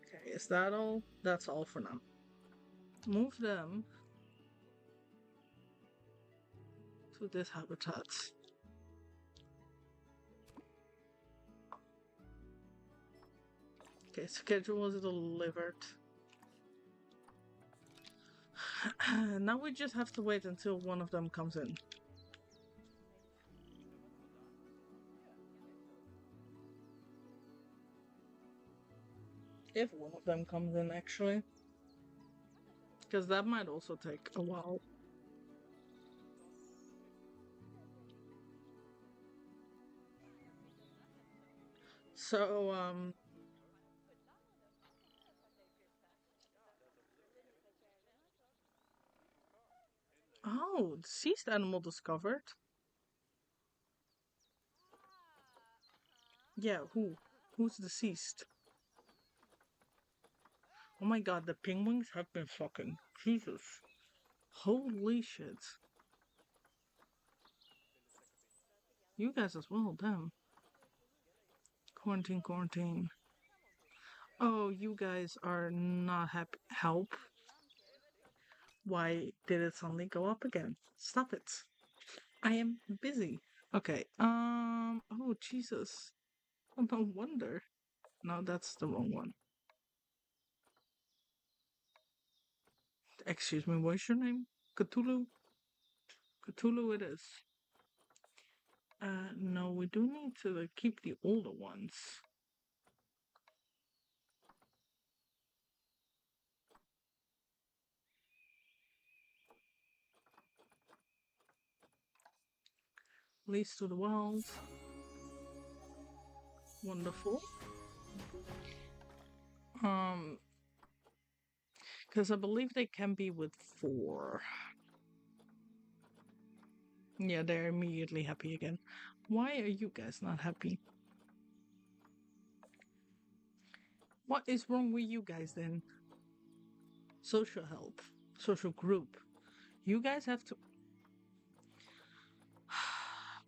Okay, is that all? That's all for now. Move them to this habitat. Okay, schedule was delivered. Now we just have to wait until one of them comes in. If one of them comes in, actually. Because that might also take a while. So, oh, deceased animal discovered. Yeah, who? Who's deceased? Oh my god, the penguins have been fucking. Jesus. Holy shit. You guys as well, damn. Quarantine, quarantine. Oh, you guys are not happy. Help. Why did it suddenly go up again? Stop it. I am busy. Okay, oh, Jesus. Oh, no wonder. No, that's the wrong one. Excuse me, what's your name? Cthulhu? Cthulhu it is. No, we do need to keep the older ones. Leads to the wild. Wonderful. Because I believe they can be with 4. Yeah, they're immediately happy again. Why are you guys not happy? What is wrong with you guys then? Social help. Social group. You guys have to...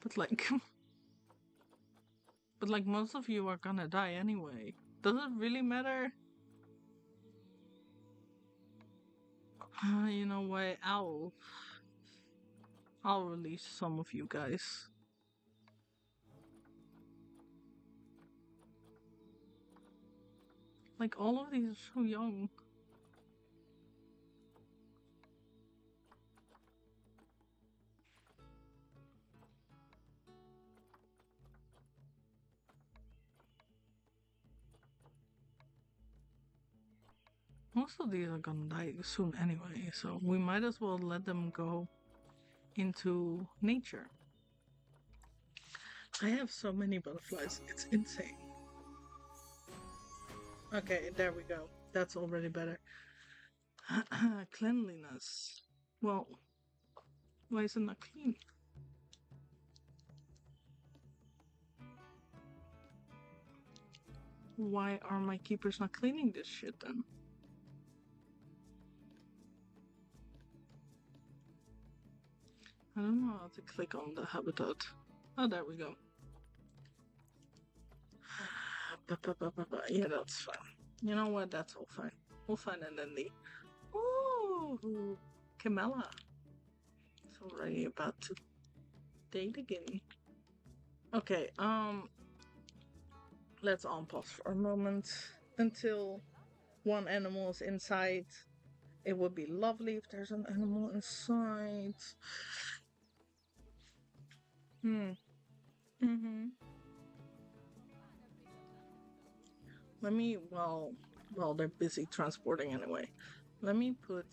But like... But like most of you are gonna die anyway. Does it really matter? You know what? I'll release some of you guys. Like all of these are so young. Most of these are gonna die soon anyway, so we might as well let them go into nature. I have so many butterflies, it's insane. Okay, there we go. That's already better. Cleanliness. Well, why is it not clean? Why are my keepers not cleaning this shit then? I don't know how to click on the habitat. Oh, there we go. Yeah, that's fine. You know what? That's all fine. We'll find it in the... Ooh, Camilla. It's already about to date again. Okay, let's unpause for a moment until one animal is inside. It would be lovely if there's an animal inside. Mm-hmm. Let me, well, they're busy transporting anyway. Let me put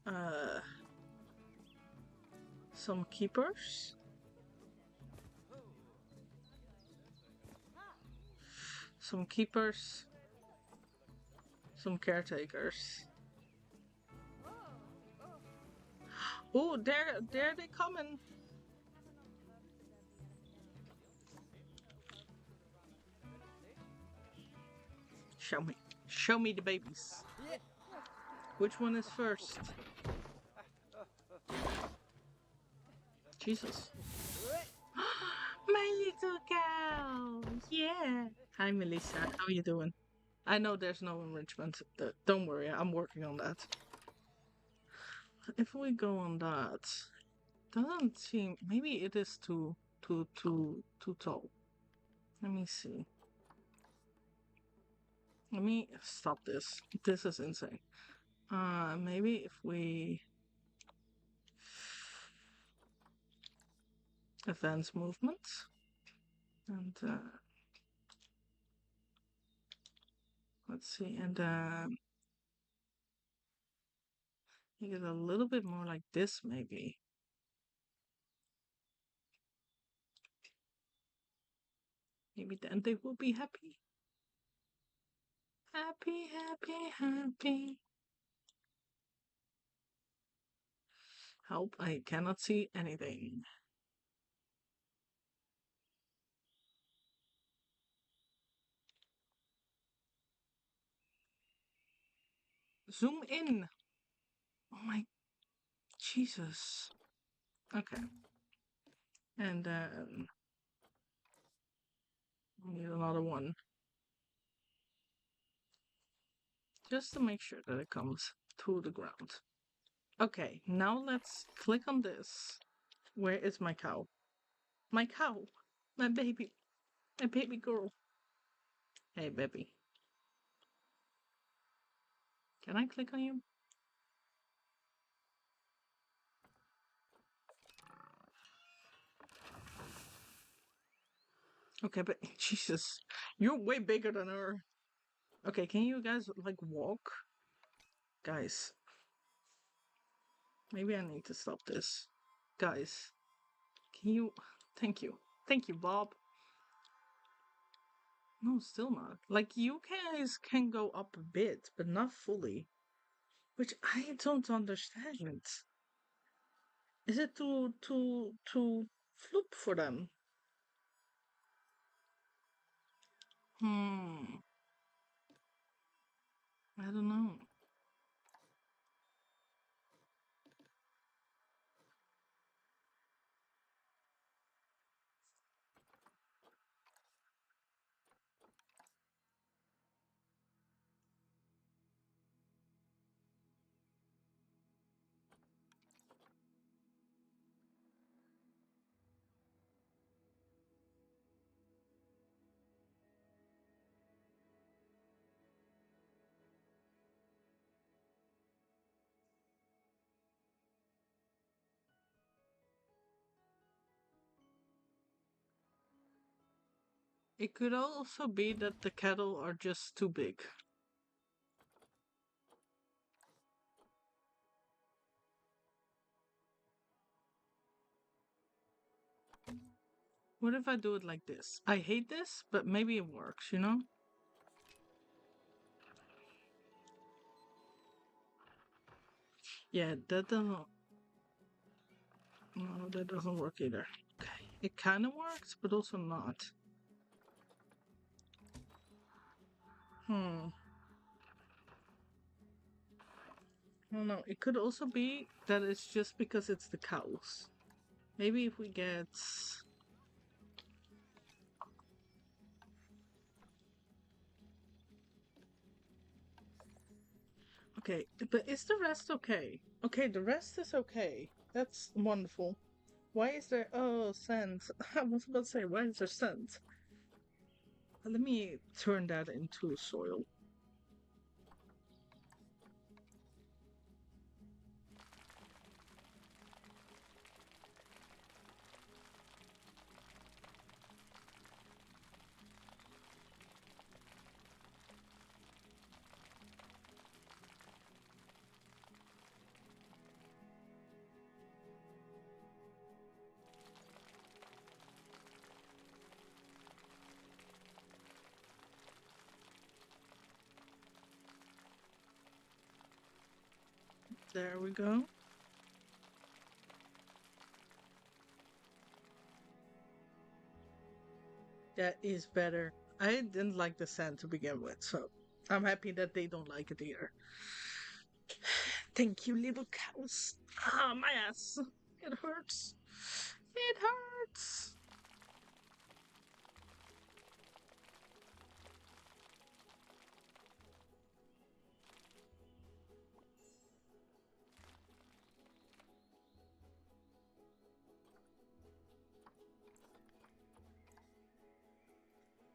Uh, some keepers. Some keepers. Some caretakers. Oh, there they coming. Show me the babies. Which one is first? Jesus. My little cow. Yeah. Hi, Melissa. How are you doing? I know there's no enrichment. Don't worry, I'm working on that. If we go on that, doesn't seem. Maybe it is too tall. Let me see. Let me stop this. This is insane. Maybe if we advance movements and let's see, and make it a little bit more like this, maybe. Maybe then they will be happy. Happy, happy, happy. Help, I cannot see anything. Zoom in. Oh my Jesus. Okay. And then we need another one. Just to make sure that it comes to the ground. Okay, now let's click on this. Where is my cow? My cow! My baby! My baby girl! Hey, baby. Can I click on you? Okay, but Jesus, you're way bigger than her. Okay, can you guys like walk? Guys, maybe I need to stop this. Guys, can you? Thank you. Thank you, Bob. No, still not. Like, you guys can go up a bit, but not fully. Which I don't understand. Is it too floop for them? Hmm. I don't know. It could also be that the cattle are just too big. What if I do it like this? I hate this, but maybe it works, you know? Yeah, that doesn't. No, that doesn't work either. Okay. It kind of works, but also not. Hmm. I don't know. It could also be that it's just because it's the cows. Maybe if we get. Okay, but is the rest okay? Okay, the rest is okay. That's wonderful. Why is there. Oh, sand. I was about to say, why is there sand? Let me turn that into soil. There we go. That is better. I didn't like the sand to begin with, so I'm happy that they don't like it either. Thank you, little cows. Ah, my ass. It hurts. It hurts.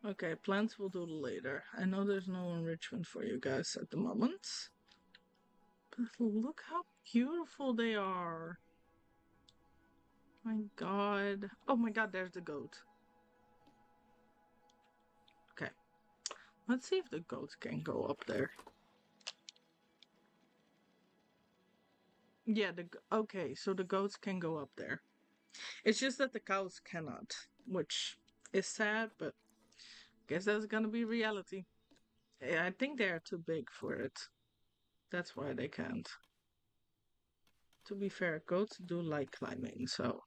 Okay, plants will do later. I know there's no enrichment for you guys at the moment. But look how beautiful they are. My god. Oh my god, there's the goat. Okay. Let's see if the goat can go up there. Yeah, okay, so the goats can go up there. It's just that the cows cannot, which is sad, but guess that's gonna be reality. Yeah, I think they are too big for it. That's why they can't. To be fair, goats do like climbing, so.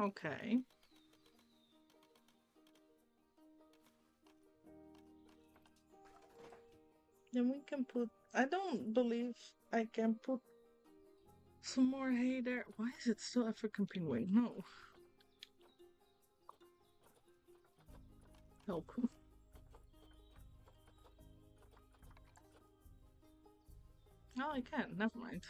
Okay. Then we can put. I don't believe I can put some more hay there. Why is it still African penguin? No. Help. Oh, I can. Never mind.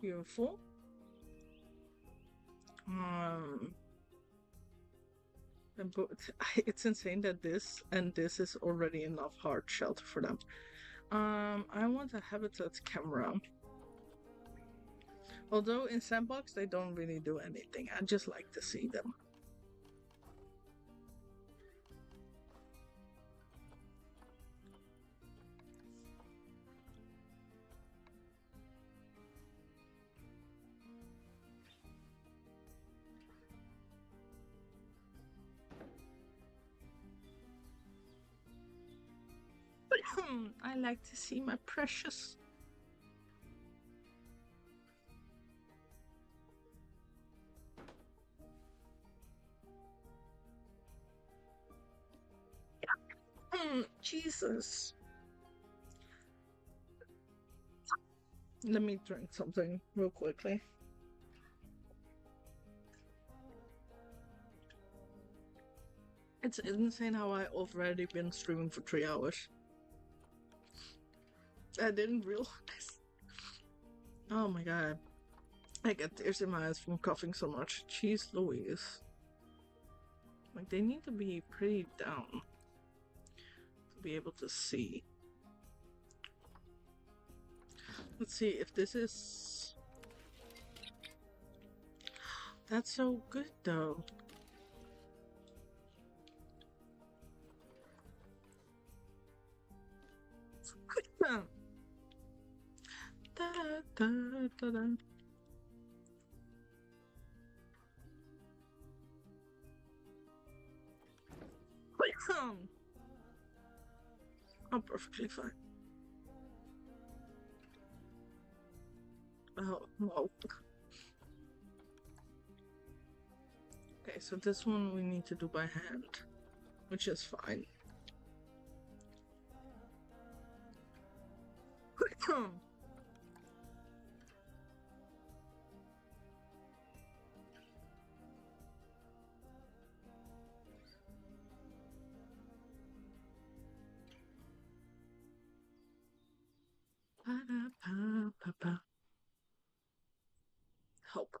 Beautiful. Um, but it's insane that this and this is already enough hard shelter for them. I want a habitat camera. Although in Sandbox they don't really do anything. I just like to see them. I like to see my precious. Jesus. Let me drink something real quickly. It's insane how I already been streaming for 3 hours. I didn't realize. Oh my god. I get tears in my eyes from coughing so much. Jeez Louise. Like, they need to be pretty down to be able to see. Let's see if this is. That's so good though. Da, da, da, da, da. I'm perfectly fine. Oh, no. Okay, so this one we need to do by hand, which is fine. Help.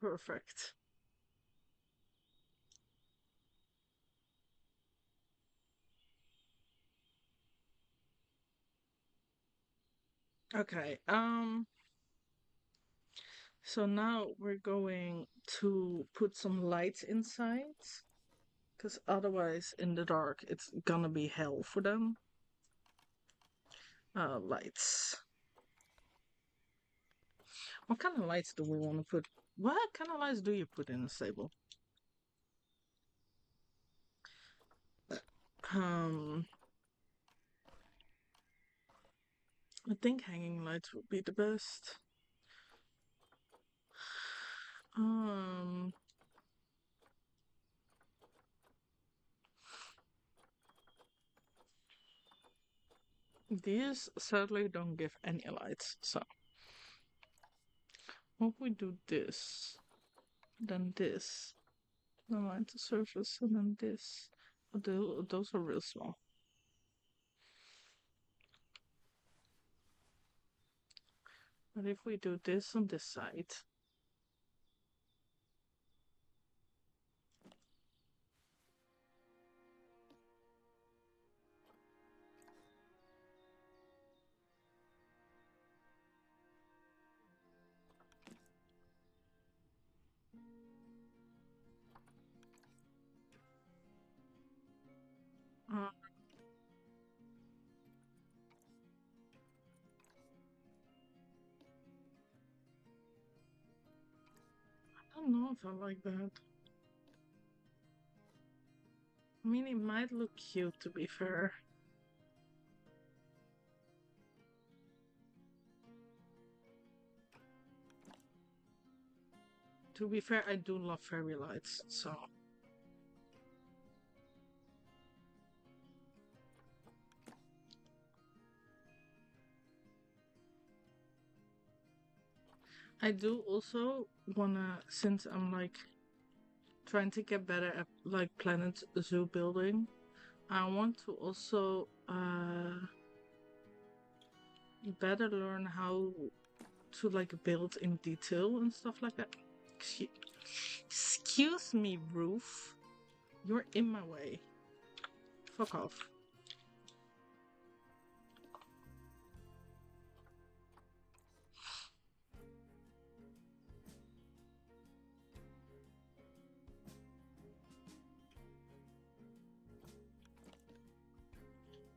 Perfect. Okay. So now we're going to put some lights inside, because otherwise in the dark it's gonna be hell for them. Lights. What kind of lights do we want to put? What kind of lights do you put in a stable? Um, I think hanging lights would be the best. Um, these sadly don't give any lights, so what we do this, then this, then line to surface, and then this. Those are real small. But if we do this on this side, uh, I don't know if I like that. I mean, it might look cute to be fair. To be fair, I do love fairy lights, so. I do also wanna, since I'm like trying to get better at like planet zoo building, I want to also better learn how to like build in detail and stuff like that. Excuse me, roof. You're in my way. Fuck off.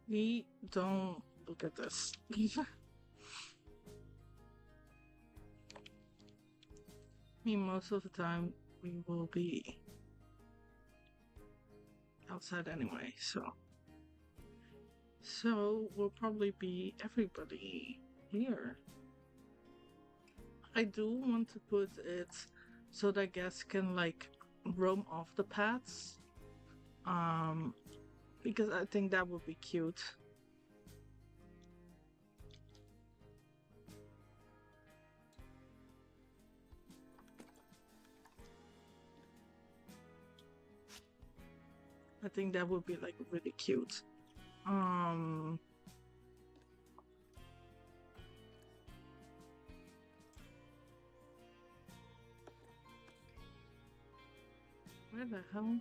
We don't look at this. I mean, most of the time we will be outside anyway, so we'll probably be everybody here. I do want to put it so that guests can like roam off the paths. Because I think that would be cute. I think that would be like really cute. Where the hell?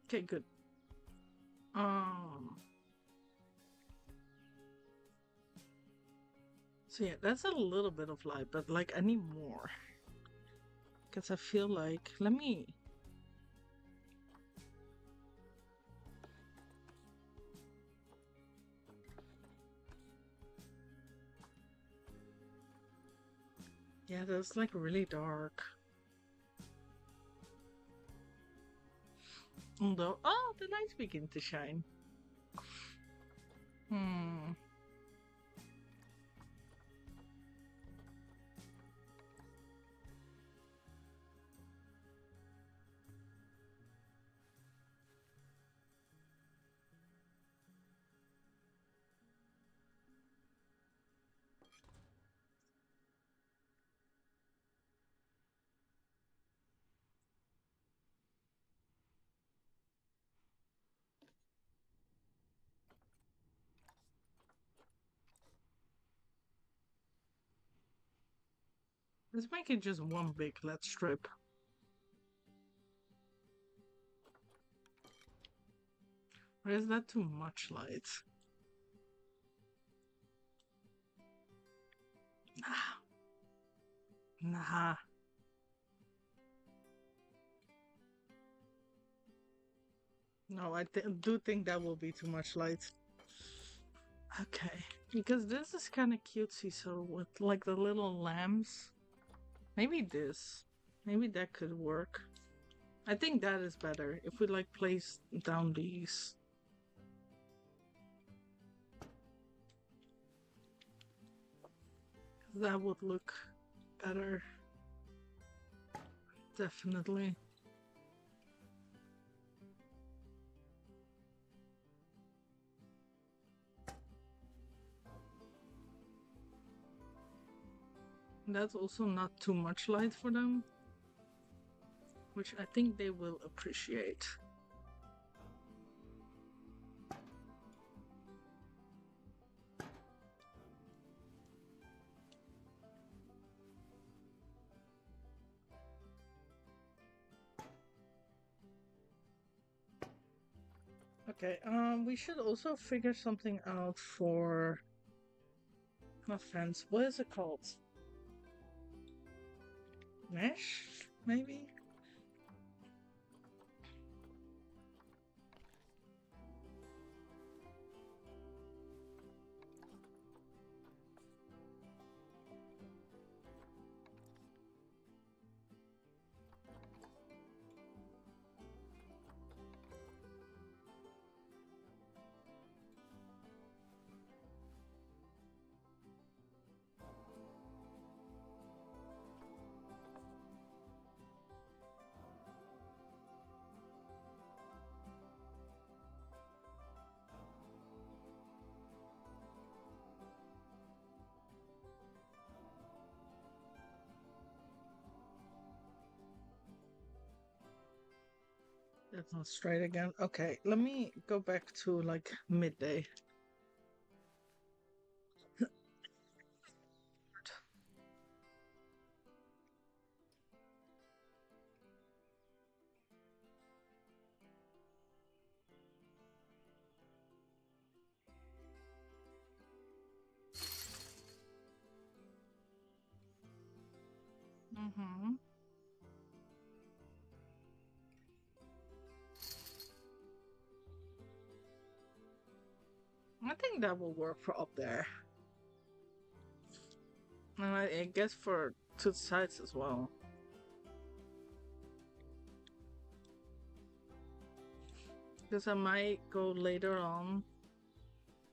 Okay, good. So yeah, that's a little bit of light, but like I need more. Because I feel like, let me. Yeah, that's like really dark. Although, oh, the lights begin to shine. Hmm. Let's make it just one big LED strip. Or is that too much light? Nah. No, I do think that will be too much light. Okay. Because this is kind of cutesy, so with like the little lambs. Maybe this. Maybe that could work. I think that is better if we like place down these. That would look better. Definitely. That's also not too much light for them, which I think they will appreciate. Okay, we should also figure something out for a fence. What is it called? Mesh, maybe? That's not straight again. Okay, let me go back to like midday. Mm-hmm. I think that will work for up there. And I guess for to the sides as well. Because I might go later on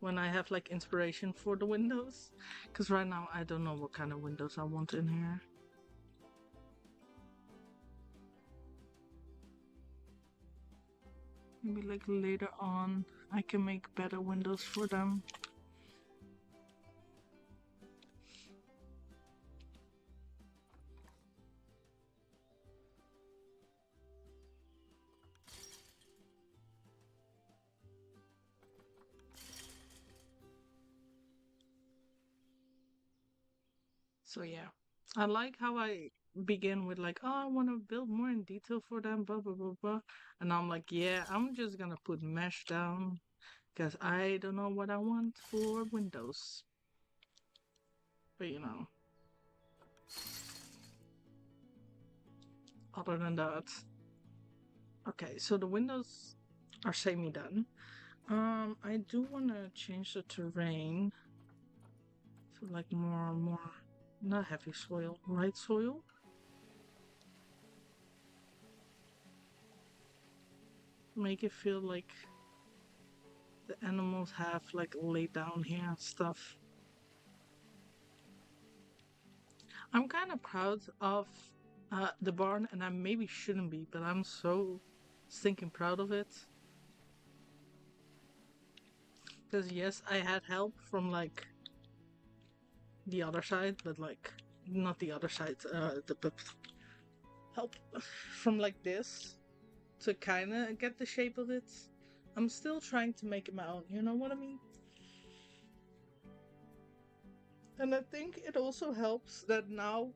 when I have like inspiration for the windows. Because right now I don't know what kind of windows I want in here. Maybe like later on I can make better windows for them. So yeah, I like how I begin with like, oh, I want to build more in detail for them, blah blah blah blah, and I'm like, yeah, I'm just gonna put mesh down because I don't know what I want for windows, but you know, other than that, okay. So the windows are semi done. I do want to change the terrain to like more, not heavy soil, light soil. Make it feel like the animals have like laid down here and stuff. I'm kind of proud of the barn, and I maybe shouldn't be, but I'm so stinking proud of it. Because yes, I had help from like the other side, but like not the other side. The help from like this to kind of get the shape of it. I'm still trying to make it my own. You know what I mean? And I think it also helps that now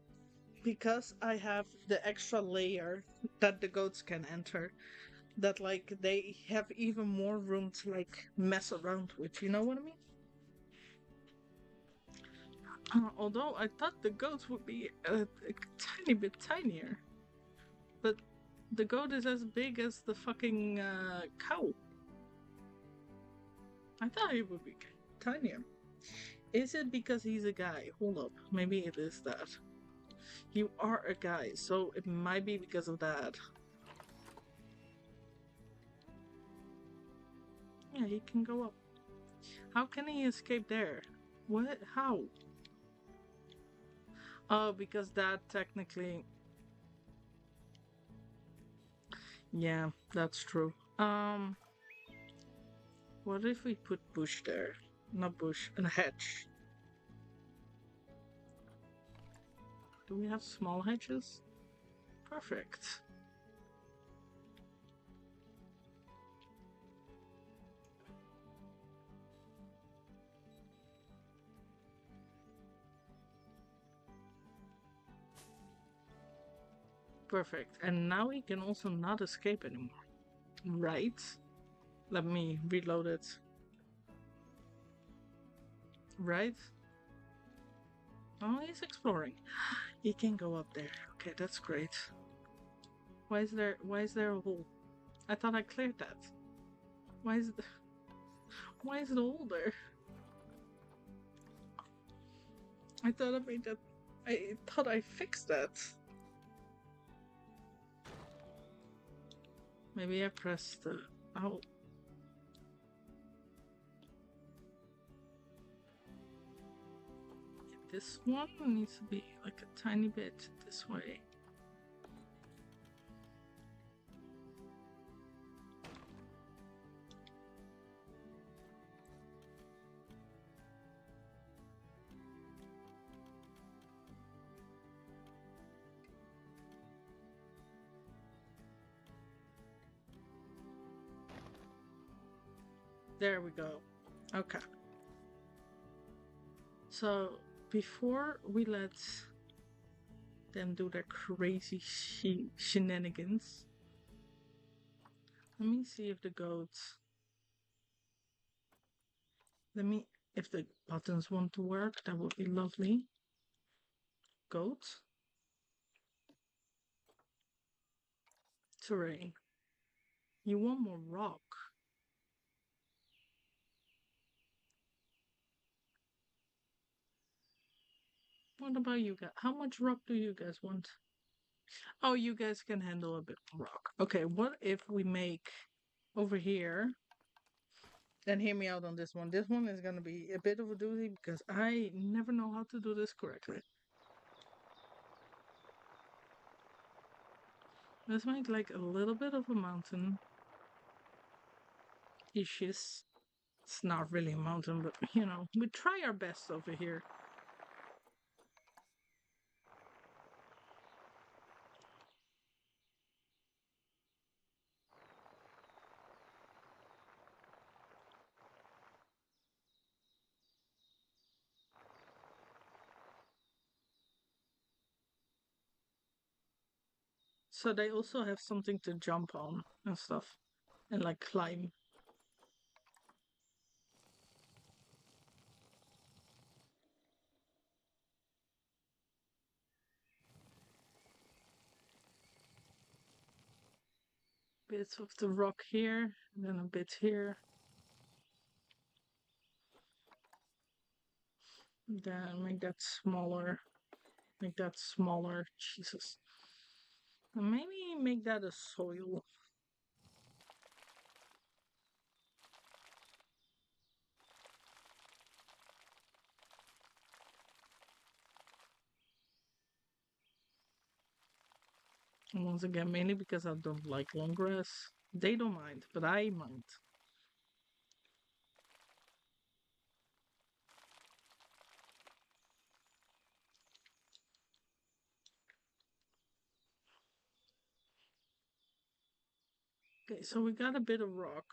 because I have the extra layer that the goats can enter, that like they have even more room to like mess around with. You know what I mean? Although I thought the goats would be a tiny bit tinier, but the goat is as big as the fucking cow. I thought he would be tinier. Is it because he's a guy? Hold up, maybe it is that. You are a guy, so it might be because of that. Yeah, he can go up. How can he escape there? What? How? Oh, because that technically... Yeah, that's true. What if we put bush there? Not bush, a hedge. Do we have small hedges? Perfect. Perfect. And now he can also not escape anymore. Right? Let me reload it. Right? Oh, he's exploring. He can go up there. Okay, that's great. Why is there a hole? I thought I cleared that. Why is the hole there? I thought I made that. I thought I fixed that. Maybe I pressed the... Oh. This one needs to be like a tiny bit this way. There we go. Okay. So before we let them do their crazy shenanigans, let me see if the goats... if the buttons want to work, that would be lovely. Goat. Terrain. You want more rock. What about you guys? How much rock do you guys want? Oh, you guys can handle a bit of rock. Okay, what if we make over here? And hear me out on this one. This one is gonna be a bit of a doozy because I never know how to do this correctly. Let's make like a little bit of a mountain. Issues. It's not really a mountain, but you know, we try our best over here. So they also have something to jump on and stuff. And like climb. Bits of the rock here, and then a bit here. Then make that smaller. Make that smaller. Jesus. And maybe make that a soil. And once again, mainly because I don't like long grass. They don't mind, but I mind. Okay, so we got a bit of rock.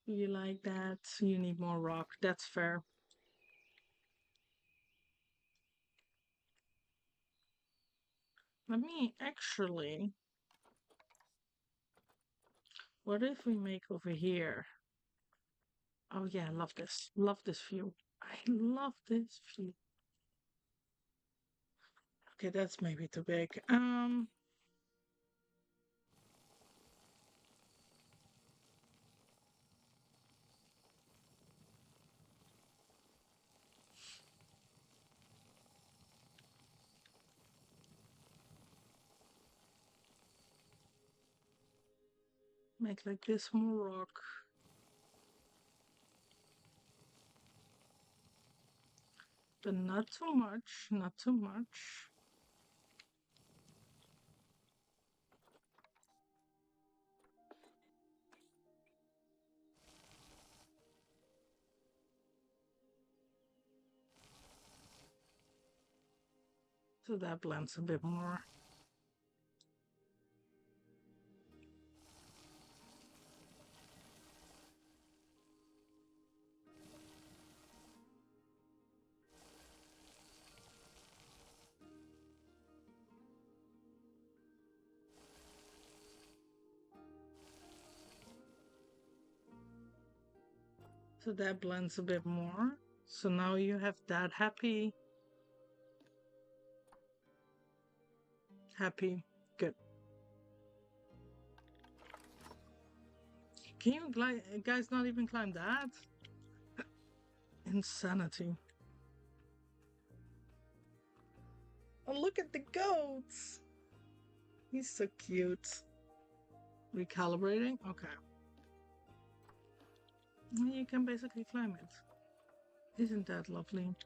You like that? You need more rock. That's fair. Let me actually. What if we make over here? Oh yeah, I love this. Love this view. I love this view. Okay, that's maybe too big. Make like this more rock. But not too much, not too much. So that blends a bit more. So that blends a bit more. So now you have that happy. Happy. Good. Can you guys not even climb that? Insanity. Oh, look at the goats. He's so cute. Recalibrating? Okay. You can basically climb it. Isn't that lovely?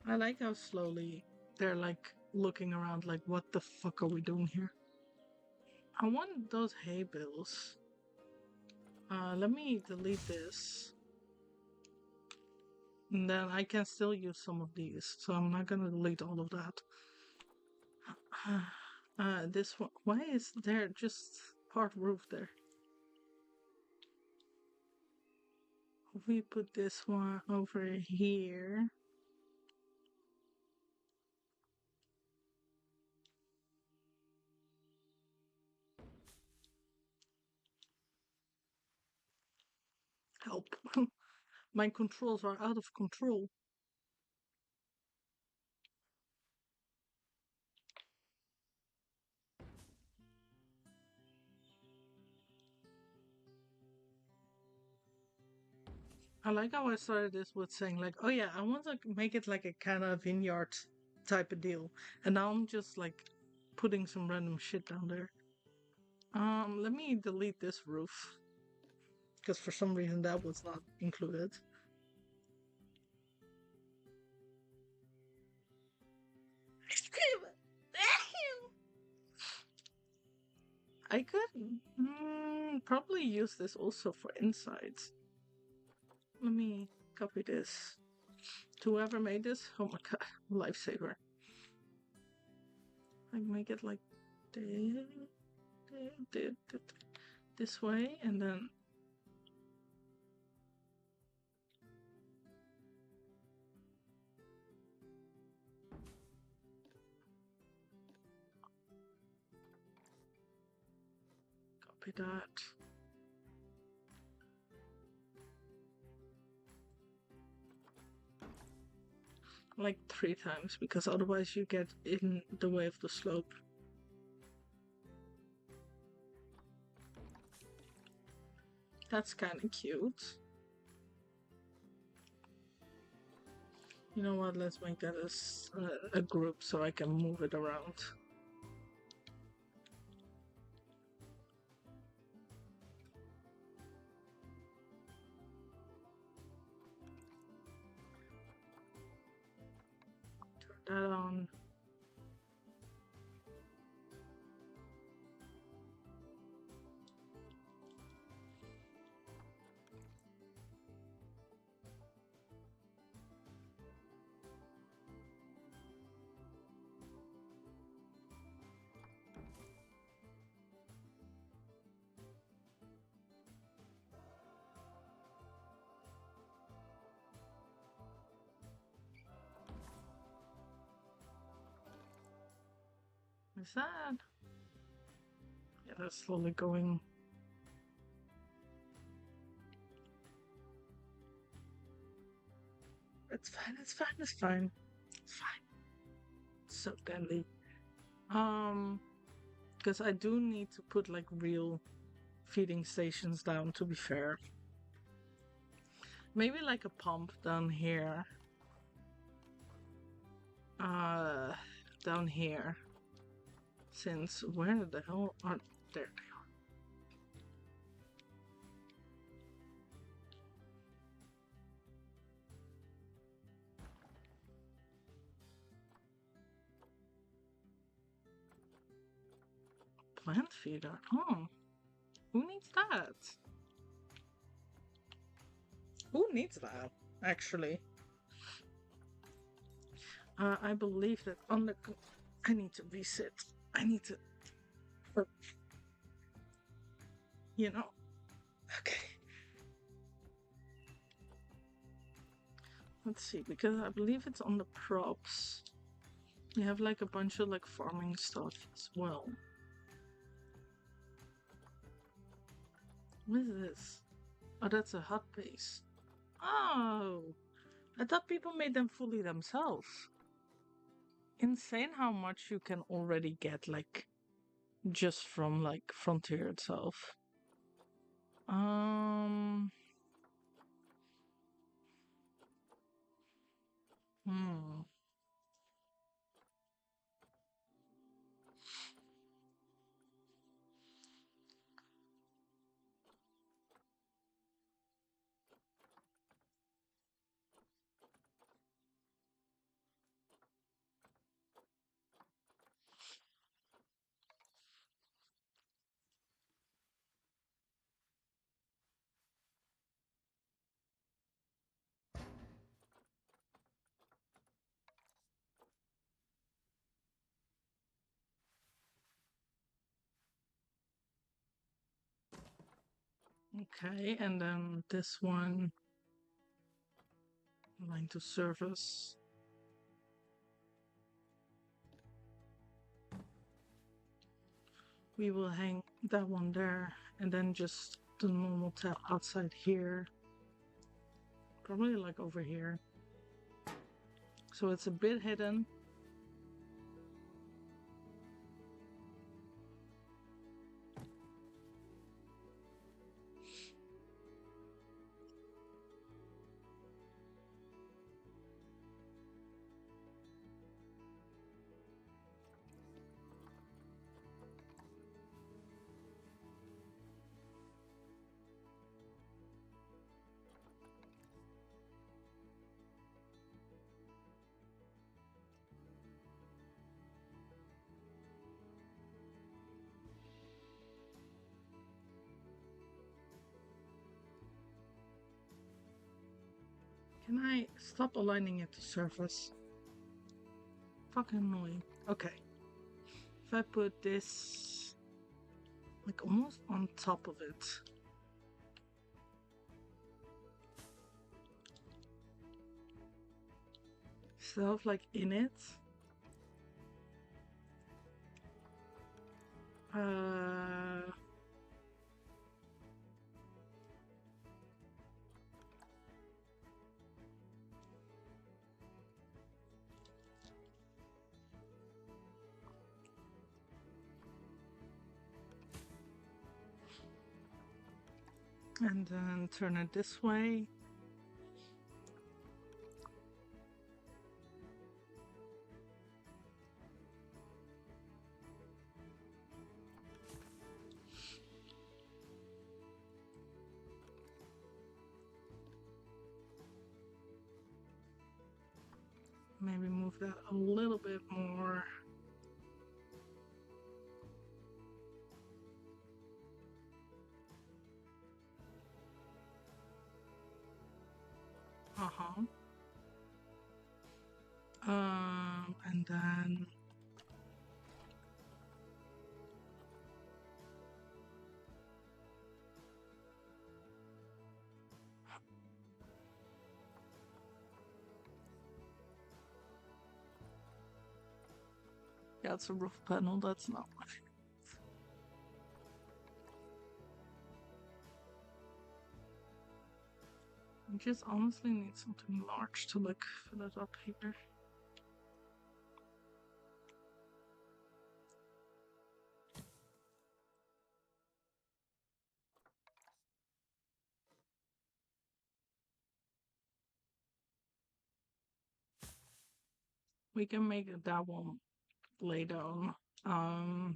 I like how slowly they're like looking around like, what the fuck are we doing here? I want those hay bales. Let me delete this. And then I can still use some of these, so I'm not gonna delete all of that. This one, why is there just part roof there? We put this one over here. Help. My controls are out of control. I like how I started this with saying like, oh yeah, I want to make it like a kind of vineyard type of deal. And now I'm just like putting some random shit down there. Let me delete this roof. Because for some reason that was not included. I could probably use this also for insides. Let me copy this. To whoever made this, oh my god, lifesaver. I make it like this way, and then copy that. Like 3 times, because otherwise you get in the way of the slope. That's kind of cute. You know what, let's make that as a group so I can move it around. Turn that on. is that? Yeah, that's slowly going. It's fine, it's fine, it's fine. It's fine. So deadly. Because I do need to put like real feeding stations down, to be fair. Maybe like a pump down here. Down here. Since where the hell are there they are. Plant feeder. Oh. Who needs that? Who needs that, actually? I believe that on the... I need to reset. I need to... You know. Okay. Let's see, because I believe it's on the props. You have like a bunch of like farming stuff as well. What is this? Oh, that's a hut base. Oh, I thought people made them fully themselves. Insane how much you can already get, like, just from like Frontier itself. Hmm. Okay, and then this one, line to service. We will hang that one there, and then just the normal tap outside here. Probably like over here. So it's a bit hidden. Can I stop aligning it to surface? Fucking annoying. Okay. If I put this like almost on top of it. Instead of like in it. And then turn it this way. Maybe move that a little bit more. And then Yeah, it's a roof panel. That's not much. I just honestly need something large to like fill it up here. We can make that one later on.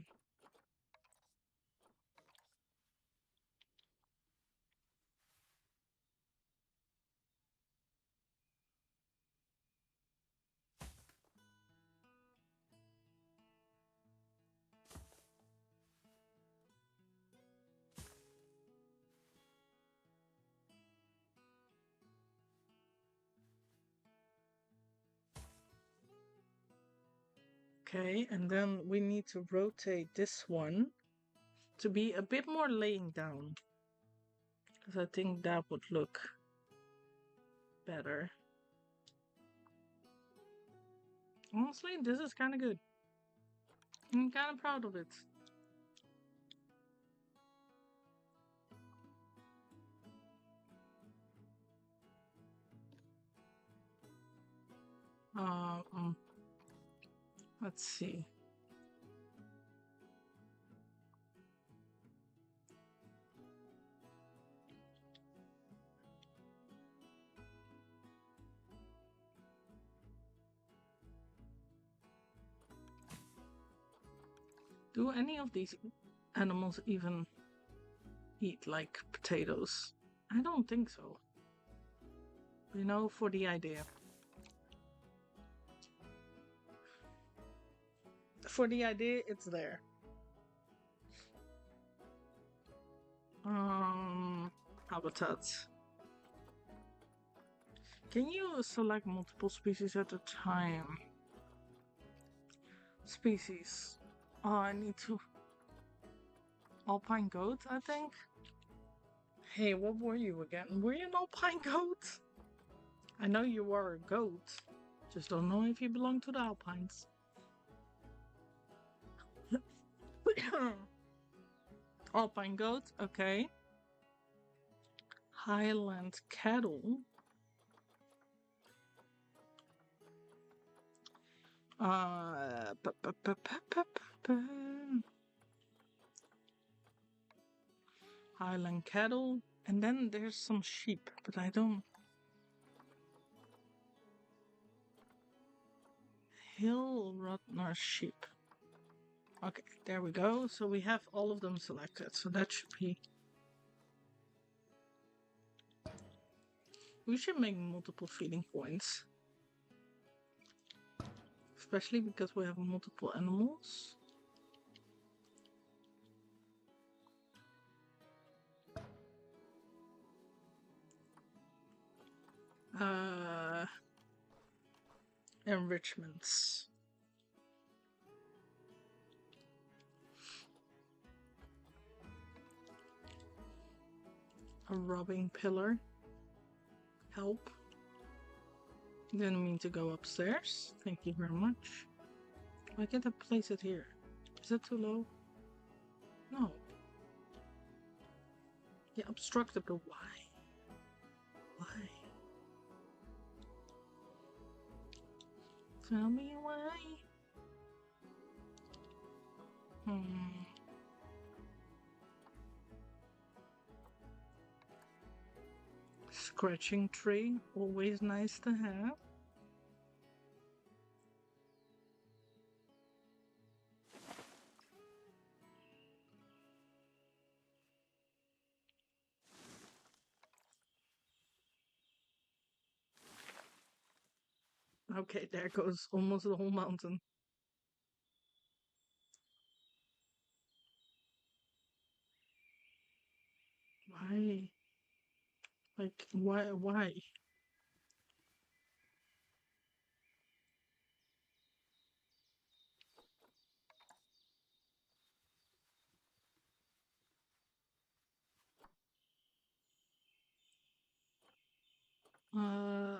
Okay, and then we need to rotate this one to be a bit more laying down, because I think that would look better. Honestly, this is kind of good. I'm kind of proud of it. Let's see. Do any of these animals even eat like potatoes? I don't think so. You know, for the idea. For the idea, it's there. Habitats. Can you select multiple species at a time? Species. Oh, I need to. Alpine goat, I think. Hey, what were you again? Were you an alpine goat? I know you were a goat. Just don't know if you belong to the alpines. Alpine goat, okay. Highland cattle. Highland cattle, and then there's some sheep, but I don't. Hill Rotner sheep. Okay, there we go. So we have all of them selected. So that should be. We should make multiple feeding points. Especially because we have multiple animals. Enrichments. A robbing pillar. Help. Didn't mean to go upstairs. Thank you very much. Why can't I place it here? Is it too low? No. Yeah, obstructed, but why? Why? Tell me why. Scratching tree, always nice to have. Okay, there goes almost the whole mountain. Why? Like, why? Why? Uh,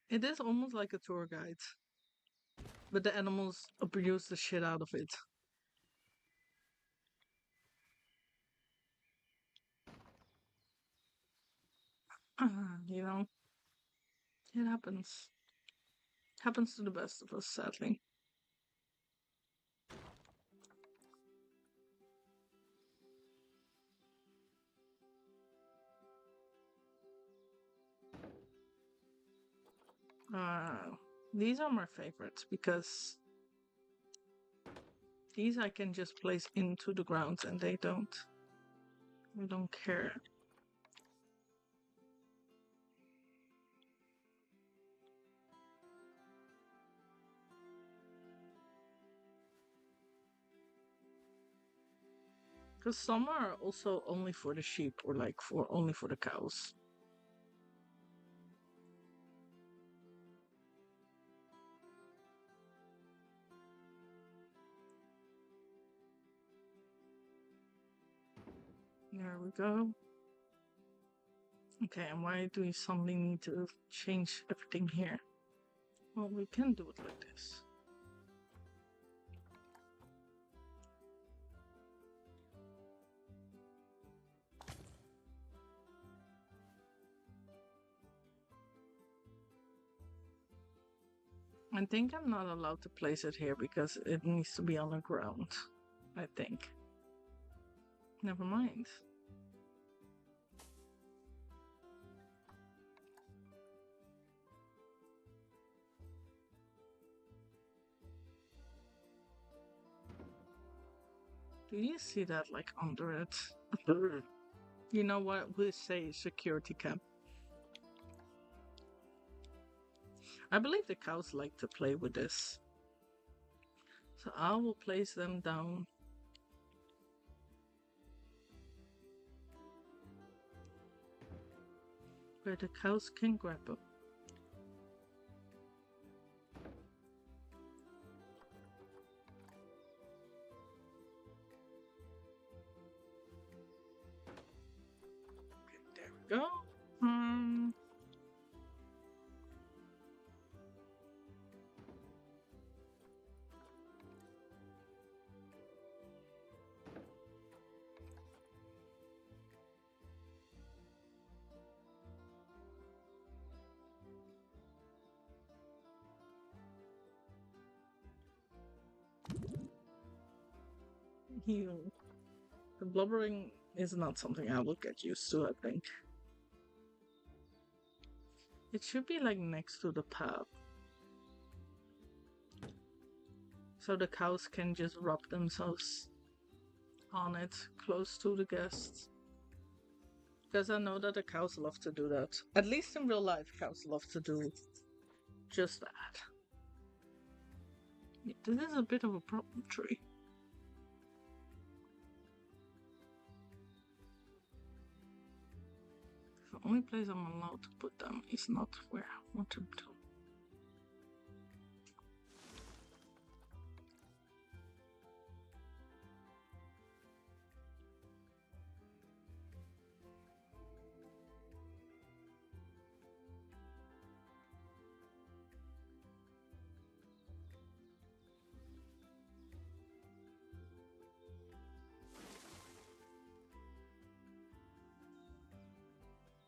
It is almost like a tour guide, but the animals abuse the shit out of it. You know, it happens. Happens to the best of us, sadly. Uh, these are my favorites because these I can just place into the ground and they don't care. Because some are also only for the sheep or like for only for the cows. There we go. Okay, and why do we suddenly need to change everything here? Well, we can do it like this. I think I'm not allowed to place it here because it needs to be on the ground. I think. Never mind. Do you see that like under it? You know what we say security cam. I believe the cows like to play with this. So I will place them down. Where the cows can grab them. Okay, there we go. Heal. The blubbering is not something I will get used to, I think. It should be like next to the path. So the cows can just rub themselves on it close to the guests. Because I know that the cows love to do that. At least in real life, cows love to do just that. Yeah, this is a bit of a problem tree. The only place I'm allowed to put them is not where I want them to.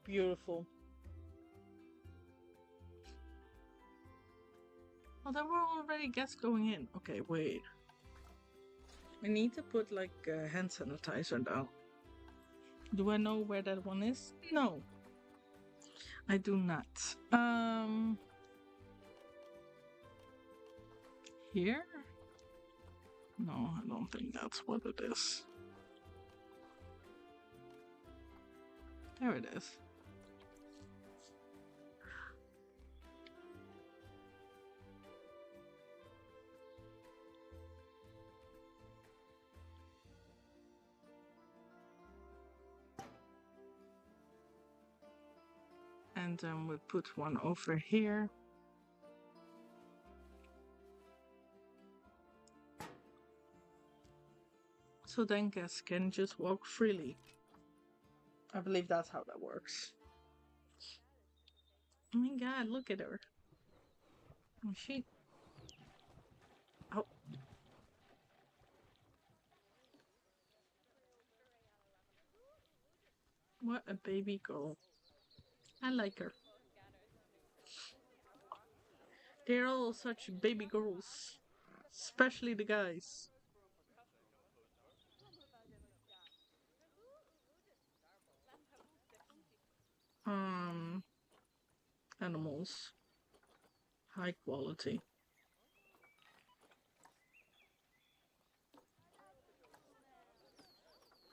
Beautiful. Oh, there were already guests going in. Okay, wait. I need to put like hand sanitizer down. Do I know where that one is? No. I do not. Here? No, I don't think that's what it is. There it is. And then we put one over here. So then guests can just walk freely. I believe that's how that works. Oh my god, look at her. She. Oh, what a baby girl. I like her. They're all such baby girls. Especially the guys. Um, Animals. High quality.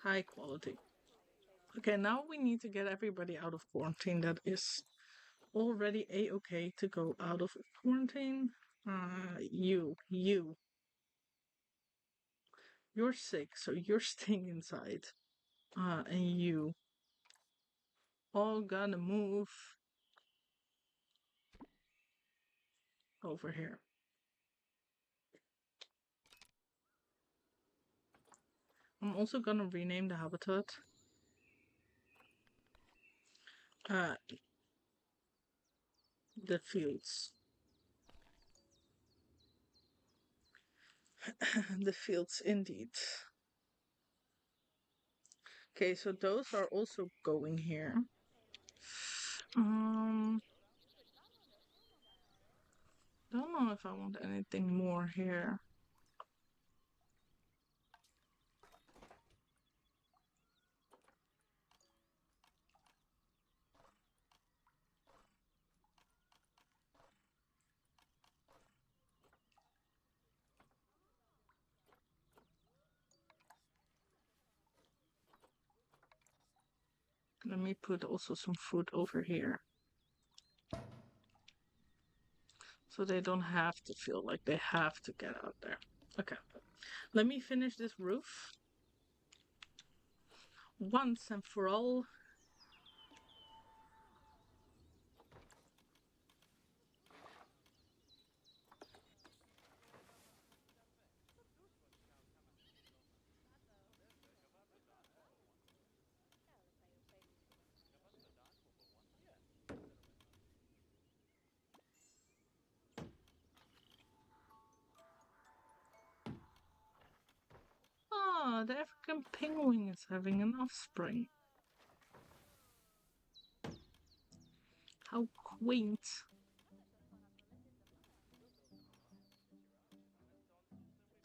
High quality. Okay, now we need to get everybody out of quarantine that is already a-okay to go out of quarantine. You're sick, so you're staying inside. And you all gotta move over here. I'm also gonna rename the habitat. Uh, the fields. The fields, indeed. Okay, so those are also going here. Um, don't know if I want anything more here. Let me put also some food over here. So they don't have to feel like they have to get out there. Okay. Let me finish this roof. Once and for all. Ah, the African penguin is having an offspring. How quaint.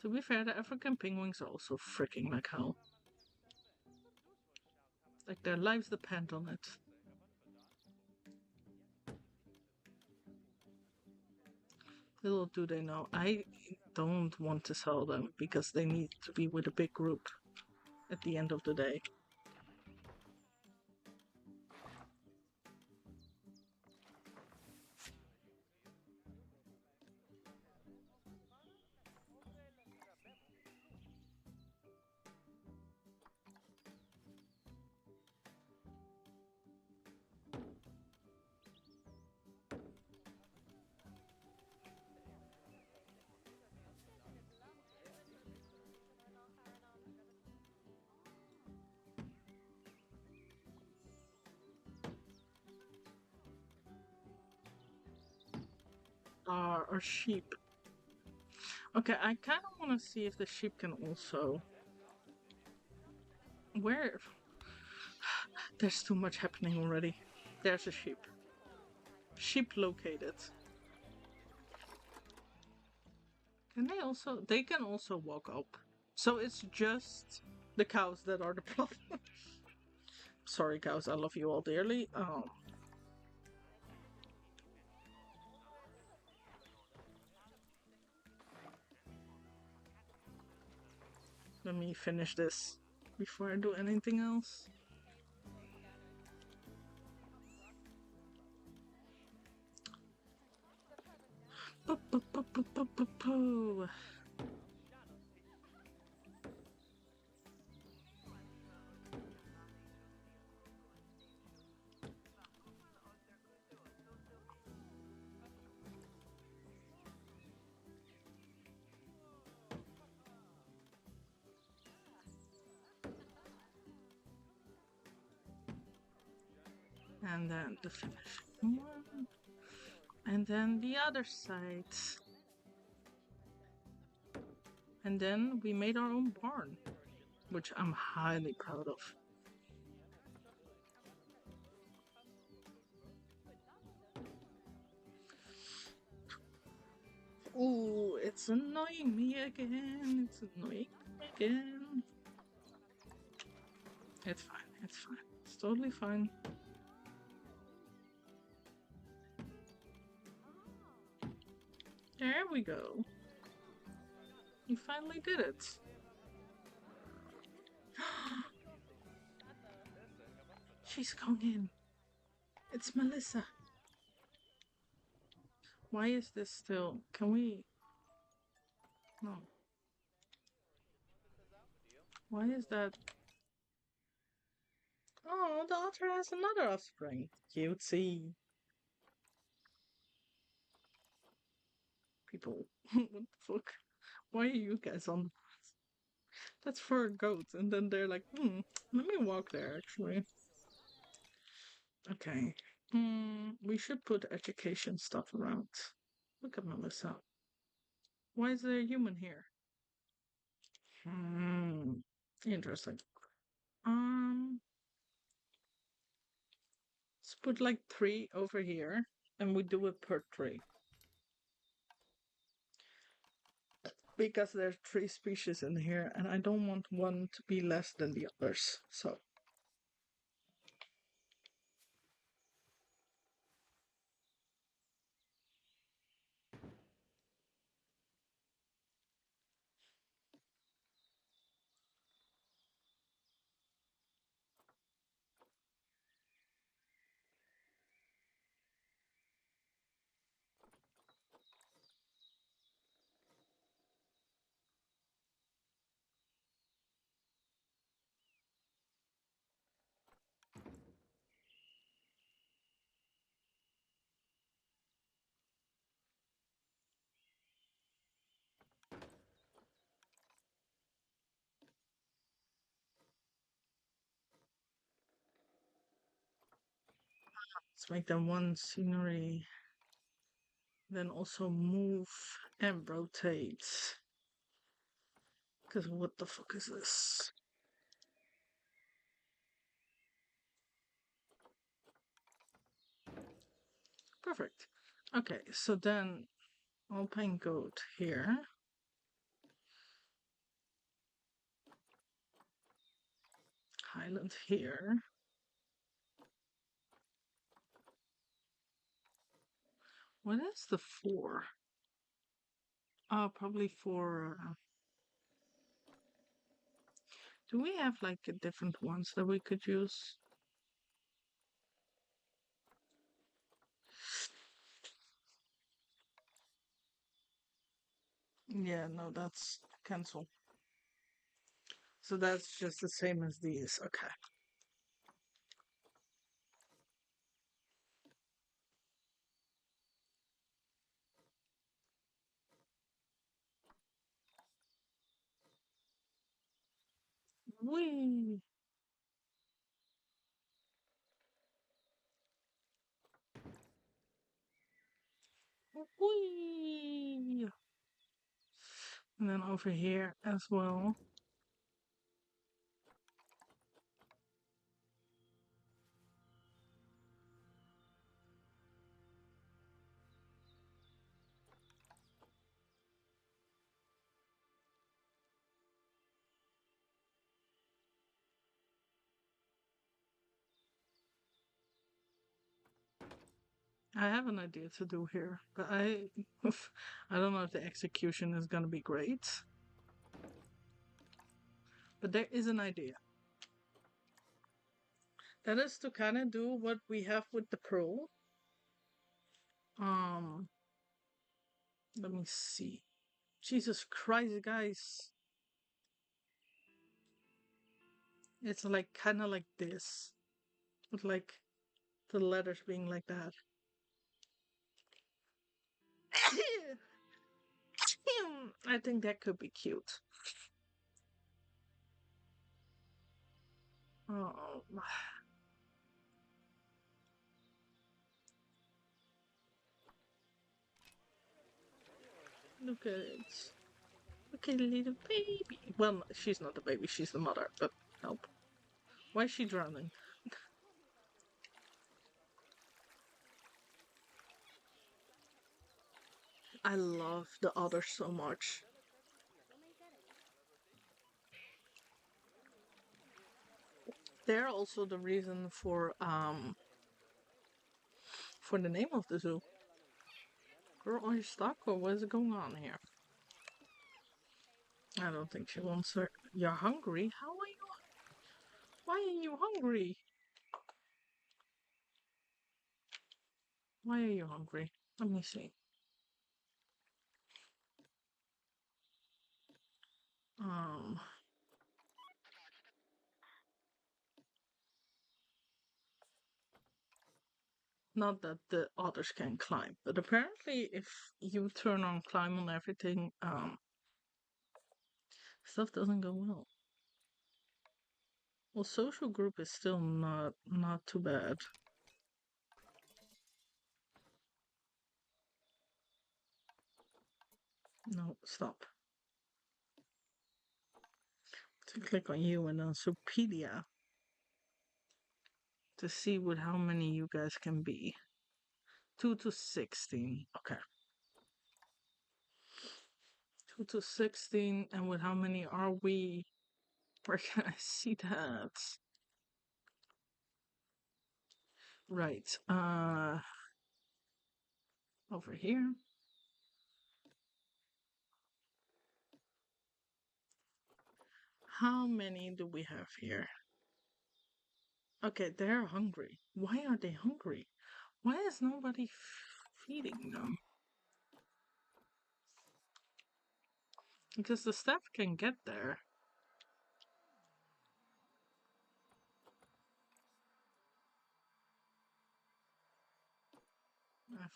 To be fair, the African penguins are also freaking like hell. Like their lives depend on it. Little do they know, I don't want to sell them because they need to be with a big group at the end of the day. Are sheep. Okay, I kind of want to see if the sheep can also. Where? There's too much happening already. There's a sheep. Sheep located. Can they also? They can also walk up. So it's just the cows that are the problem. Sorry, cows. I love you all dearly. Let me finish this before I do anything else. And then the finish one. And then the other side. And then we made our own barn, which I'm highly proud of. Ooh, it's annoying me again. It's annoying me again. It's fine. It's fine. It's totally fine. There we go. You finally did it. She's going in. It's Melissa. Why is this still? Can we? No. Why is that? Oh, the otter has another offspring. Cutesy. People. What the fuck? Why are you guys on? That's for a goat. And then they're like, let me walk there actually. Okay. We should put education stuff around. Look at Melissa. Why is there a human here? Interesting. Let's put like 3 over here, and we do it per tree. Because there's 3 species in here, and I don't want one to be less than the others. So let's make them one scenery. Then also move and rotate. Because what the fuck is this? Perfect. Okay, so then Alpine goat here. Highland here. What is the 4? Probably for. Do we have like different ones that we could use? Yeah, no, that's cancel. So that's just the same as these. Okay. Whee! Whee! And then over here as well. I have an idea to do here, but I don't know if the execution is gonna be great. But there is an idea. That is to kind of do what we have with the Pro. Let me see. Jesus Christ, guys. It's like kind of like this, with like the letters being like that. I think that could be cute. Oh, Look at it. Look at the little baby. Well, she's not the baby, she's the mother, but help. Why is she drowning? I love the otters so much. They're also the reason for the name of the zoo. Girl, are you stuck or what is going on here? I don't think she wants her. You're hungry? How are you? Why are you hungry? Why are you hungry? Let me see. Um, Not that the otters can climb, but apparently if you turn on climb on everything, stuff doesn't go well. Well, social group is still not too bad. No, stop. To click on you and then Supedia to see with how many you guys can be. 2 to 16. Okay. 2 to 16, and with how many are we? Where can I see that? Right. Over here. How many do we have here? Okay, they're hungry. Why are they hungry? Why is nobody feeding them? Because the staff can get there.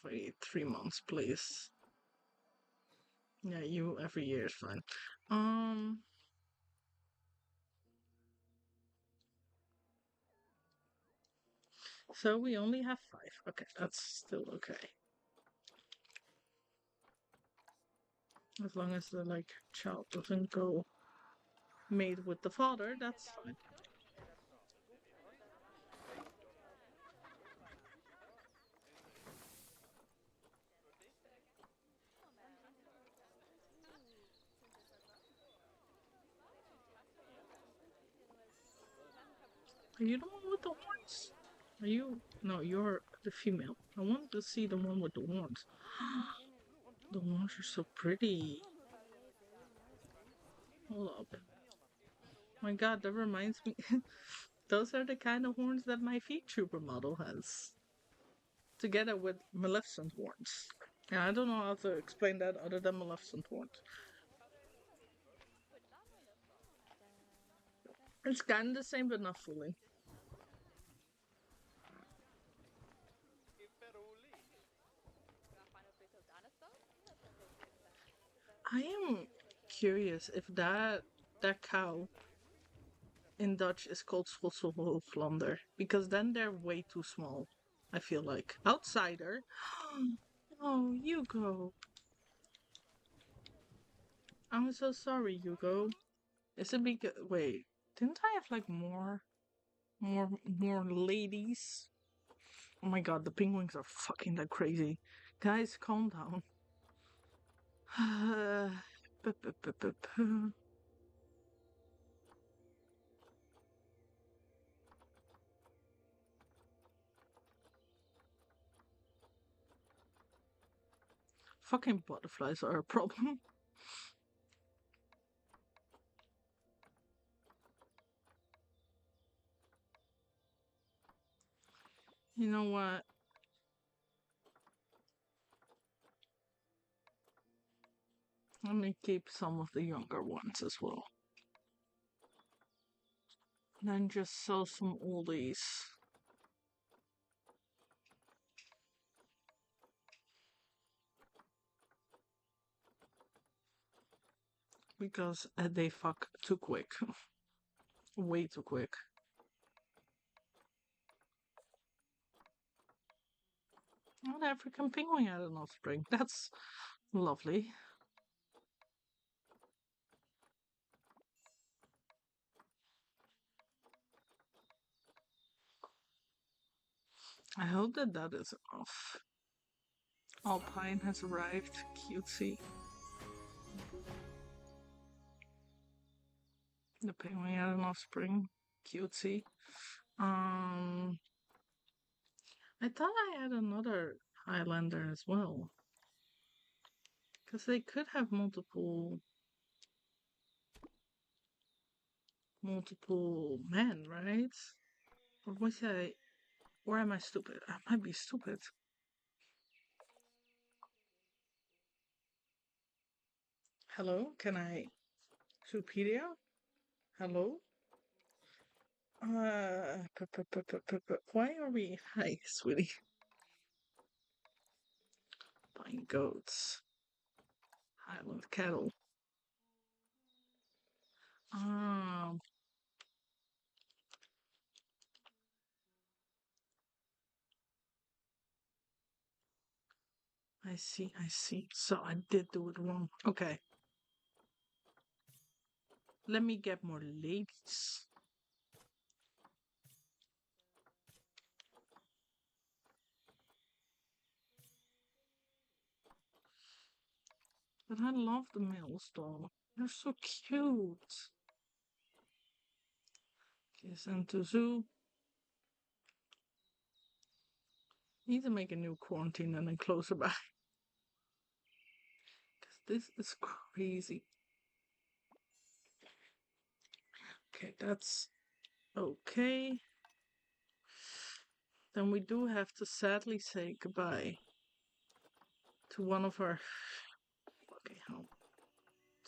Every 3 months, please. Yeah, you every year is fine. Um, so we only have 5. Okay, that's still okay. As long as the child doesn't go mate with the father, that's fine. Are you the one with the horns? Are you? No, you're the female. I want to see the one with the horns. The horns are so pretty. Hold up. My god, that reminds me. Those are the kind of horns that my feet trooper model has. Together with Maleficent horns. Yeah, I don't know how to explain that other than Maleficent horns. It's kind of the same, but not fully. I am curious if that cow in Dutch is called Schotselhooflander, because then they're way too small. I feel like outsider. Oh, Hugo. I'm so sorry, Hugo. Is it because wait? Didn't I have more ladies? Oh my god, the penguins are fucking that crazy. Guys, calm down. Fucking butterflies are a problem. You know what? Let me keep some of the younger ones as well. Then just sell some oldies. Because they fuck too quick. Way too quick. An African penguin had an offspring. That's lovely. I hope that that is enough. Alpine has arrived. Cutesy. The penguin had an offspring. Cutesy. I thought I had another Highlander as well. Because they could have multiple men, right? Or was I, or am I stupid? I might be stupid. Hello? Can I Supedia? Hello? Why are we? Hi, sweetie. Buying goats. Highland cattle. Um, I see, I see. So I did do it wrong. Okay. Let me get more ladies. But I love the males though. They're so cute. Okay, send to zoo. Need to make a new quarantine and enclosure back. Because this is crazy. Okay, that's okay. Then we do have to sadly say goodbye to one of our. Okay, how?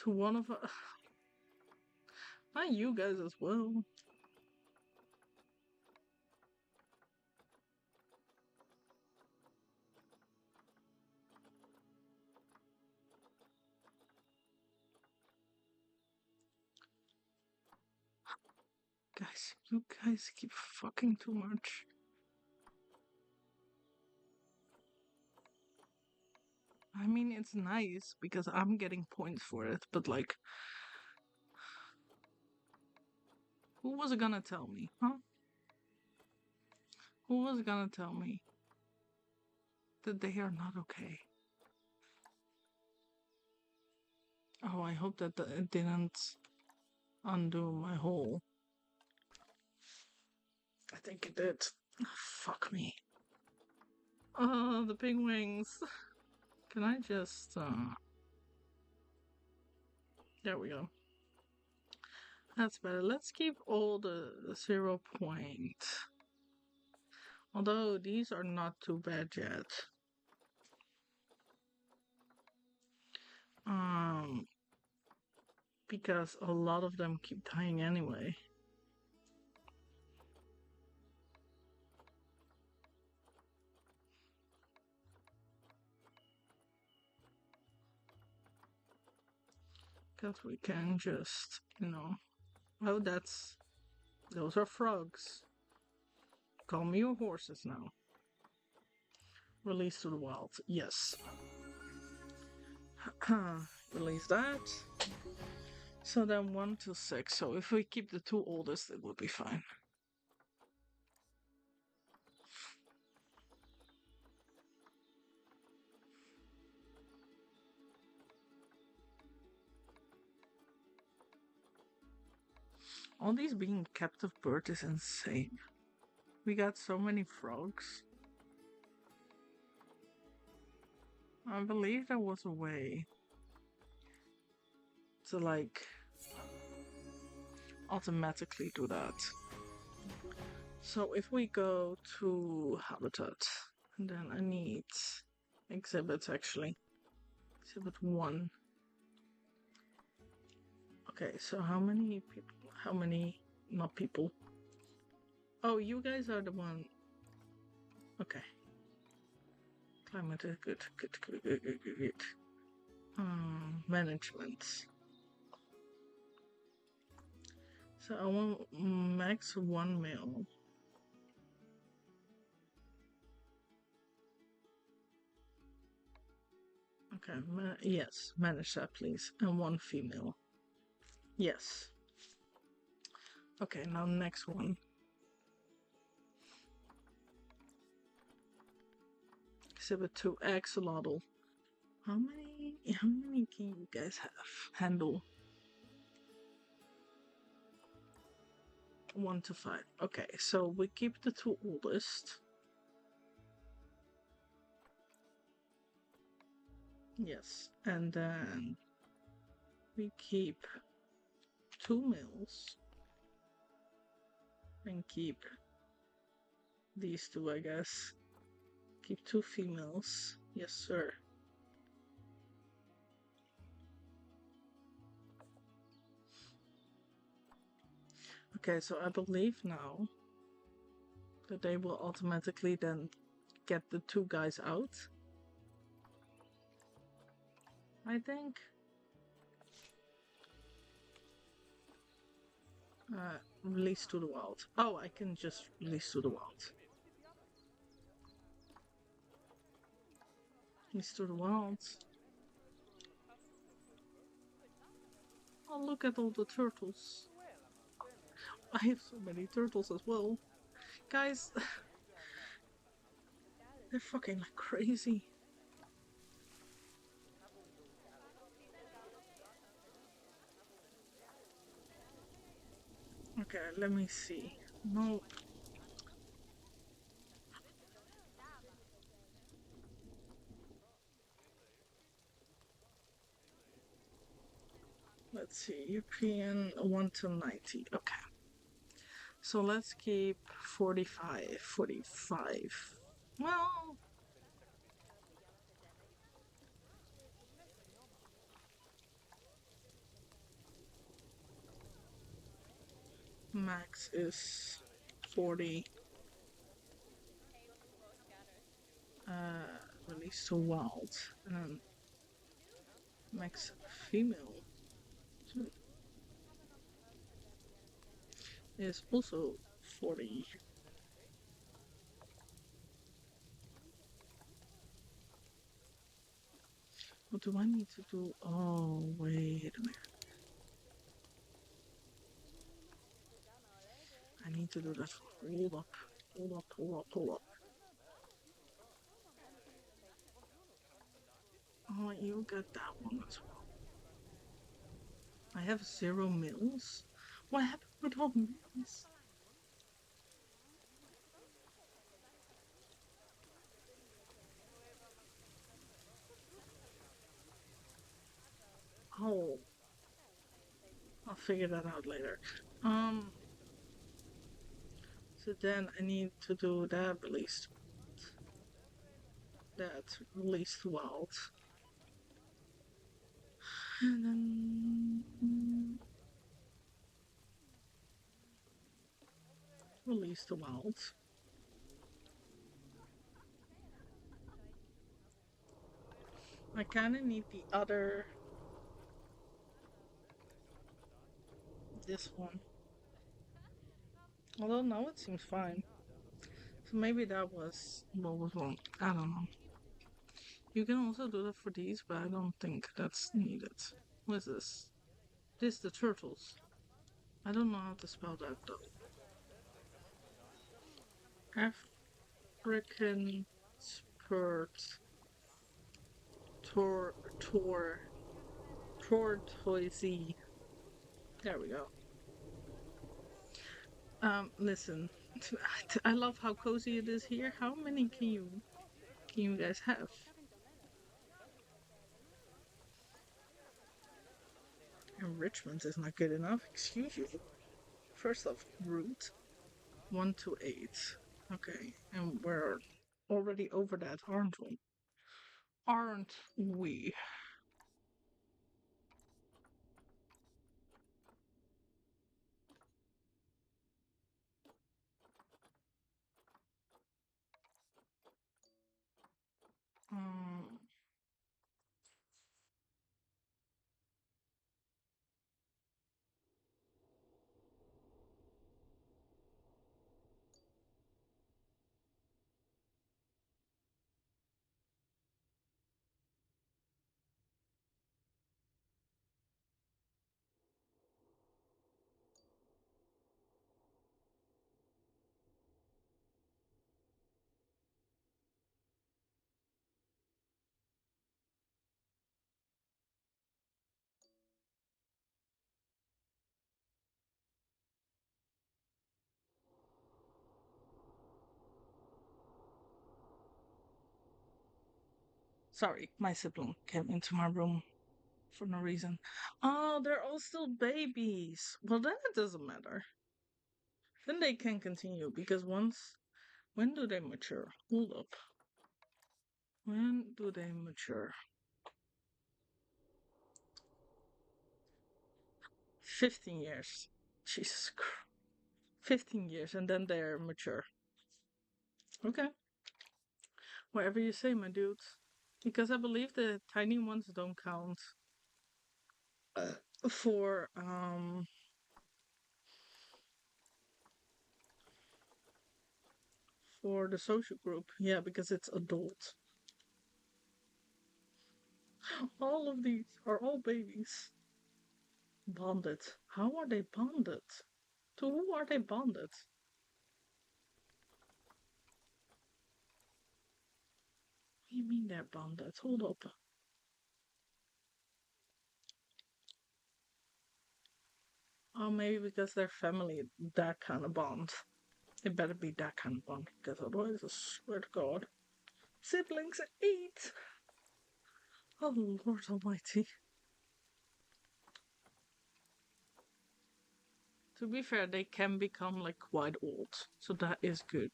To one of our. Not you guys as well. Guys, you guys keep fucking too much. I mean, it's nice because I'm getting points for it, but like, who was gonna tell me, huh? Who was gonna tell me that they are not okay? Oh, I hope that it didn't undo my whole. I think it did. Oh, fuck me. Oh, the penguins. Can I just, There we go. That's better. Let's keep all the 0 point. Although these are not too bad yet. Because a lot of them keep dying anyway. Because we can just, Oh, those are frogs. Call me your horses now. Release to the wild. Yes. Release that. So then 1 to 6. So if we keep the 2 oldest, it would be fine. All these being captive bird is insane. We got so many frogs. I believe there was a way to like automatically do that. So if we go to habitat, and then I need exhibits actually. Exhibit 1. Okay, so how many people? How many? Not people. Oh, you guys are the one. Okay. Climate is good. Good. Management. So I want max 1 male. Okay, yes, manage that please. And 1 female. Yes. Okay, now next one. exhibit 2, axolotl. How many can you guys handle? 1 to 5. Okay, so we keep the 2 oldest. Yes, and then we keep 2 males and keep these 2, I guess. Keep 2 females. Yes, sir. Okay, so I believe now that they will automatically then get the 2 guys out. I think. Release to the wild. Oh, I can just release to the wild. Release to the wild. Oh, look at all the turtles. I have so many turtles as well. Guys, they're fucking like crazy. Okay, let me see. No. Let's see. European 1 to 90. Okay. So let's keep 45. 45. Well, max is 40. Release to wild. And max female is also 40. What do I need to do? Oh, wait a minute. I need to do that. Hold up. Hold up, hold up, hold up. Oh, you get that one as well. I have 0 mils? What happened with all mils? Oh. I'll figure that out later. So then I need to do that release. That release wild. And then release the wild. I kinda need the other. This one. Although now it seems fine. So maybe that was what was wrong. I don't know. You can also do that for these, but I don't think that's needed. What is this? This is the turtles. I don't know how to spell that though. African Spurred Tortoise. There we go. Listen. I love how cozy it is here. How many can you guys have? Enrichment is not good enough. Excuse you. First off, root 1 to 8. Okay, and we're already over that, aren't we? Aren't we? Um, Sorry, my sibling came into my room for no reason. Oh, they're all still babies. Well, then it doesn't matter. Then they can continue because once. When do they mature? Hold up. When do they mature? 15 years. Jesus Christ. 15 years and then they're mature. Okay. Whatever you say, my dudes. Because I believe the tiny ones don't count for for the social group. Yeah, because it's adult. All of these are all babies. Bonded. How are they bonded? To who are they bonded? What do you mean they're bonded? Hold up. Oh, maybe because they're family, that kind of bond. It better be that kind of bond, because otherwise, I swear to God. Siblings at 8! Oh, Lord Almighty. To be fair, they can become like quite old, so that is good.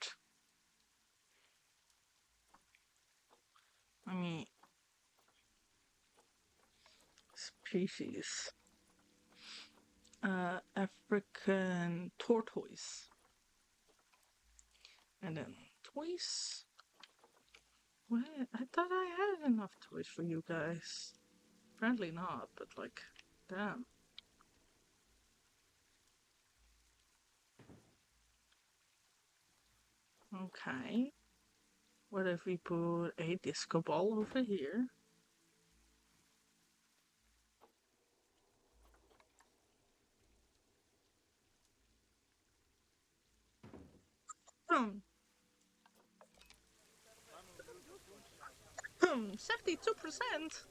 I mean, species. African tortoise. And then toys. What? I thought I had enough toys for you guys. Apparently not, but like, damn. Okay. What if we put a disco ball over here? Hmm. 72%?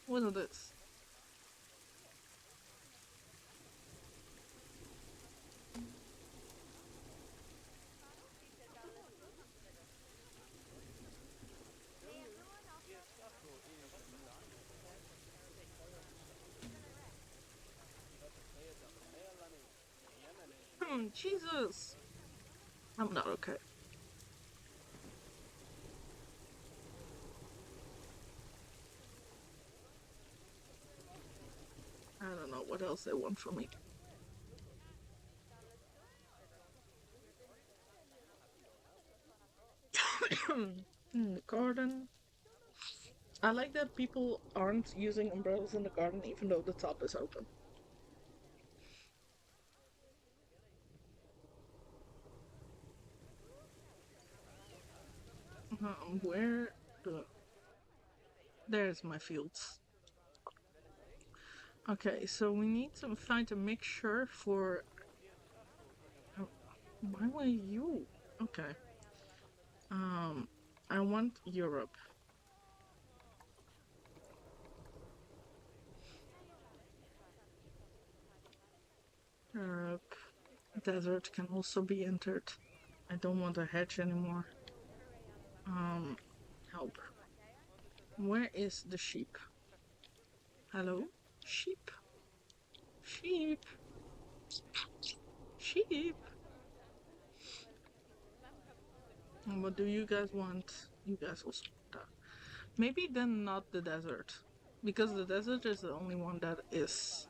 What is this? Jesus! I'm not okay. I don't know what else they want from me. In the garden. I like that people aren't using umbrellas in the garden even though the top is open. Where the... There's my fields. Okay, so we need to find a mixture for... Oh, why were you? Okay. I want Europe. Europe. Desert can also be entered. I don't want a hedge anymore. Help. Where is the sheep? Hello? Sheep? Sheep? Sheep? And what do you guys want? You guys also want that. Maybe then not the desert. Because the desert is the only one that is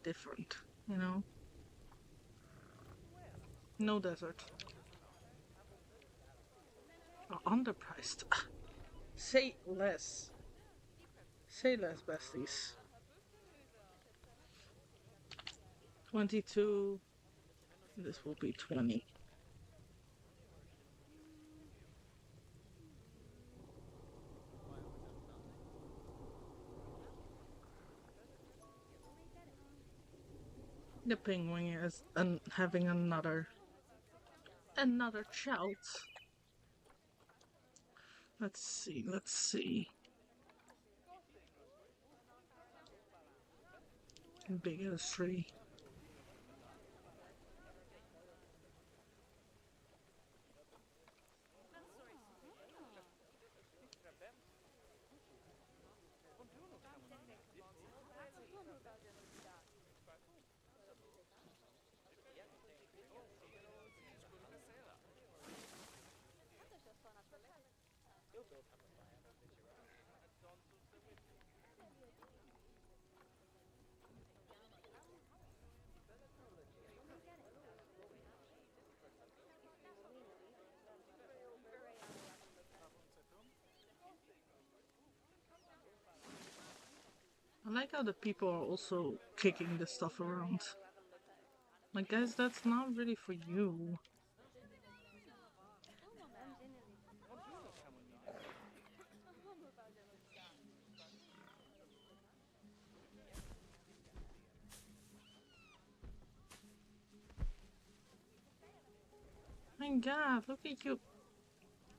different, you know? No desert. Oh, underpriced. Say less. Say less, besties. 22. This will be 20. The penguin is having another Another child. Let's see, let's see. Big as tree. I like how the people are also kicking the stuff around. Like, guys, that's not really for you. My god, look at you.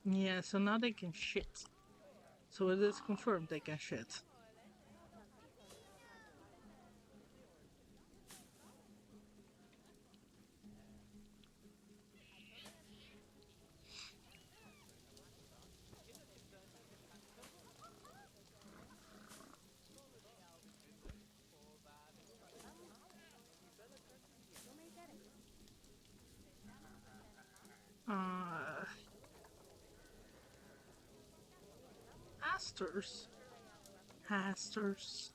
Yeah, so now they can shit. So it is confirmed they can shit. Uh, Asters. Asters.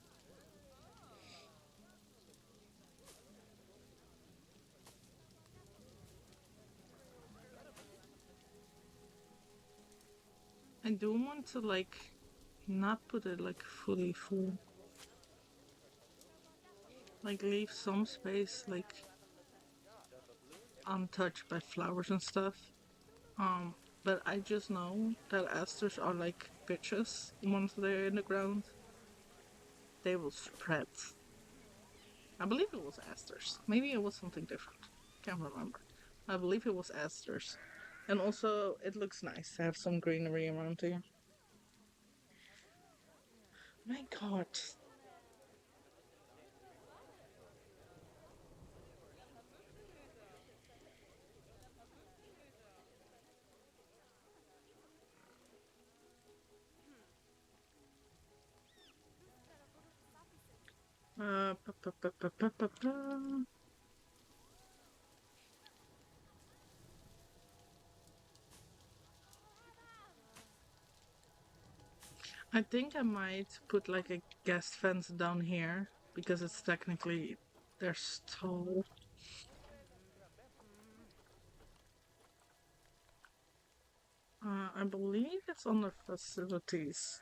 I do want to, like, not put it, like, fully full. Like, leave some space, like, untouched by flowers and stuff. But I just know that asters are like bitches. Once they're in the ground, they will spread. I believe it was asters. Maybe it was something different. Can't remember. I believe it was asters. And also, it looks nice to have some greenery around here. My god. Pa, pa, pa, pa, pa, pa, pa. I think I might put like a guest fence down here because it's technically their stall. I believe it's under facilities.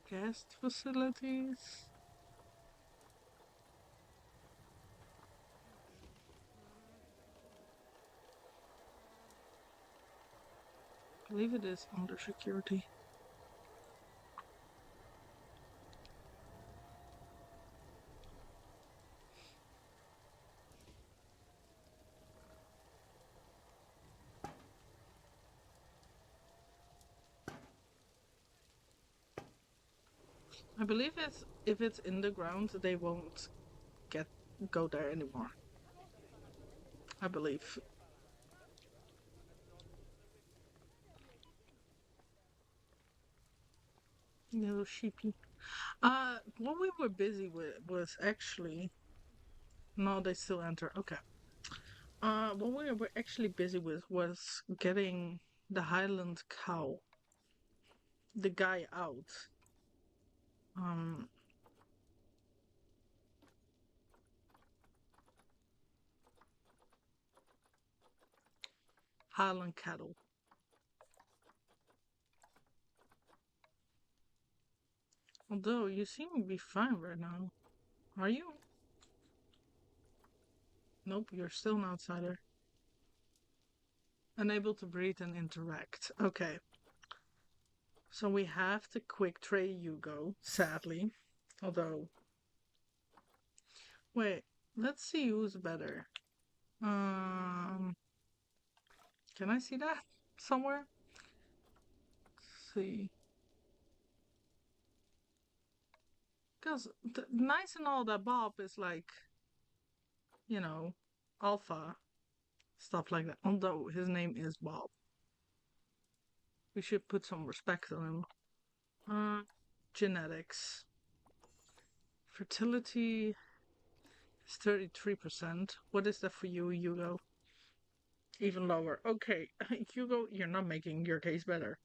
Guest facilities? I believe it is under security. I believe it's if it's in the ground, they won't get go there anymore. I believe. Little sheepy. What we were busy with was actually no, they still enter. Okay. What we were actually busy with was getting the highland cow, the guy out. Um, highland cattle. Although you seem to be fine right now. Are you? Nope, you're still an outsider. Unable to breathe and interact. Okay. So we have to quick trade Hugo, sadly. Although, wait, let's see who's better. Um, can I see that somewhere? Let's see. Because nice and all that Bob is like, you know, alpha, stuff like that. Although his name is Bob. We should put some respect on him. Genetics. Fertility is 33%. What is that for you, Hugo? Even lower. Okay, Hugo, you're not making your case better.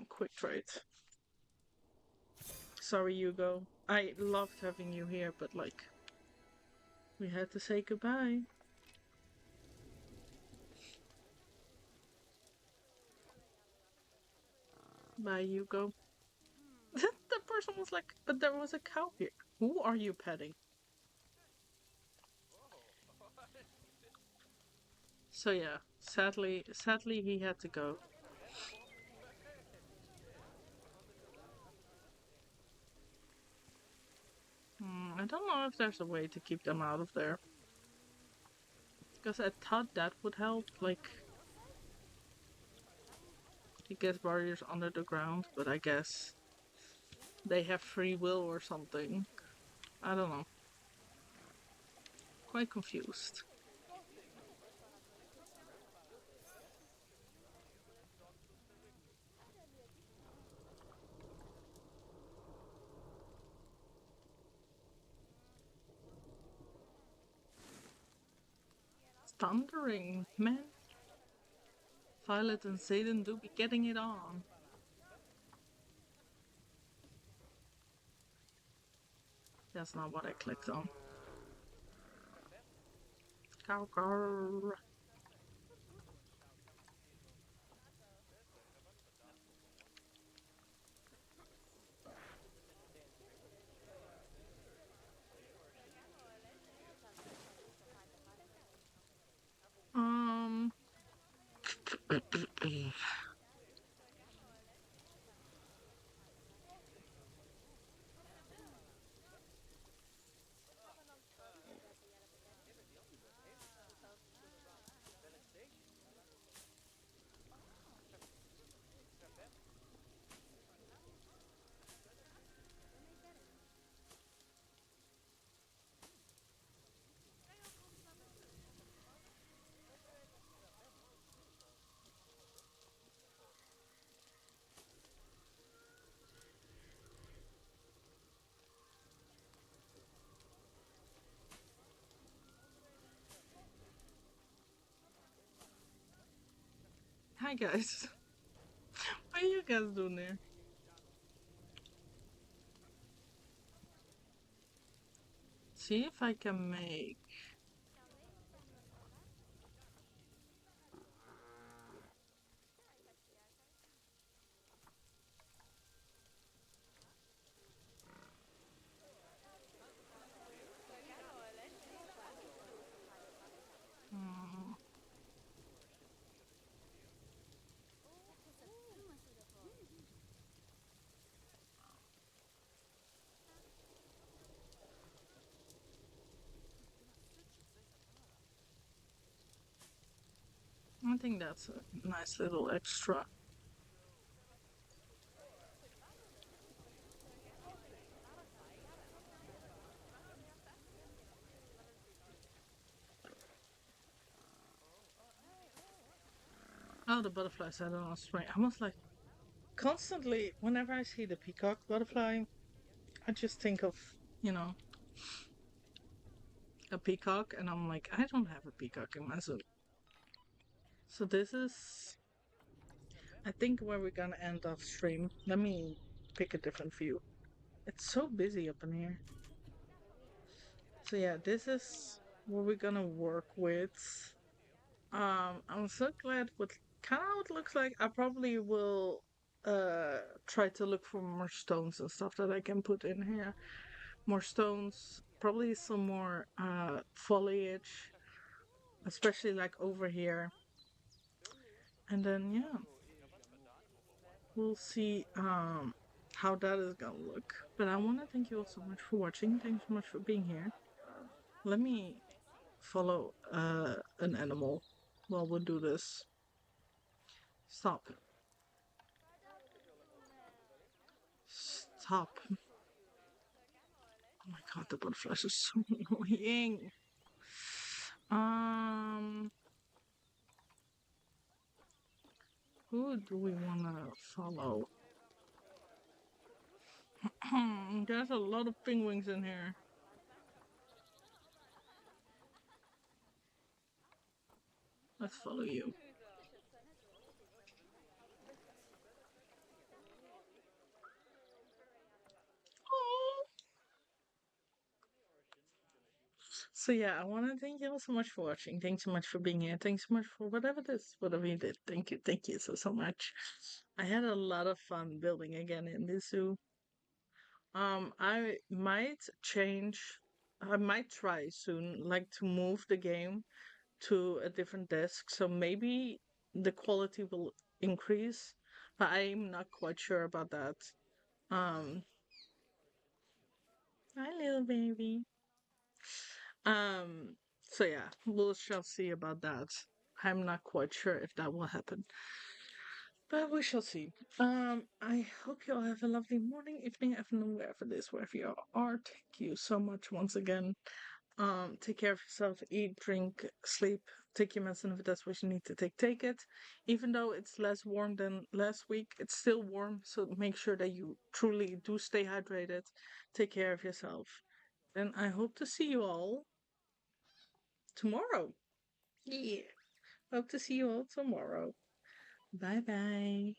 Quick trade. Sorry, Hugo. I loved having you here, but like, we had to say goodbye. Bye, Hugo. The person was like, but there was a cow here. Who are you petting? So yeah, sadly he had to go. I don't know if there's a way to keep them out of there. Because I thought that would help, like, to get barriers under the ground, but I guess they have free will or something. I don't know. Quite confused. It's thundering, man. Violet and Zayden do be getting it on. That's not what I clicked on. Cow car. Um. Hi guys. What are you guys doing there? See if I can make. Hmm, I think that's a nice little extra. Oh, the butterflies, I don't know, spring. I was like, constantly, whenever I see the peacock butterfly, I just think of, you know, a peacock, and I'm like, I don't have a peacock in my zoo. So this is, I think, where we're gonna end off stream. Let me pick a different view. It's so busy up in here. So yeah, this is what we're gonna work with. I'm so glad what kind of how it looks like. I probably will try to look for more stones and stuff that I can put in here. More stones, probably some more foliage, especially like over here. And then yeah, we'll see how that is gonna look. But I want to thank you all so much for watching. Thanks so much for being here. Let me follow an animal while we do this. Stop. Stop. Oh my god, the butterflies are so annoying. Um, who do we want to follow? There's a lot of penguins in here. Let's follow you. Oh. So yeah, I want to thank you all so much for watching. Thanks so much for being here. Thanks so much for whatever you did. Thank you so much. I had a lot of fun building again in this zoo. I might change. I might try soon, like to move the game to a different desk. So maybe the quality will increase, but I'm not quite sure about that. Um, Hi, little baby. Um, so yeah, we shall see about that. I'm not quite sure if that will happen, but we shall see. I hope you all have a lovely morning, evening, afternoon, wherever it is, wherever you are. Thank you so much once again. Take care of yourself, eat, drink, sleep, take your medicine if that's what you need to take. Take it. Even though it's less warm than last week, it's still warm, so make sure that you truly do stay hydrated. Take care of yourself. And I hope to see you all tomorrow. Yeah. Hope to see you all tomorrow. Bye bye.